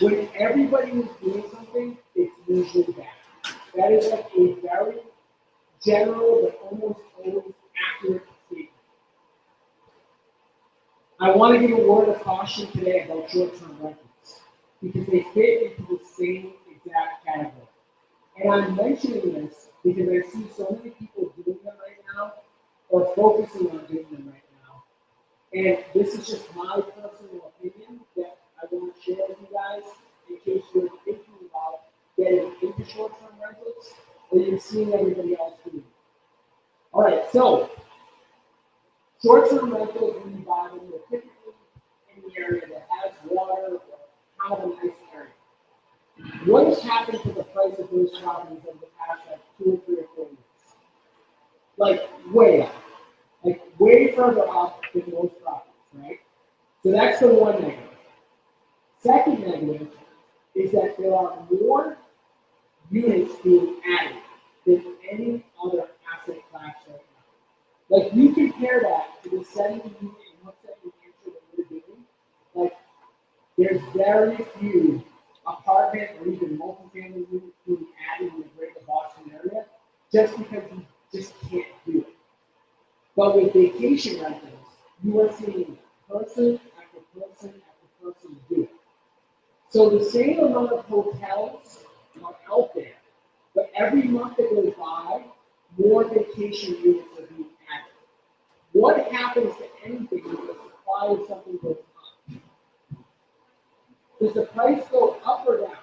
Speaker 1: When everybody is doing something, it's usually bad. That is like a very general but almost always accurate statement. I want to give a word of caution today about short-term rentals because they fit into the same exact category. And I'm mentioning this because I see so many people doing them right now or focusing on doing them right now. And this is just my personal opinion that I want to share with you guys in case you're thinking about getting into short-term rentals or you're seeing everybody else doing it. All right, so short-term rentals, when you buy them, they're typically in the area that has water or kind of a nice area. What has happened to the price of those properties over the past like 2 or 3 or 4 years? Like way up, like way further up than most properties, right? So that's the one negative. Second negative is that there are more units being added than any other asset class right now. Like you compare that to the 70 unit in Upstate New Hampshire that we're doing, like there's very few apartment or even multifamily units being added in the greater Boston area just because you just can't do it. But with vacation rentals, you are seeing person after person after person do it. So the same amount of hotels are out there, but every month that goes by, more vacation units are being added. What happens to anything when the supply of something goes up? Does the price go up or down?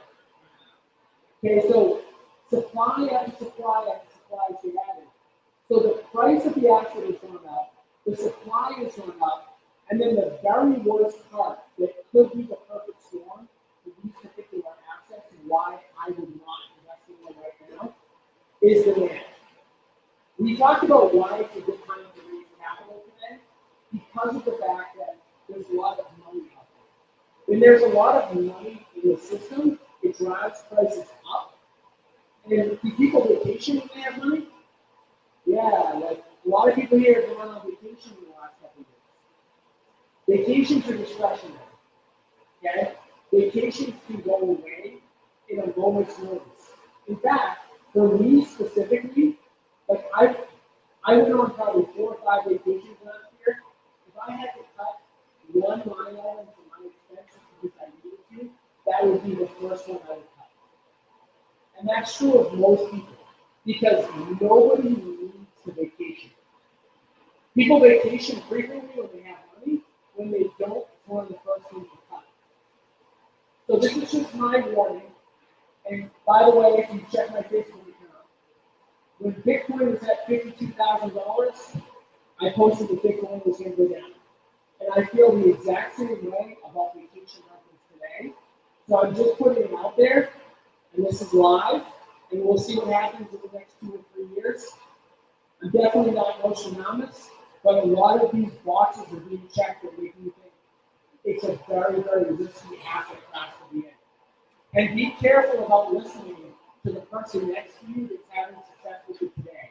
Speaker 1: Okay, so supply after supply after supply is being added. So the price of the asset is going up, the supply is going up, and then the very worst part that could be the perfect storm for these particular assets and why I would not invest in them right now is demand. We talked about why it's a good time to raise capital today because of the fact that there's a lot of money out there. When there's a lot of money in the system, it drives prices up. And do people vacation when they have money? Yeah, like a lot of people here have gone on vacation in the last couple of years. Vacations are discretionary. Okay? Vacations can go away in a moment's notice. In fact, for me specifically, like I went on probably 4 or 5 vacations last year. If I had to cut one line item from my expenses because I needed to, that would be the first one I would cut. And that's true of most people because nobody needs to vacation. People vacation frequently when they have money. When they don't, it's one of the first things to cut. So this is just my warning. And by the way, if you check my Facebook account, when Bitcoin was at $52,000, I posted that Bitcoin was going to go down. And I feel the exact same way about vacation rentals today. So I'm just putting it out there, and this is live, and we'll see what happens in the next 2 or 3 years. I'm definitely not Nostradamus, but a lot of these boxes are being checked that make me think it's a very, very risky asset class to be in. And be careful about listening to the person next to you that's having success with you today.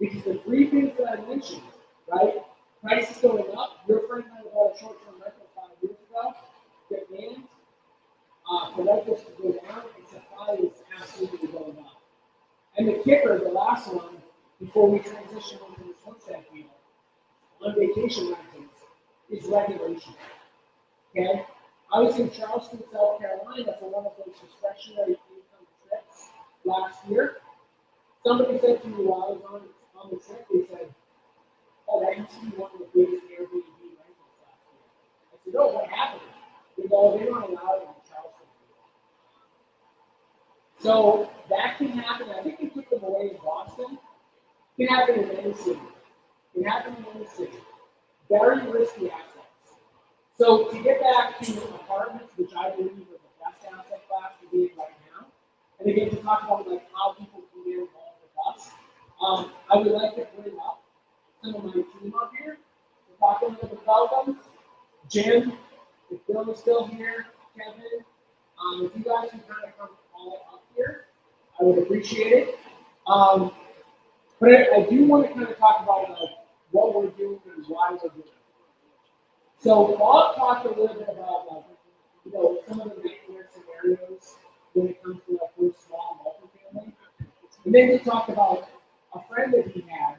Speaker 1: Because the 3 things that I mentioned, right? Prices going up. Your friend had about a short-term rental 5 years ago. Demand like this to go down, and supply is absolutely going up. And the kicker, the last one, before we transition into this sunset deal, on vacation rentals, is regulation. Okay? I was in Charleston, South Carolina for one of those discretionary income trips last year. Somebody said to me while I was on the trip, they said, oh, that used to be one of the biggest Airbnb rentals last year. I said, oh, what happened? They go, they don't allow it in Charleston. So that can happen. I think they took them away in Boston. It can happen in any city. It can happen in any city. Very risky assets. So to get back to apartments, which I believe are the best asset class to be in right now, and again to talk about like how people can get involved with us, I would like to bring up some of my team up here to talk a little bit about them. Jim, if Bill is still here, Kevin, if you guys can kind of come all up here, I would appreciate it. But I do want to kind of talk about like what we're doing and why we're doing it. So Bob talked a little bit about like, you know, some of the nightmare scenarios when it comes to like those small multifamily. And then he talked about a friend that he had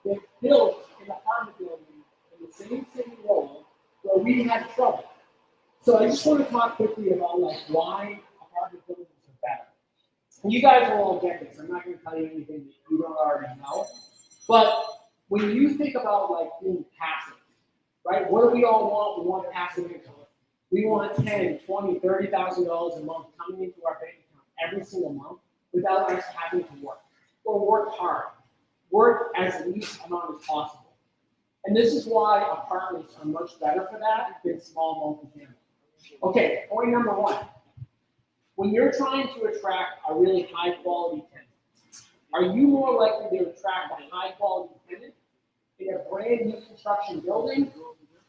Speaker 1: that built an apartment building in the same city role where we had trouble. So I just want to talk quickly about like why apartment buildings are better. And you guys will all get this. I'm not going to tell you anything that you don't already know. But when you think about like being passive, right? What do we all want? We want passive income. We want $10,000, $20,000, $30,000 a month coming into our bank account every single month without us having to work or work hard. Work as least amount as possible. And this is why apartments are much better for that than small multifamily. Okay, point number one. When you're trying to attract a really high quality tenant, are you more likely to attract a high quality tenant in a brand new construction building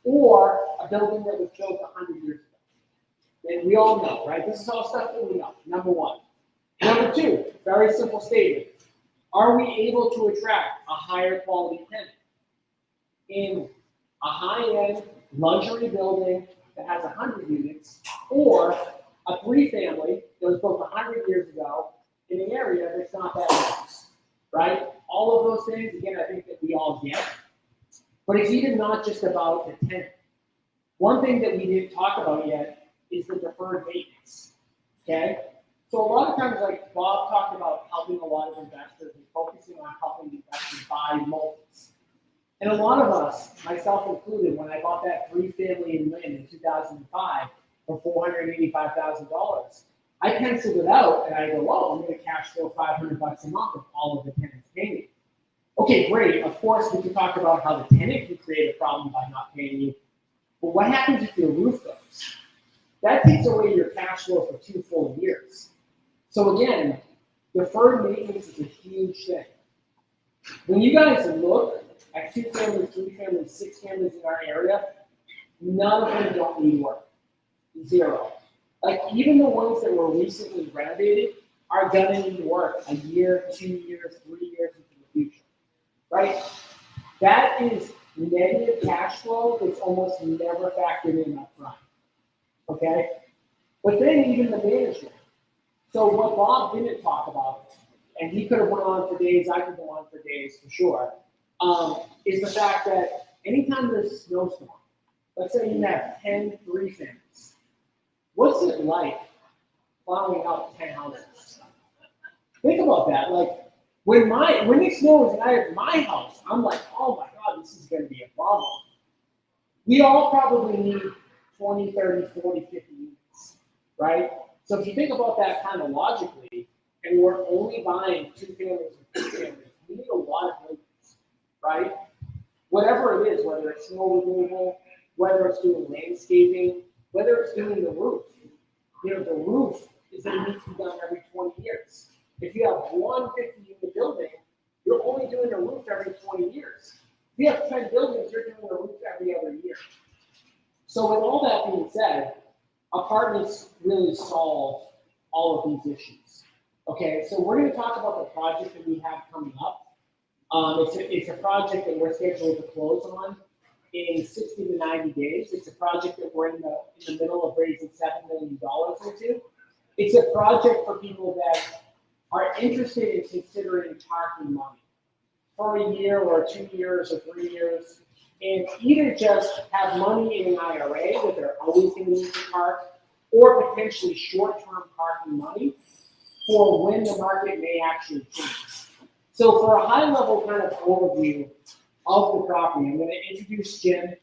Speaker 1: or a building that was built 100 years ago? And we all know, right? This is all stuff that we know, number one. Number two, very simple statement. Are we able to attract a higher quality tenant in a high-end luxury building that has 100 units or a three-family that was built 100 years ago in an area that's not that nice, right? All of those things, again, I think that we all get. But it's even not just about the tenant. One thing that we didn't talk about yet is the deferred maintenance, okay? So a lot of times, like Bob talked about helping a lot of investors and focusing on helping investors buy multis. And a lot of us, myself included, when I bought that three-family in Lynn in 2005 for $485,000, I penciled it out and I go, well, I'm going to cash flow $500 a month if all of the tenants pay me. Okay, great. Of course, we can talk about how the tenant can create a problem by not paying you. But what happens if your roof goes? That takes away your cash flow for 2 full years. So again, deferred maintenance is a huge thing. When you guys look at 2 families, 3 families, 6 families in our area, none of them don't need work. Zero. Like even the ones that were recently renovated are gonna need work a year, 2 years, 3 years into the future. Right? That is negative cash flow that's almost never factored in up front. Okay? But then even the management. So what Bob didn't talk about, and he could have went on for days, I could go on for days for sure, is the fact that anytime there's a snowstorm, let's say you have 10 three-families, what's it like plowing out 10 houses? Think about that. Like when it snows and I have my house, I'm like, oh my God, this is going to be a problem. We all probably need 20, 30, 40, 50 units, right? So if you think about that kind of logically, and we're only buying 2 families or 3 families, we need a lot of buildings, right? Whatever it is, whether it's snow removal, whether it's doing landscaping, whether it's doing the roof. You know, the roof is going to need to be done every 20 years. If you have one 50-unit building, you're only doing a roof every 20 years. If you have 10 buildings, you're doing a roof every other year. So with all that being said, apartments really solve all of these issues. Okay, so we're going to talk about the project that we have coming up. It's a project that we're scheduled to close on in 60 to 90 days. It's a project that we're in the middle of raising $7 million into. It's a project for people that are interested in considering parking money for a year or 2 years or 3 years, and either just have money in an IRA that they're always going to need to park, or potentially short-term parking money for when the market may actually change. So for a high-level kind of overview of the property, I'm going to introduce Jim.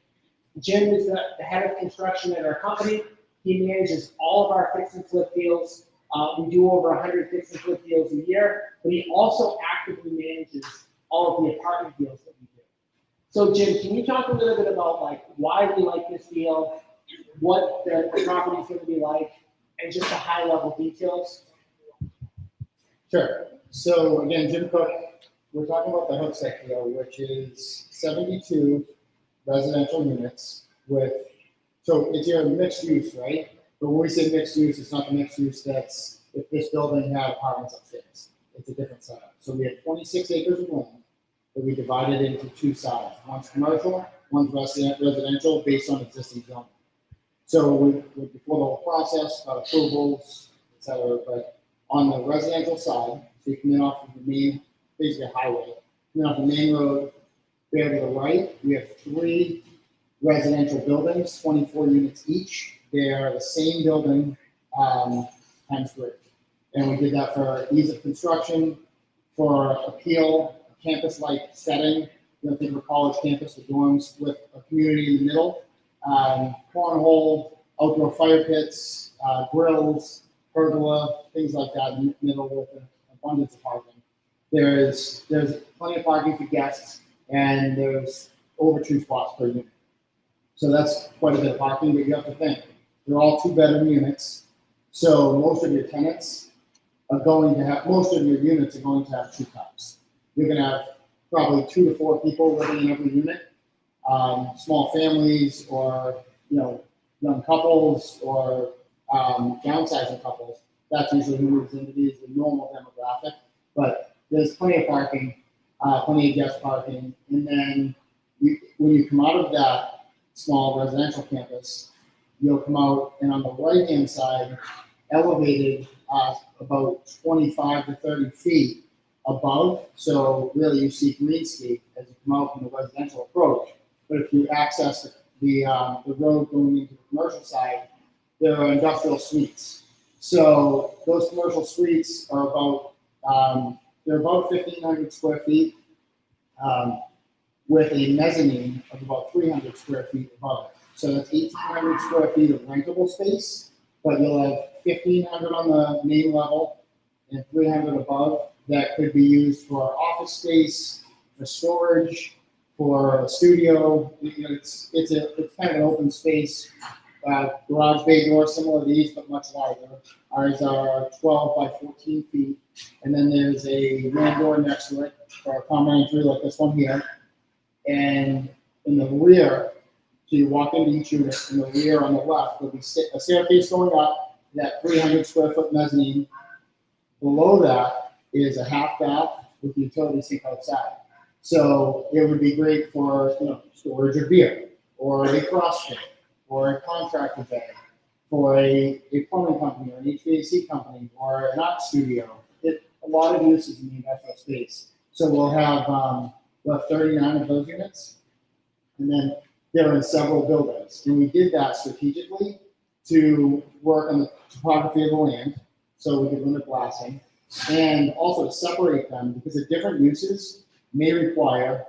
Speaker 1: Jim is the head of construction at our company. He manages all of our fix and flip deals. We do over 100 fix and flip deals a year, but he also actively manages all of the apartment deals that we do. So Jim, can you talk a little bit about like why we like this deal, what the property is going to be like, and just the high level details?
Speaker 6: Sure. So again, Jim Cook, we're talking about the Hooksett deal, which is 72 residential units with, so it's your mixed use, right? But when we say mixed use, it's not the mixed use that's, if this building had apartments upstairs. It's a different setup. So we have 26 acres of land that we divided into two sides. One's commercial, one's residential based on existing zoning. So we before the whole process, got approvals, et cetera, but on the residential side, so you come in off of the main, basically a highway, come in off the main road, there to the right, we have 3 residential buildings, 24 units each. They're the same building times 3. And we did that for ease of construction, for appeal, a campus-like setting. You know, think of a college campus with dorms with a community in the middle. Cornhole, outdoor fire pits, grills, pergola, things like that in the middle with an abundance of parking. There's plenty of parking for guests, and there's over 2 spots per unit. So that's quite a bit of parking, but you have to think, they're all 2-bedroom units. So most of your tenants are going to have, most of your units are going to have 2 cars. You're going to have probably 2 to 4 people living in every unit, small families, or young couples, or downsizing couples. That's usually who moves into these, the normal demographic. But there's plenty of parking, plenty of guest parking, and then when you come out of that small residential campus, you'll come out, and on the right-hand side, elevated about 25 to 30 feet above. So really, you see greenscape as you come out from the residential approach. But if you access the road going into the commercial side, there are industrial suites. So those commercial suites are about they're about 1,500 square feet with a mezzanine of about 300 square feet above it. So that's 1,800 square feet of rentable space, but you'll have 1,500 on the main level and 300 above that could be used for office space, for storage, for a studio. It's kind of an open space. Garage bay door similar to these, but much larger. Ours are 12 by 14 feet. And then there's a man door next to it for a common entry like this one here. And in the rear, so you walk into each unit, in the rear on the left, there'll be a staircase going up, that 300 square foot mezzanine. Below that is a half bath with a utility sink outside. So it would be great for storage of beer, or a CrossFit, or a contractor bay, for a plumbing company, or an HVAC company, or an art studio. A lot of uses in the industrial space. So we'll have 39 of those units, and then they're in several buildings. And we did that strategically to work on the topography of the land, so we could limit blasting, and also to separate them because the different uses may require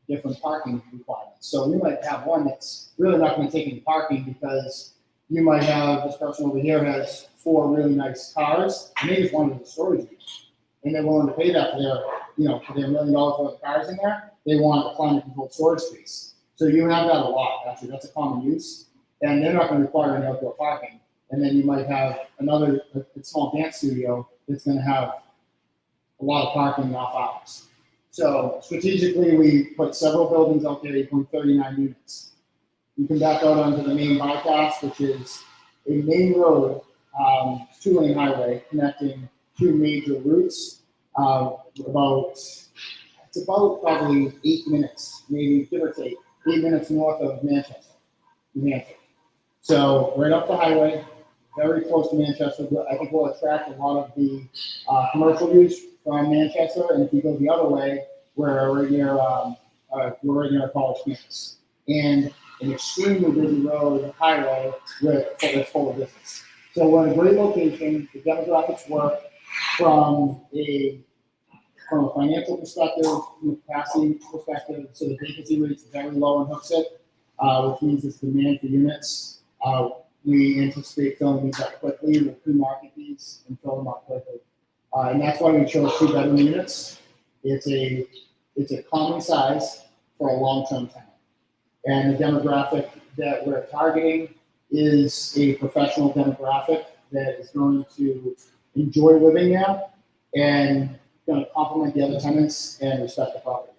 Speaker 6: different parking requirements. So we might have one that's really not going to take any parking because you might have this person over here has 4 really nice cars, and they just wanted a storage use, and they're willing to pay that for their, for their $1 million worth of cars in there. They want a climate controlled storage space. So you have that a lot, actually. That's a common use, and they're not going to require any outdoor parking. And then you might have another a small dance studio that's going to have a lot of parking off hours. So strategically, we put several buildings out there, equaling 39 units. You can back out onto the main bypass, which is a main road, 2-lane highway connecting 2 major routes. It's about probably 8 minutes, maybe give or take, 8 minutes north of Manchester, New Hampshire. So right up the highway, very close to Manchester. I think we'll attract a lot of the commercial use from Manchester. And if you go the other way, we're right near a college campus and an extremely busy road highway that's full of business. So we're in a great location. The demographics work from a financial perspective, from a capacity perspective. So the vacancy rate is very low in Hooksett, which means there's demand for units. We anticipate filling these up quickly. We'll pre-market these and fill them up quickly. And that's why we chose 2-bedroom units. It's a common size for a long-term tenant. And the demographic that we're targeting is a professional demographic that is going to enjoy living there and going to complement the other tenants and respect the property.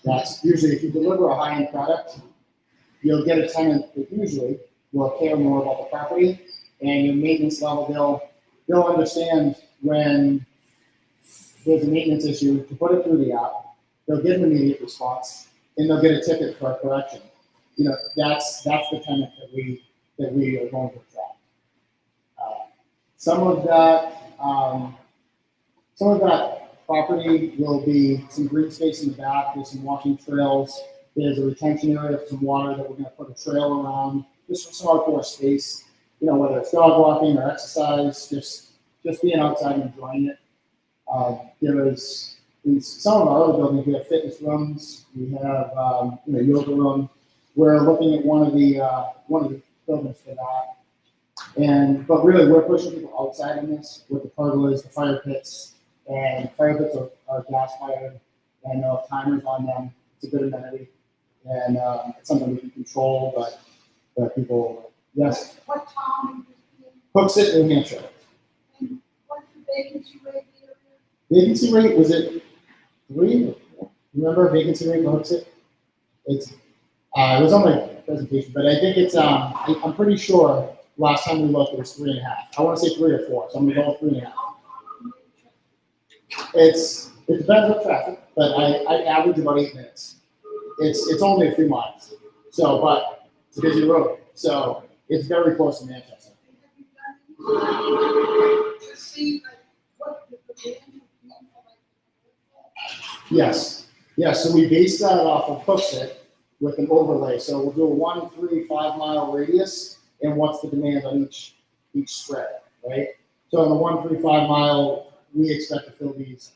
Speaker 6: That's usually, if you deliver a high-end product, you'll get a tenant that usually will care more about the property and your maintenance level. They'll understand when there's a maintenance issue to put it through the app. They'll get an immediate response and they'll get a ticket for a correction. That's the tenant that we are going to attract. Some of that property will be some green space in the back. There's some walking trails. There's a retention area for some water that we're going to put a trail around, just for some outdoor space. Whether it's dog walking or exercise, just being outside and enjoying it. There is in some of our other buildings, we have fitness rooms. We have yoga room. We're looking at one of the buildings for that. But really, we're pushing people outside in this with the pergolas, the fire pits, and fire pits are gas fired, and they'll have timers on them. It's a good amenity, and it's something we can control. But people, yes.
Speaker 7: What town is this in?
Speaker 6: Hooksett, New Hampshire.
Speaker 7: And what's the vacancy rate there?
Speaker 6: Vacancy rate, was it 3? Remember vacancy rate for Hooksett? It was on my presentation, but I think it's I'm pretty sure last time we looked it was 3.5. I want to say 3 or 4, so I'm gonna go with 3.5. It depends on traffic, but I average about 8 minutes. It's only a few miles, but it's a busy road, so it's very close to Manchester.
Speaker 7: To see like what the demand would be for
Speaker 6: Yes. So we base that off of Hooksett with an overlay. So we'll do a 1, 3, 5 mile radius, and what's the demand on each spread, right? So on the 1, 3, 5 mile, we expect to fill these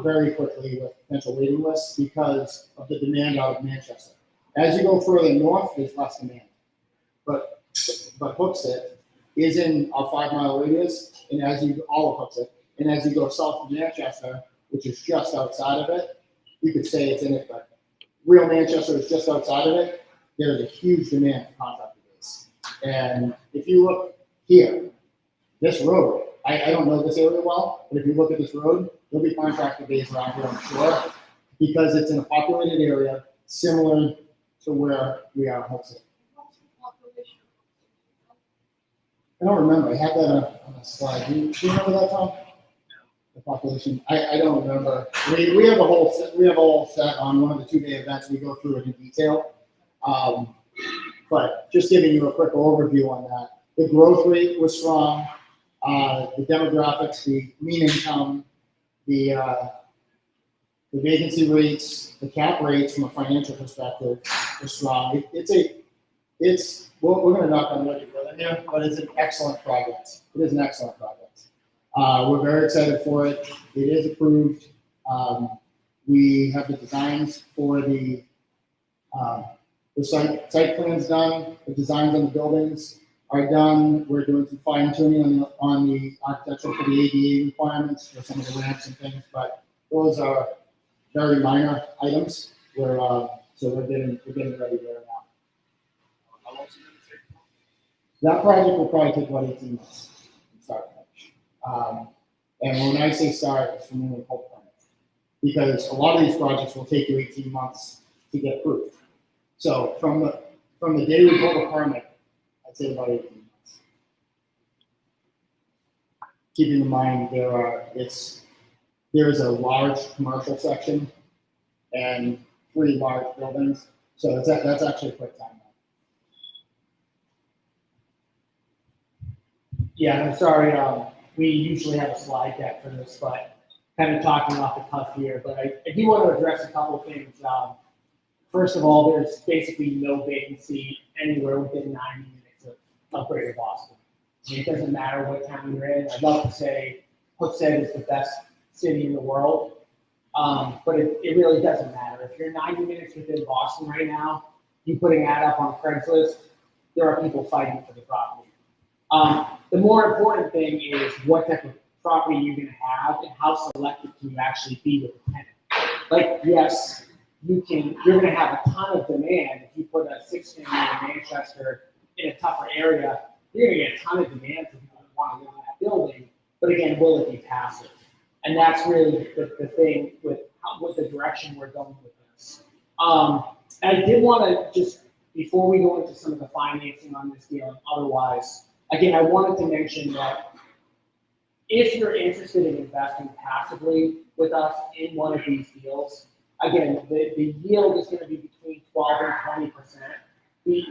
Speaker 6: very quickly with potential waiting lists because of the demand out of Manchester. As you go further north, there's less demand. But Hooksett is in a 5 mile radius, and as you go south of Manchester, which is just outside of it, you could say it's in it, but real Manchester is just outside of it. There's a huge demand for contractor base. And if you look here, this road, I don't know this area well, but if you look at this road, there'll be contractor base around here, I'm sure, because it's in a populated area similar to where we are in Hooksett.
Speaker 7: what's the population?
Speaker 6: I don't remember. I had that on a slide. Do you remember that, Tom? The population. I don't remember. We have a whole set on one of the 2-day events. We go through it in detail. But just giving you a quick overview on that. The growth rate was strong. The demographics, the mean income, the vacancy rates, the cap rates from a financial perspective are strong. We're going to knock on wood here, but it's an excellent project. It is an excellent project. We're very excited for it. It is approved. We have the designs for the site plans done. The designs on the buildings are done. We're doing some fine tuning on the architecture for the ADA requirements for some of the ramps and things, but those are very minor items. So we're getting ready there now.
Speaker 2: How long is it going to take?
Speaker 6: That project will probably take about 18 months from start to finish. And when I say start, it's from when we pull the permit. Because a lot of these projects will take you 18 months to get approved. So from the day we pull the permit, I'd say about 18 months. Keeping in mind there's a large commercial section and 3 large buildings. So that's actually a quick timeline.
Speaker 1: Yeah, I'm sorry, we usually have a slide deck for this, but kind of talking off the cuff here, but I do want to address a couple of things. First of all, there's basically no vacancy anywhere within 90 minutes of Greater Boston. I mean, it doesn't matter what town you're in. I'd love to say Hooksett is the best city in the world, but it really doesn't matter. If you're 90 minutes within Boston right now, you put an ad up on Craigslist, there are people fighting for the property. The more important thing is what type of property you're going to have and how selective can you actually be with the tenant. Like, yes, you're going to have a ton of demand. If you put a 6-family in Manchester in a tougher area, you're going to get a ton of demand for people who want to live in that building. But again, will it be passive? And that's really the thing with the direction we're going with this. I did want to just, before we go into some of the financing on this deal and otherwise, again, I wanted to mention that if you're interested in investing passively with us in one of these deals, again, the yield is going to be between 12 and 20%,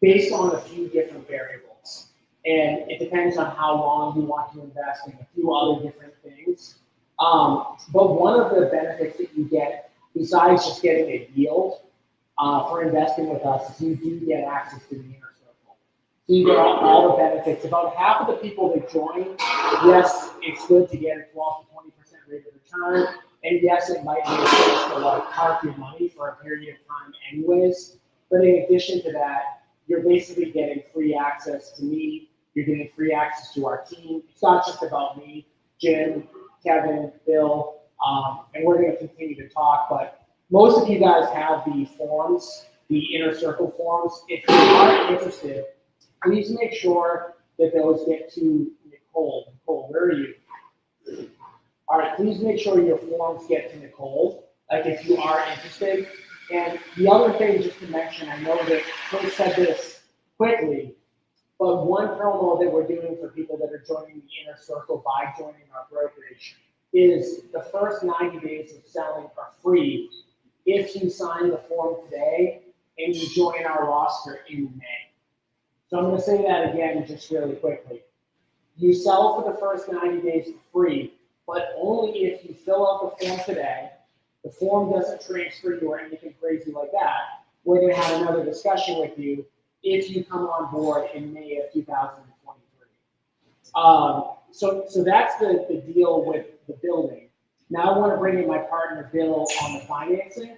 Speaker 1: based on a few different variables. And it depends on how long you want to invest in a few other different things. But one of the benefits that you get, besides just getting a yield for investing with us, is you do get access to the inner circle. So you get all the benefits. About half of the people that join, yes, it's good to get a 12 to 20% rate of return. And yes, it might make sense to like park your money for a period of time anyways. But in addition to that, you're basically getting free access to me. You're getting free access to our team. It's not just about me, Jim, Kevin, Bill, and we're going to continue to talk. But most of you guys have the forms, the inner circle forms. If you are interested, please make sure that those get to Nicole. Nicole, where are you? All right, please make sure your forms get to Nicole, like if you are interested. And the other thing, just to mention, I know that Chris said this quickly, but one promo that we're doing for people that are joining the inner circle by joining our brokerage is the first 90 days of selling are free if you sign the form today and you join our roster in May. So I'm going to say that again just really quickly. You sell for the first 90 days for free, but only if you fill out the form today. The form doesn't transfer you or anything crazy like that. We're going to have another discussion with you if you come on board in May of 2023. So that's the deal with the building. Now I want to bring in my partner, Bill, on the financing.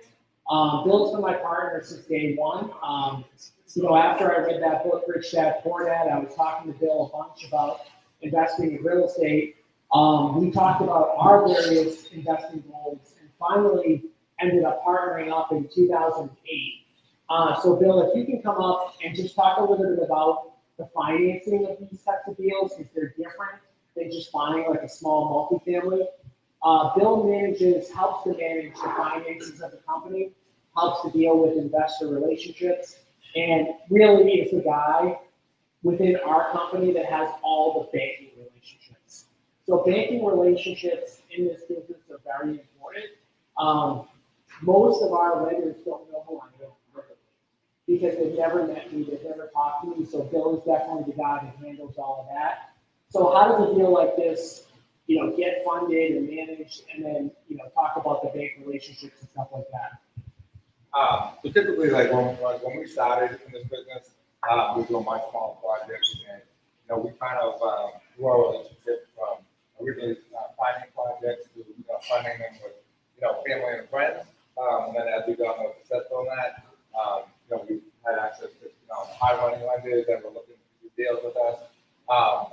Speaker 1: Bill's been my partner since day one. After I read that book, Rich Dad Poor Dad, I was talking to Bill a bunch about investing in real estate. We talked about our various investing goals and finally ended up partnering up in 2008. So Bill, if you can come up and just talk a little bit about the financing of these types of deals, because they're different than just buying like a small multifamily. Bill helps to manage the finances of the company, helps to deal with investor relationships, and really is the guy within our company that has all the banking relationships. So banking relationships in this business are very important. Most of our lenders don't know who I am because they've never met me, they've never talked to me. So Bill is definitely the guy that handles all of that. So how does a deal like this, get funded and managed, and then talk about the bank relationships and stuff like that?
Speaker 8: So typically, like when we started in this business, we were doing much smaller projects, and we kind of grew our relationship from originally finding projects to funding them with family and friends. And then as we got more successful in that, we had access to high money lenders that were looking to do deals with us,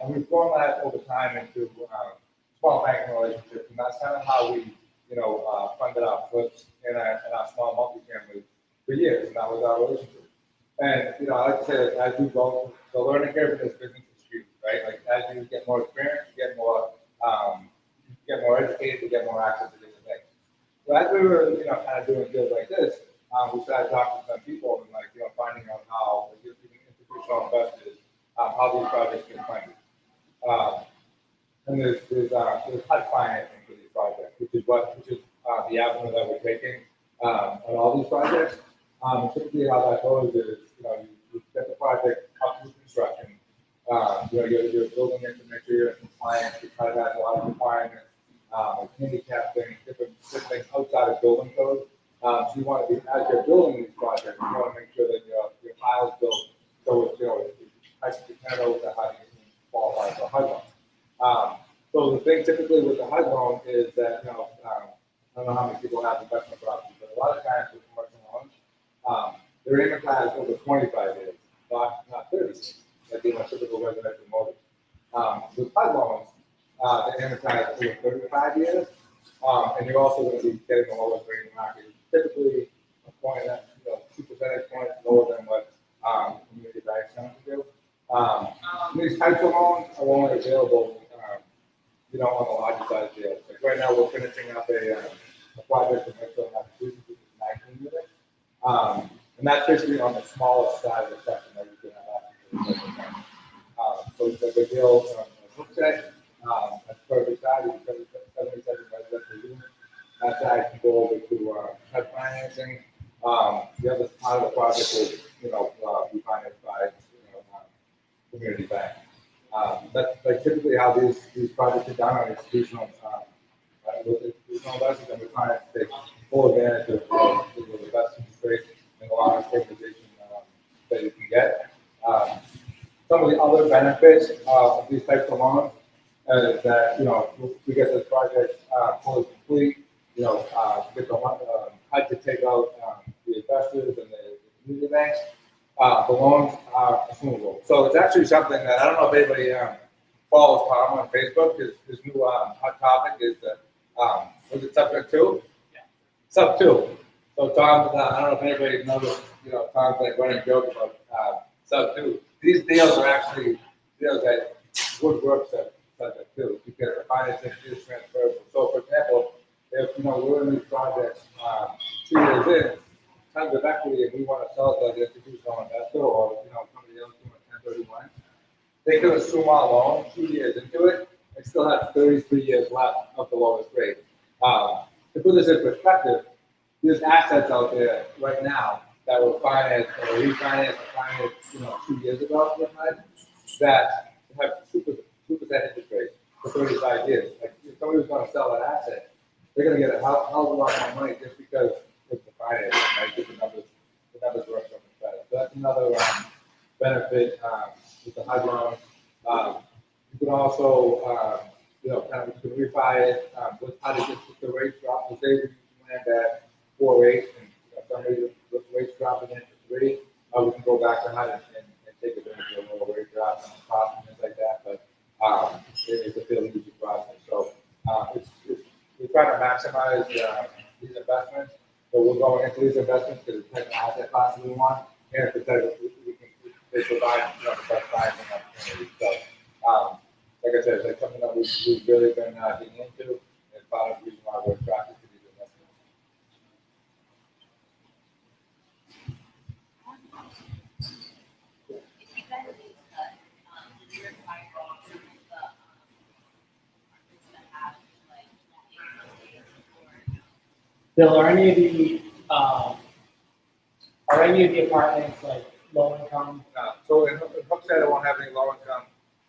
Speaker 8: and we've grown that over time into small banking relationships, and that's kind of how we funded our flips in our small multifamily for years, and that was our relationship. And I like to say that as we go, the learning curve in this business is huge, right? Like as you get more experience, you get more educated, you get more access to different things. So as we were kind of doing deals like this, we started talking to some people and finding out how institutional investors how these projects get funded. And there's HUD financing for these projects, which is the avenue that we're taking on all these projects. Typically, how that goes is you get the project up to construction, You're building it to make sure you're in compliance, because it has a lot of requirements, like handicap things, different things outside of building code. So you want to be, as you're building these projects, you want to make sure that your file's built, so it's, I kind of know how you can qualify for a HUD loan. So the thing typically with the HUD loan is that, I don't know how many people have investment properties, but a lot of times with commercial loans, they're amortized over 25 years, not 30 years, like in a typical residential mortgage. With HUD loans, they're amortized over 35 years, and you're also going to be getting the lowest rate in the market. Typically, a point that 2 percentage points lower than what community banks tend to do. These types of loans are only available, on the larger side deals. Like right now, we're finishing up a project in Midfield, Massachusetts, which is 19 units. And that's basically on the smallest side of the spectrum that you can have access to. So it's a deal on Hookset, that's perfect size, it's 77 residential units. That side can go over to HUD financing. The other part of the project will, be financed by, community bank. That's like typically how these projects are done on institutional, with institutional investors, and we're trying to take full advantage of the best interest rate and a lot of stabilization that you can get. Some of the other benefits of these types of loans is that, we get this project fully complete, get the HUD to take out the investors and the community banks. The loans are assumable. So it's actually something that I don't know if anybody follows Tom on Facebook. His new hot topic is was it subject to? Yeah. Sub 2. So Tom, I don't know if anybody knows, Tom's like running joke about sub 2. These deals are actually deals that would work subject to, because the financing is transferable. So for example, if we're in these projects 2 years in, tons of equity, and we want to sell it to the institutional investor or somebody else doing a 1031, they could assume our loan 2 years into it and still have 33 years left of the lowest rate. To put this in perspective, there's assets out there right now that were financed or refinanced or financed 2 years ago that have 2% interest rate for 35 years. Like if somebody was going to sell that asset, they're going to get a hell of a lot more money just because it's the finance, right? The numbers work so much better. So that's another benefit with the HUD loan. You can also, you can refi it with HUD if the rates drop. So say we land at 4.8 and somebody with rates dropping into 3, we can go back to HUD and take advantage of a lower rate drop and cost and things like that. But it's a fairly easy process. So we're trying to maximize these investments. So we're going into these investments because it's the type of asset class we want, and it's the type of they provide the best financing opportunities. So, like I said, it's like something that we've really been digging into, and part of the reason why we're attracted to these investments.
Speaker 9: If you guys use HUD, do you require some of the apartments that have like income based or?
Speaker 1: Bill, are any of the apartments like low income?
Speaker 8: So in Hookstead, I won't have any low income.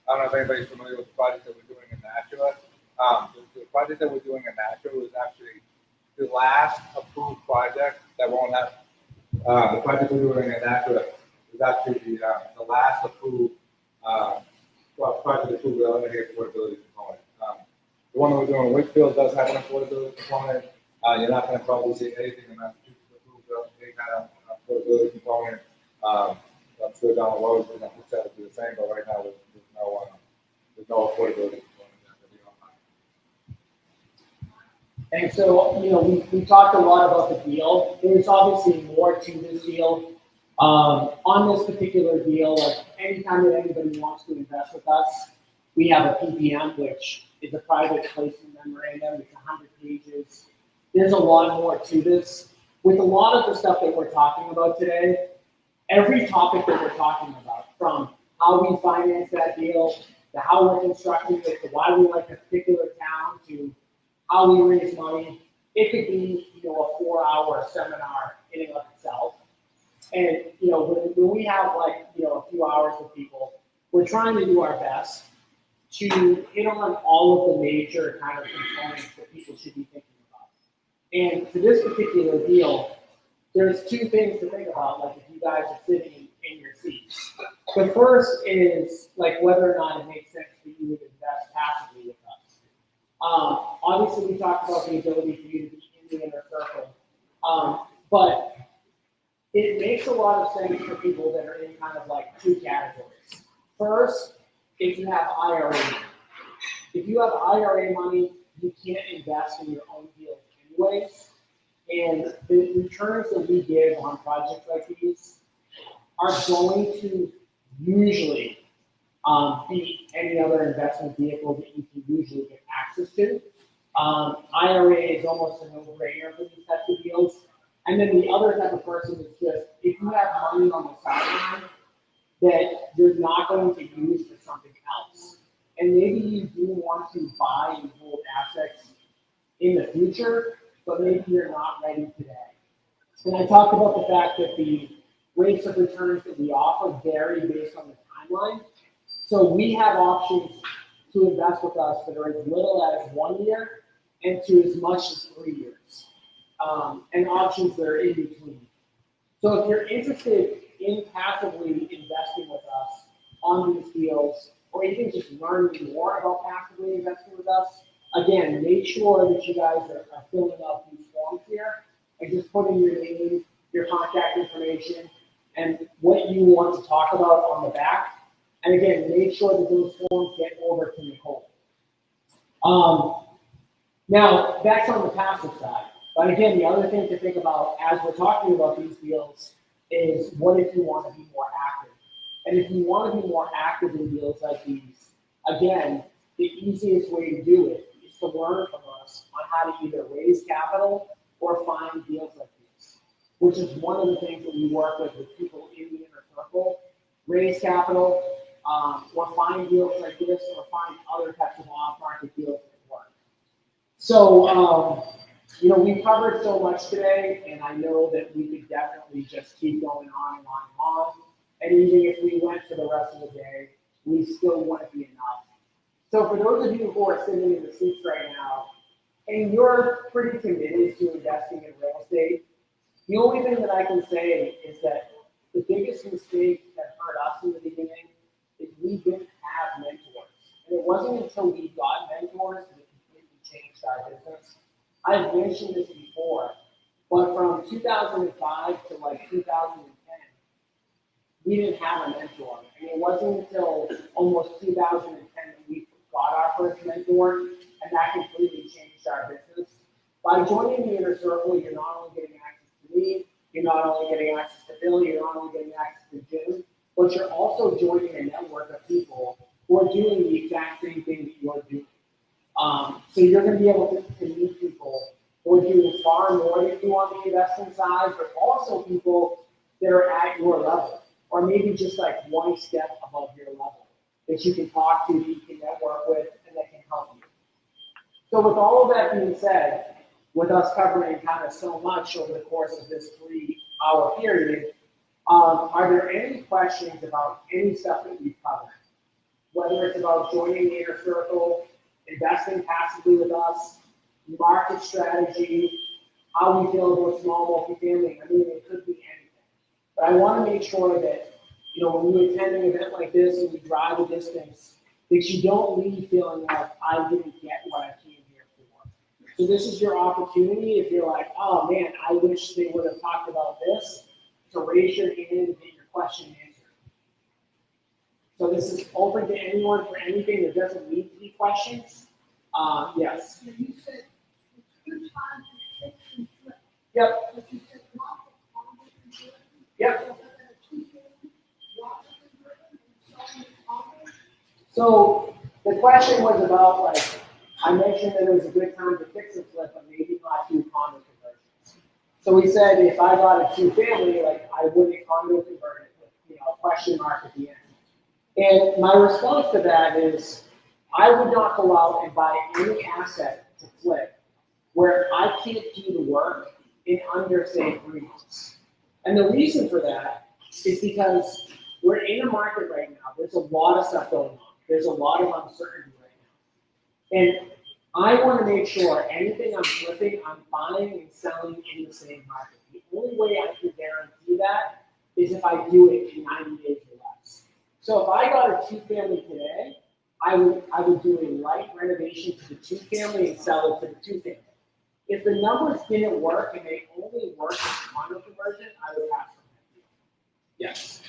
Speaker 8: I don't know if anybody's familiar with the project that we're doing in Nashua. The project that we're doing in Nashua is actually the last approved project that won't have. The project we're doing in Nashua is actually the last approved project approved with eliminating affordability component. The one that we're doing in Wakefield does have an affordability component. You're not going to probably see anything in Massachusetts approved with any kind of affordability component. I'm sure down the road, Hookstead will do the same, but right now there's no affordability component there.
Speaker 1: And so, we talked a lot about the deal. There's obviously more to this deal. On this particular deal, like anytime that anybody wants to invest with us, we have a PPM, which is a private placement memorandum. It's 100 pages. There's a lot more to this. With a lot of the stuff that we're talking about today, every topic that we're talking about, from how we finance that deal, to how we're constructing it, to why we like a particular town, to how we raise money, it could be, a 4-hour seminar in and of itself. And, when we have a few hours with people, we're trying to do our best to hit on all of the major kind of components that people should be thinking about. And for this particular deal, there's two things to think about, like if you guys are sitting in your seats. The first is like whether or not it makes sense for you to invest passively with us. Obviously, we talked about the ability for you to be in the inner circle, but it makes a lot of sense for people that are in kind of like two categories. First, if you have IRA money. If you have IRA money, you can't invest in your own deals anyways. And the returns that we give on projects like these are going to usually beat any other investment vehicle that you can usually get access to. IRA is almost a no-brainer for these types of deals. And then the other type of person is just, if you have money on the sideline that you're not going to use for something else, and maybe you do want to buy and hold assets in the future, but maybe you're not ready today. And I talked about the fact that the rates of returns that we offer vary based on the timeline. So we have options to invest with us that are as little as 1 year and to as much as 3 years, and options that are in between. So if you're interested in passively investing with us on these deals, or even just learning more about passively investing with us, again, make sure that you guys are filling out these forms here and just putting your name, your contact information, and what you want to talk about on the back. And again, make sure that those forms get over to Nicole. Now, that's on the passive side. But again, the other thing to think about as we're talking about these deals is what if you want to be more active? And if you want to be more active in deals like these, again, the easiest way to do it is to learn from us on how to either raise capital or find deals like these, which is one of the things that we work with people in the inner circle. Raise capital, or find deals like this, or find other types of off-market deals that work. So, we covered so much today, and I know that we could definitely just keep going on and on and on. And even if we went for the rest of the day, we still wouldn't be enough. So for those of you who are sitting in the seats right now, and you're pretty committed to investing in real estate, the only thing that I can say is that the biggest mistake that hurt us in the beginning is we didn't have mentors. And it wasn't until we got mentors that it completely changed our business. I've mentioned this before, but from 2005 to like 2010, we didn't have a mentor. And it wasn't until almost 2010 that we got our first mentor, and that completely changed our business. By joining the inner circle, you're not only getting access to me, you're not only getting access to Billy, you're not only getting access to Jim, but you're also joining a network of people who are doing the exact same thing that you're doing. So you're going to be able to meet people who are doing far more than you on the investing side, but also people that are at your level, or maybe just like one step above your level that you can talk to, that you can network with, and that can help you. So with all of that being said, with us covering kind of so much over the course of this 3-hour period, are there any questions about any stuff that we've covered? Whether it's about joining the inner circle, investing passively with us, market strategy, how we feel about small multifamily. I mean, it could be anything. But I want to make sure that, when you attend an event like this and you drive a distance, that you don't leave feeling like I didn't get what I came here for. So this is your opportunity. If you're like, oh man, I wish they would have talked about this, to raise your hand and get your question answered. So this is open to anyone for anything that doesn't need to be questions. Yes.
Speaker 7: And you said it's good time to fix and flip.
Speaker 1: Yep.
Speaker 7: But you said not the condo conversion.
Speaker 1: Yep.
Speaker 7: So
Speaker 1: So the question was about, like, I mentioned that it was a good time to fix and flip, but maybe not do condo conversions. So we said if I got a 2-family, like, I wouldn't condo convert it with, a question mark at the end. And my response to that is, I would not go out and buy any asset to flip where I can't do the work in under, say, 3 months. And the reason for that is because we're in a market right now. There's a lot of stuff going on. There's a lot of uncertainty right now. And I want to make sure anything I'm flipping, I'm buying and selling in the same market. The only way I can guarantee that is if I do it in 90 days or less. So if I got a 2-family today, I would do a light renovation to the 2-family and sell it to the 2-family. If the numbers didn't work and they only worked as a condo conversion, I would pass on that deal. Yes.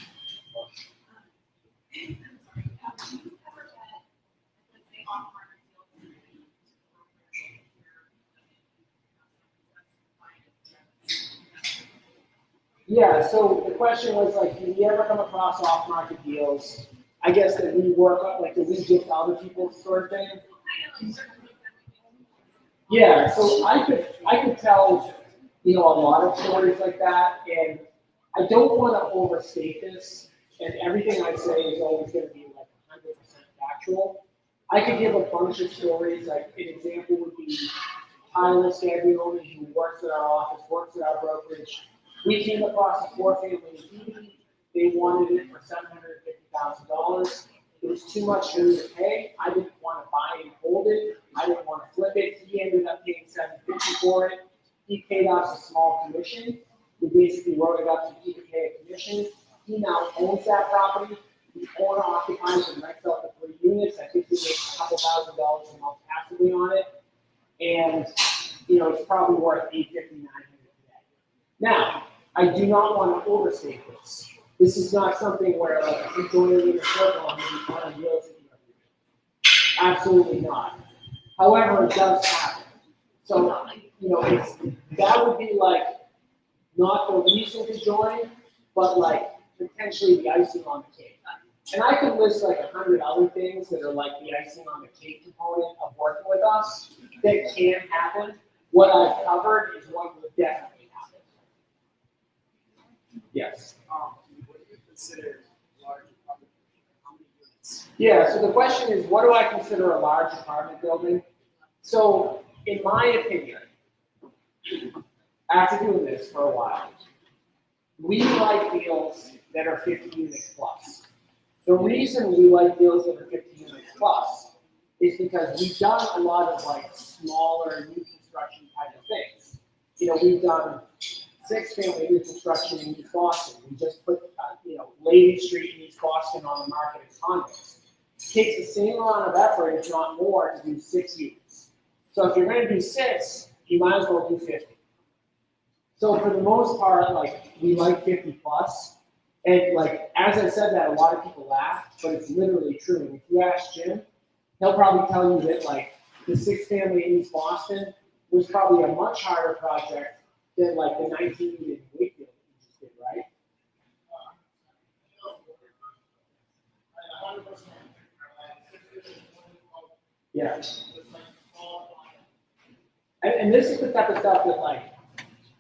Speaker 1: Yeah, so the question was like, do we ever come across off-market deals? I guess that we work on, like, do we gift other people sort of thing? Yeah, so I could tell, a lot of stories like that, and I don't want to overstate this, and everything I say is always going to be like 100% factual. I could give a bunch of stories, like an example would be Tyler Scabrione, who works at our office, works at our brokerage. We came across a 4-family in Edie. They wanted it for $750,000. It was too much for me to pay. I didn't want to buy and hold it. I didn't want to flip it. He ended up paying $750,000 for it. He paid us a small commission. We basically wrote it up so he could pay a commission. He now owns that property. The owner occupies and rents out the 3 units. I think he makes a couple $1,000s a month passively on it. And, it's probably worth $850,000, $900,000 today. Now, I do not want to overstate this. This is not something where, like, if you join in a circle and you find deals that you have to do. Absolutely not. However, it does happen. So, that would be like not the reason to join, but like potentially the icing on the cake. And I could list like 100 other things that are like the icing on the cake component of working with us that can happen. What I've covered is what will definitely happen. Yes.
Speaker 3: What do you consider large apartment? How many units?
Speaker 1: Yeah, so the question is, what do I consider a large apartment building? So, in my opinion, after doing this for a while, we like deals that are 50 units plus. The reason we like deals that are 50 units plus is because we've done a lot of like smaller new construction type of things. We've done 6-family new construction in East Boston. We just put, Lady Street in East Boston on the market as condos. It takes the same amount of effort, if not more, to do 6 units. So if you're going to do 6, you might as well do 50. So for the most part, like, we like 50 plus. And like, as I said that, a lot of people laugh, but it's literally true. And if you ask Jim, he'll probably tell you that like the 6-family in East Boston was probably a much harder project than like the 19 unit in Wakefield that you just did, right? Yeah. And this is the type of stuff that like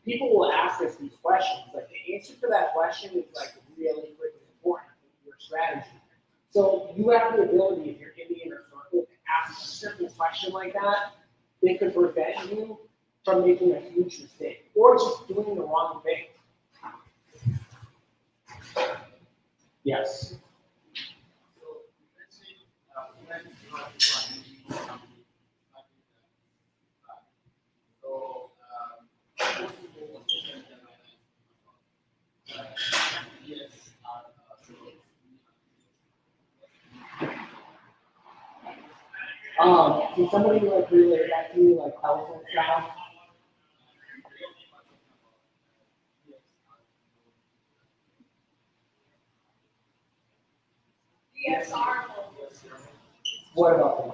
Speaker 1: people will ask us these questions. Like the answer to that question is like really freaking important in your strategy. So you have the ability, if you're in the inner circle, to ask a simple question like that could prevent you from making a huge mistake or just doing the wrong thing. Yes. Can somebody like relay that to me, like telephone style?
Speaker 9: DSR.
Speaker 1: What about them?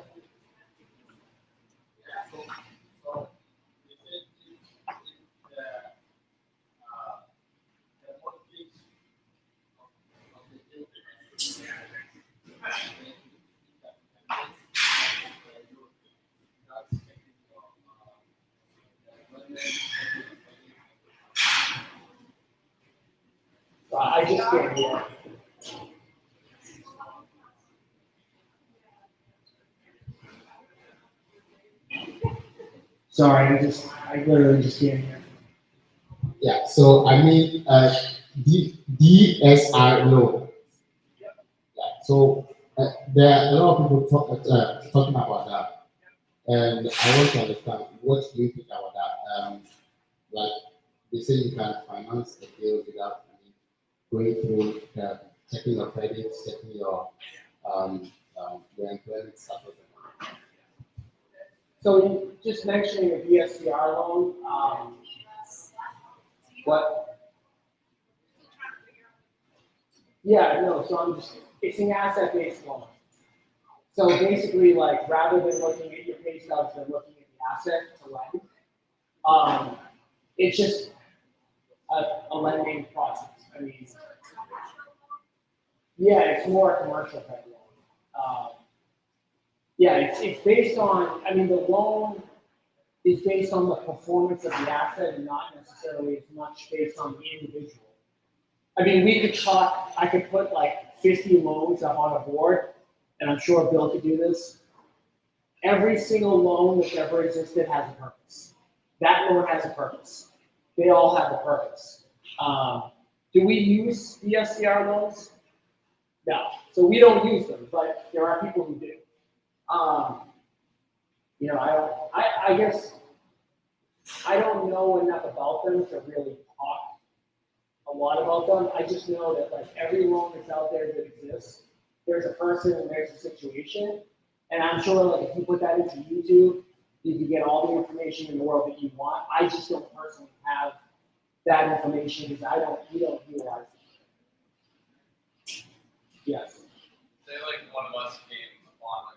Speaker 1: I just can't hear. Sorry, I literally just can't hear.
Speaker 6: Yeah, so I mean, DSR loan. So there are a lot of people talking about that, and I want to understand what do you think about that. Like they say you can finance a deal without going through checking your credits, checking your employment status.
Speaker 1: So you just mentioning a DSCR loan, what? Yeah, no, so it's an asset-based loan. So basically, like, rather than looking at your pay stubs, they're looking at the asset to lend. It's just a lending process. I mean, yeah, it's more a commercial type loan. Yeah, it's based on, I mean, the loan is based on the performance of the asset and not necessarily as much based on the individual. I mean, I could put like 50 loans up on a board, and I'm sure Bill could do this. Every single loan that's ever existed has a purpose. That loan has a purpose. They all have a purpose. Do we use DSCR loans? No. So we don't use them, but there are people who do. I guess I don't know enough about them to really talk a lot about them. I just know that like every loan that's out there that exists, there's a person and there's a situation. And I'm sure like if you put that into YouTube, you can get all the information in the world that you want. I just don't personally have that information because we don't utilize it. Yes.
Speaker 10: Say like one of us came upon like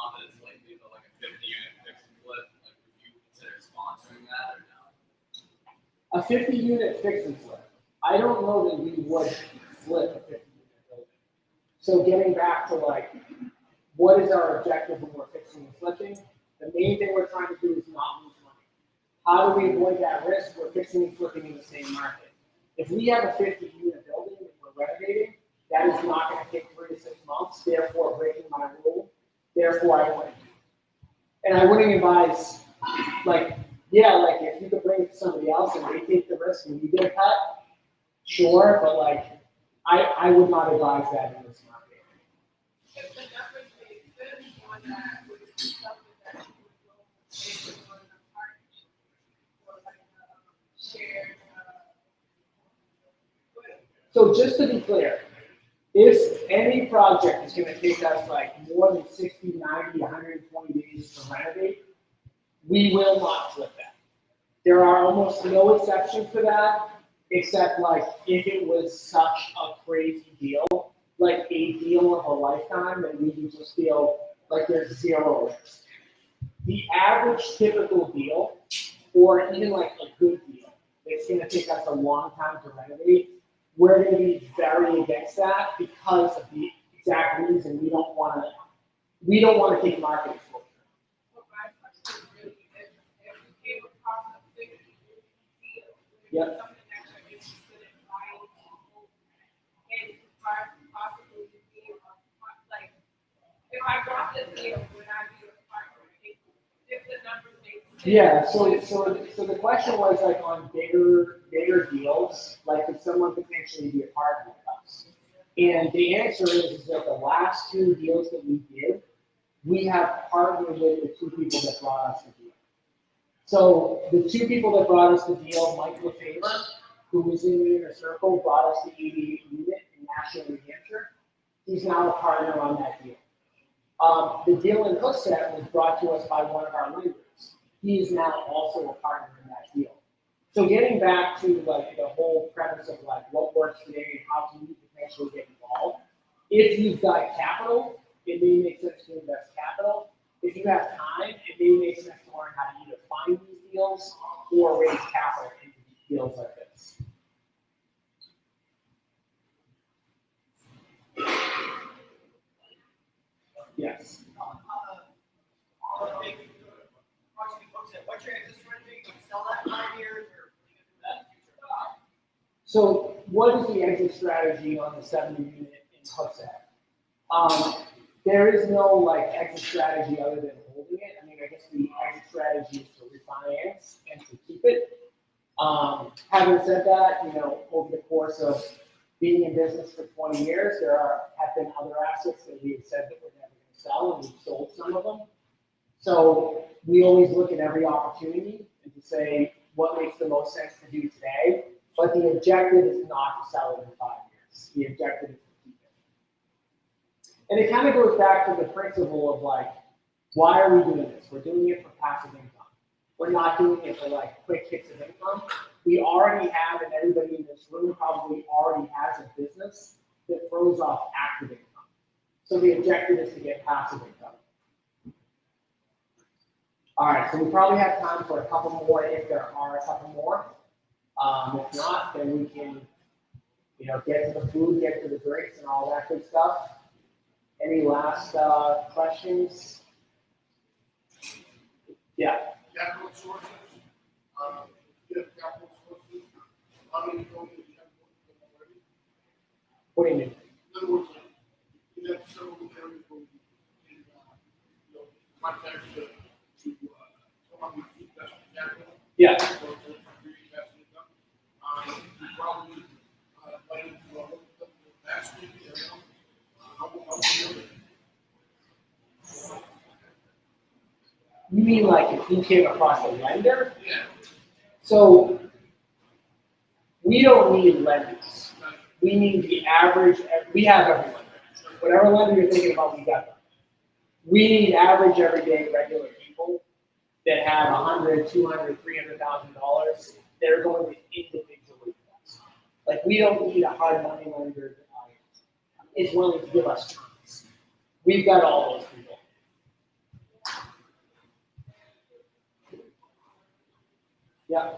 Speaker 10: not that it's likely, but like a 50-unit fix and flip, like would you consider sponsoring that or no?
Speaker 1: A 50-unit fix and flip. I don't know that we would flip a 50-unit building. So getting back to like, what is our objective when we're fixing and flipping? The main thing we're trying to do is not lose money. How do we avoid that risk? We're fixing and flipping in the same market. If we have a 50-unit building that we're renovating, that is not going to take 3 to 6 months, therefore breaking my rule. Therefore, I wouldn't. And I wouldn't advise, like, yeah, like if you could bring it to somebody else and they take the risk and you get a cut, sure, but like, I would not advise that in this market.
Speaker 7: If the numbers make sense on that, would it be something that you would go based on a partnership or like a shared,
Speaker 1: So just to be clear, if any project is gonna take us like more than 60, 90, 120 days to renovate, we will not flip that. There are almost no exceptions to that, except like if it was such a crazy deal, like a deal of a lifetime, then we would just feel like there's zero risk. The average typical deal, or even like a good deal, it's gonna take us a long time to renovate. We're going to be very against that because of the exact reason we don't want to take market exposure.
Speaker 7: well, my question is really, if you came across a big deal,
Speaker 1: Yep.
Speaker 7: something that you're interested in buying, and possibly be like, if I brought the deal, would I be a partner? If the numbers make sense?
Speaker 1: Yeah. So the question was like on bigger deals, like could someone potentially be a partner with us? And the answer is that the last 2 deals that we did, we have partnered with the 2 people that brought us the deal. So the 2 people that brought us the deal, Mike LaFavor, who was in the inner circle, brought us the 88 unit in Nashville, New Hampshire. He's now a partner on that deal. The deal in Hooksett was brought to us by one of our lenders. He is now also a partner in that deal. So getting back to like the whole premise of like what works today and how can you potentially get involved, if you've got capital, it may make sense to invest capital. If you have time, it may make sense to learn how to either find these deals or raise capital into deals like this. Yes.
Speaker 3: What's your exit strategy? You sell that in 5 years or you do that in the future?
Speaker 1: So what is the exit strategy on the 70 unit in Hooksett? There is no like exit strategy other than holding it. I mean, I guess the exit strategy is to refinance and to keep it. Having said that, over the course of being in business for 20 years, have been other assets that we have said that we're never going to sell, and we've sold some of them. So we always look at every opportunity and to say what makes the most sense to do today. But the objective is not to sell it in 5 years. The objective is to keep it. And it kind of goes back to the principle of like, why are we doing this? We're doing it for passive income. We're not doing it for like quick hits of income. We already have, and everybody in this room probably already has a business that throws off active income. So the objective is to get passive income. All right, so we probably have time for a couple more if there are a couple more. If not, then we can, get to the food, get to the drinks, and all that good stuff. Any last questions? Yeah.
Speaker 11: Capital sources, capital sources, how many go to the capital already?
Speaker 1: What do you mean?
Speaker 11: In other words, you have several areas where contact to come up with investment capital.
Speaker 1: Yeah.
Speaker 11: Or to reinvest in them. You probably, like, last week,
Speaker 1: You mean like if you came across a lender?
Speaker 11: Yeah.
Speaker 1: So we don't need lenders. We need the average. We have every lender. Whatever lender you're thinking about, we got them. We need average, everyday, regular people that have $100,000, $200,000, $300,000 that are going to individually invest. Like we don't need a hard money lender that is willing to give us terms. We've got all those people. Yeah.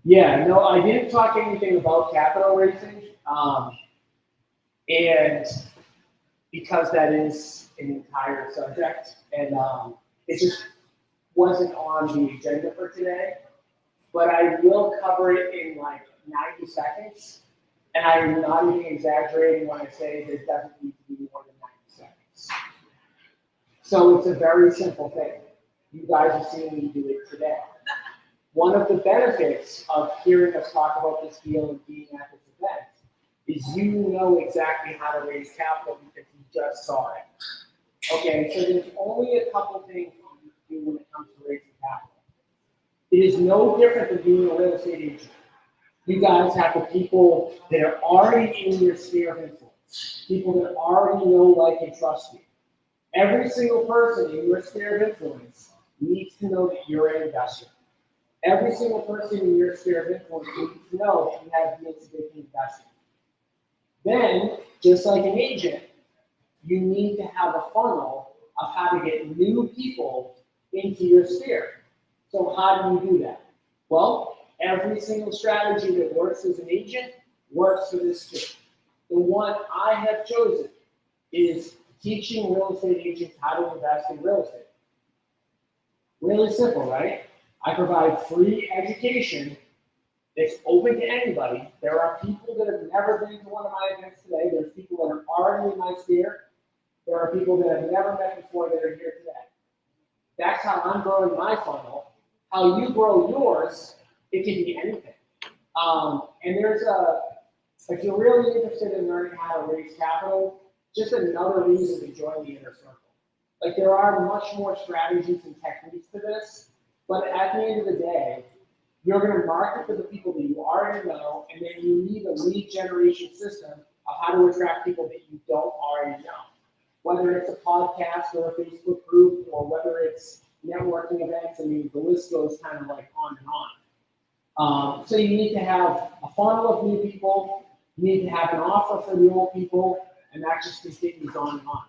Speaker 1: Yeah, no, I didn't talk anything about capital raising, and because that is an entire subject, and it just wasn't on the agenda for today. But I will cover it in like 90 seconds, and I'm not even exaggerating when I say that it doesn't need to be more than 90 seconds. So it's a very simple thing. You guys are seeing me do it today. One of the benefits of hearing us talk about this deal and being at this event is you know exactly how to raise capital because you just saw it. Okay, so there's only a couple things you can do when it comes to raising capital. It is no different than being a real estate agent. You guys have the people that are already in your sphere of influence, people that already know, like, and trust you. Every single person in your sphere of influence needs to know that you're an investor. Every single person in your sphere of influence needs to know that you have deals that they can invest in. Then, just like an agent, you need to have a funnel of how to get new people into your sphere. So how do you do that? Well, every single strategy that works as an agent works for this too. The one I have chosen is teaching real estate agents how to invest in real estate. Really simple, right? I provide free education that's open to anybody. There are people that have never been to one of my events today. There's people that are already in my sphere. There are people that I've never met before that are here today. That's how I'm growing my funnel. How you grow yours, it can be anything. And if you're really interested in learning how to raise capital, just another reason to join the inner circle. Like there are much more strategies and techniques to this, but at the end of the day, you're going to market to the people that you already know, and then you need a lead generation system of how to attract people that you don't already know. Whether it's a podcast or a Facebook group, or whether it's networking events, I mean, the list goes kind of like on and on. So you need to have a funnel of new people, you need to have an offer for the old people, and that just continues on and on.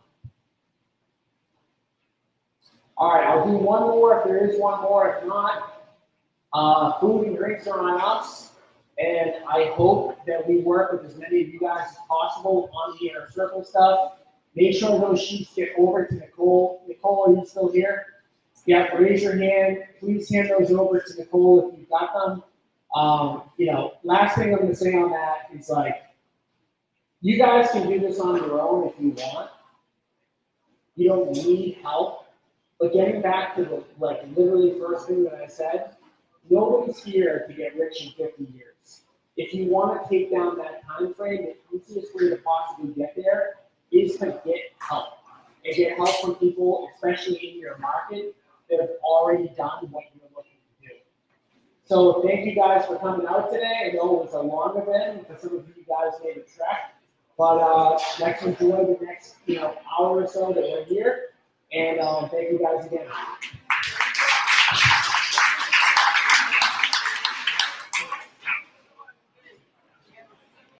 Speaker 1: All right, I'll do one more if there is one more. If not, food and drinks are on us, and I hope that we work with as many of you guys as possible on the inner circle stuff. Make sure those sheets get over to Nicole. Nicole, are you still here? Yeah, raise your hand. Please hand those over to Nicole if you've got them. Last thing I'm going to say on that is like, You guys can do this on your own if you want. You don't need help. But getting back to the literally first thing that I said, nobody's here to get rich in 50 years. If you want to take down that time frame, the easiest way to possibly get there is to get help. And get help from people, especially in your market, that have already done what you're looking to do. So thank you guys for coming out today. I know it was a long event, for some of you guys made a trek. But let's enjoy the next hour or so that we're here. And thank you guys again.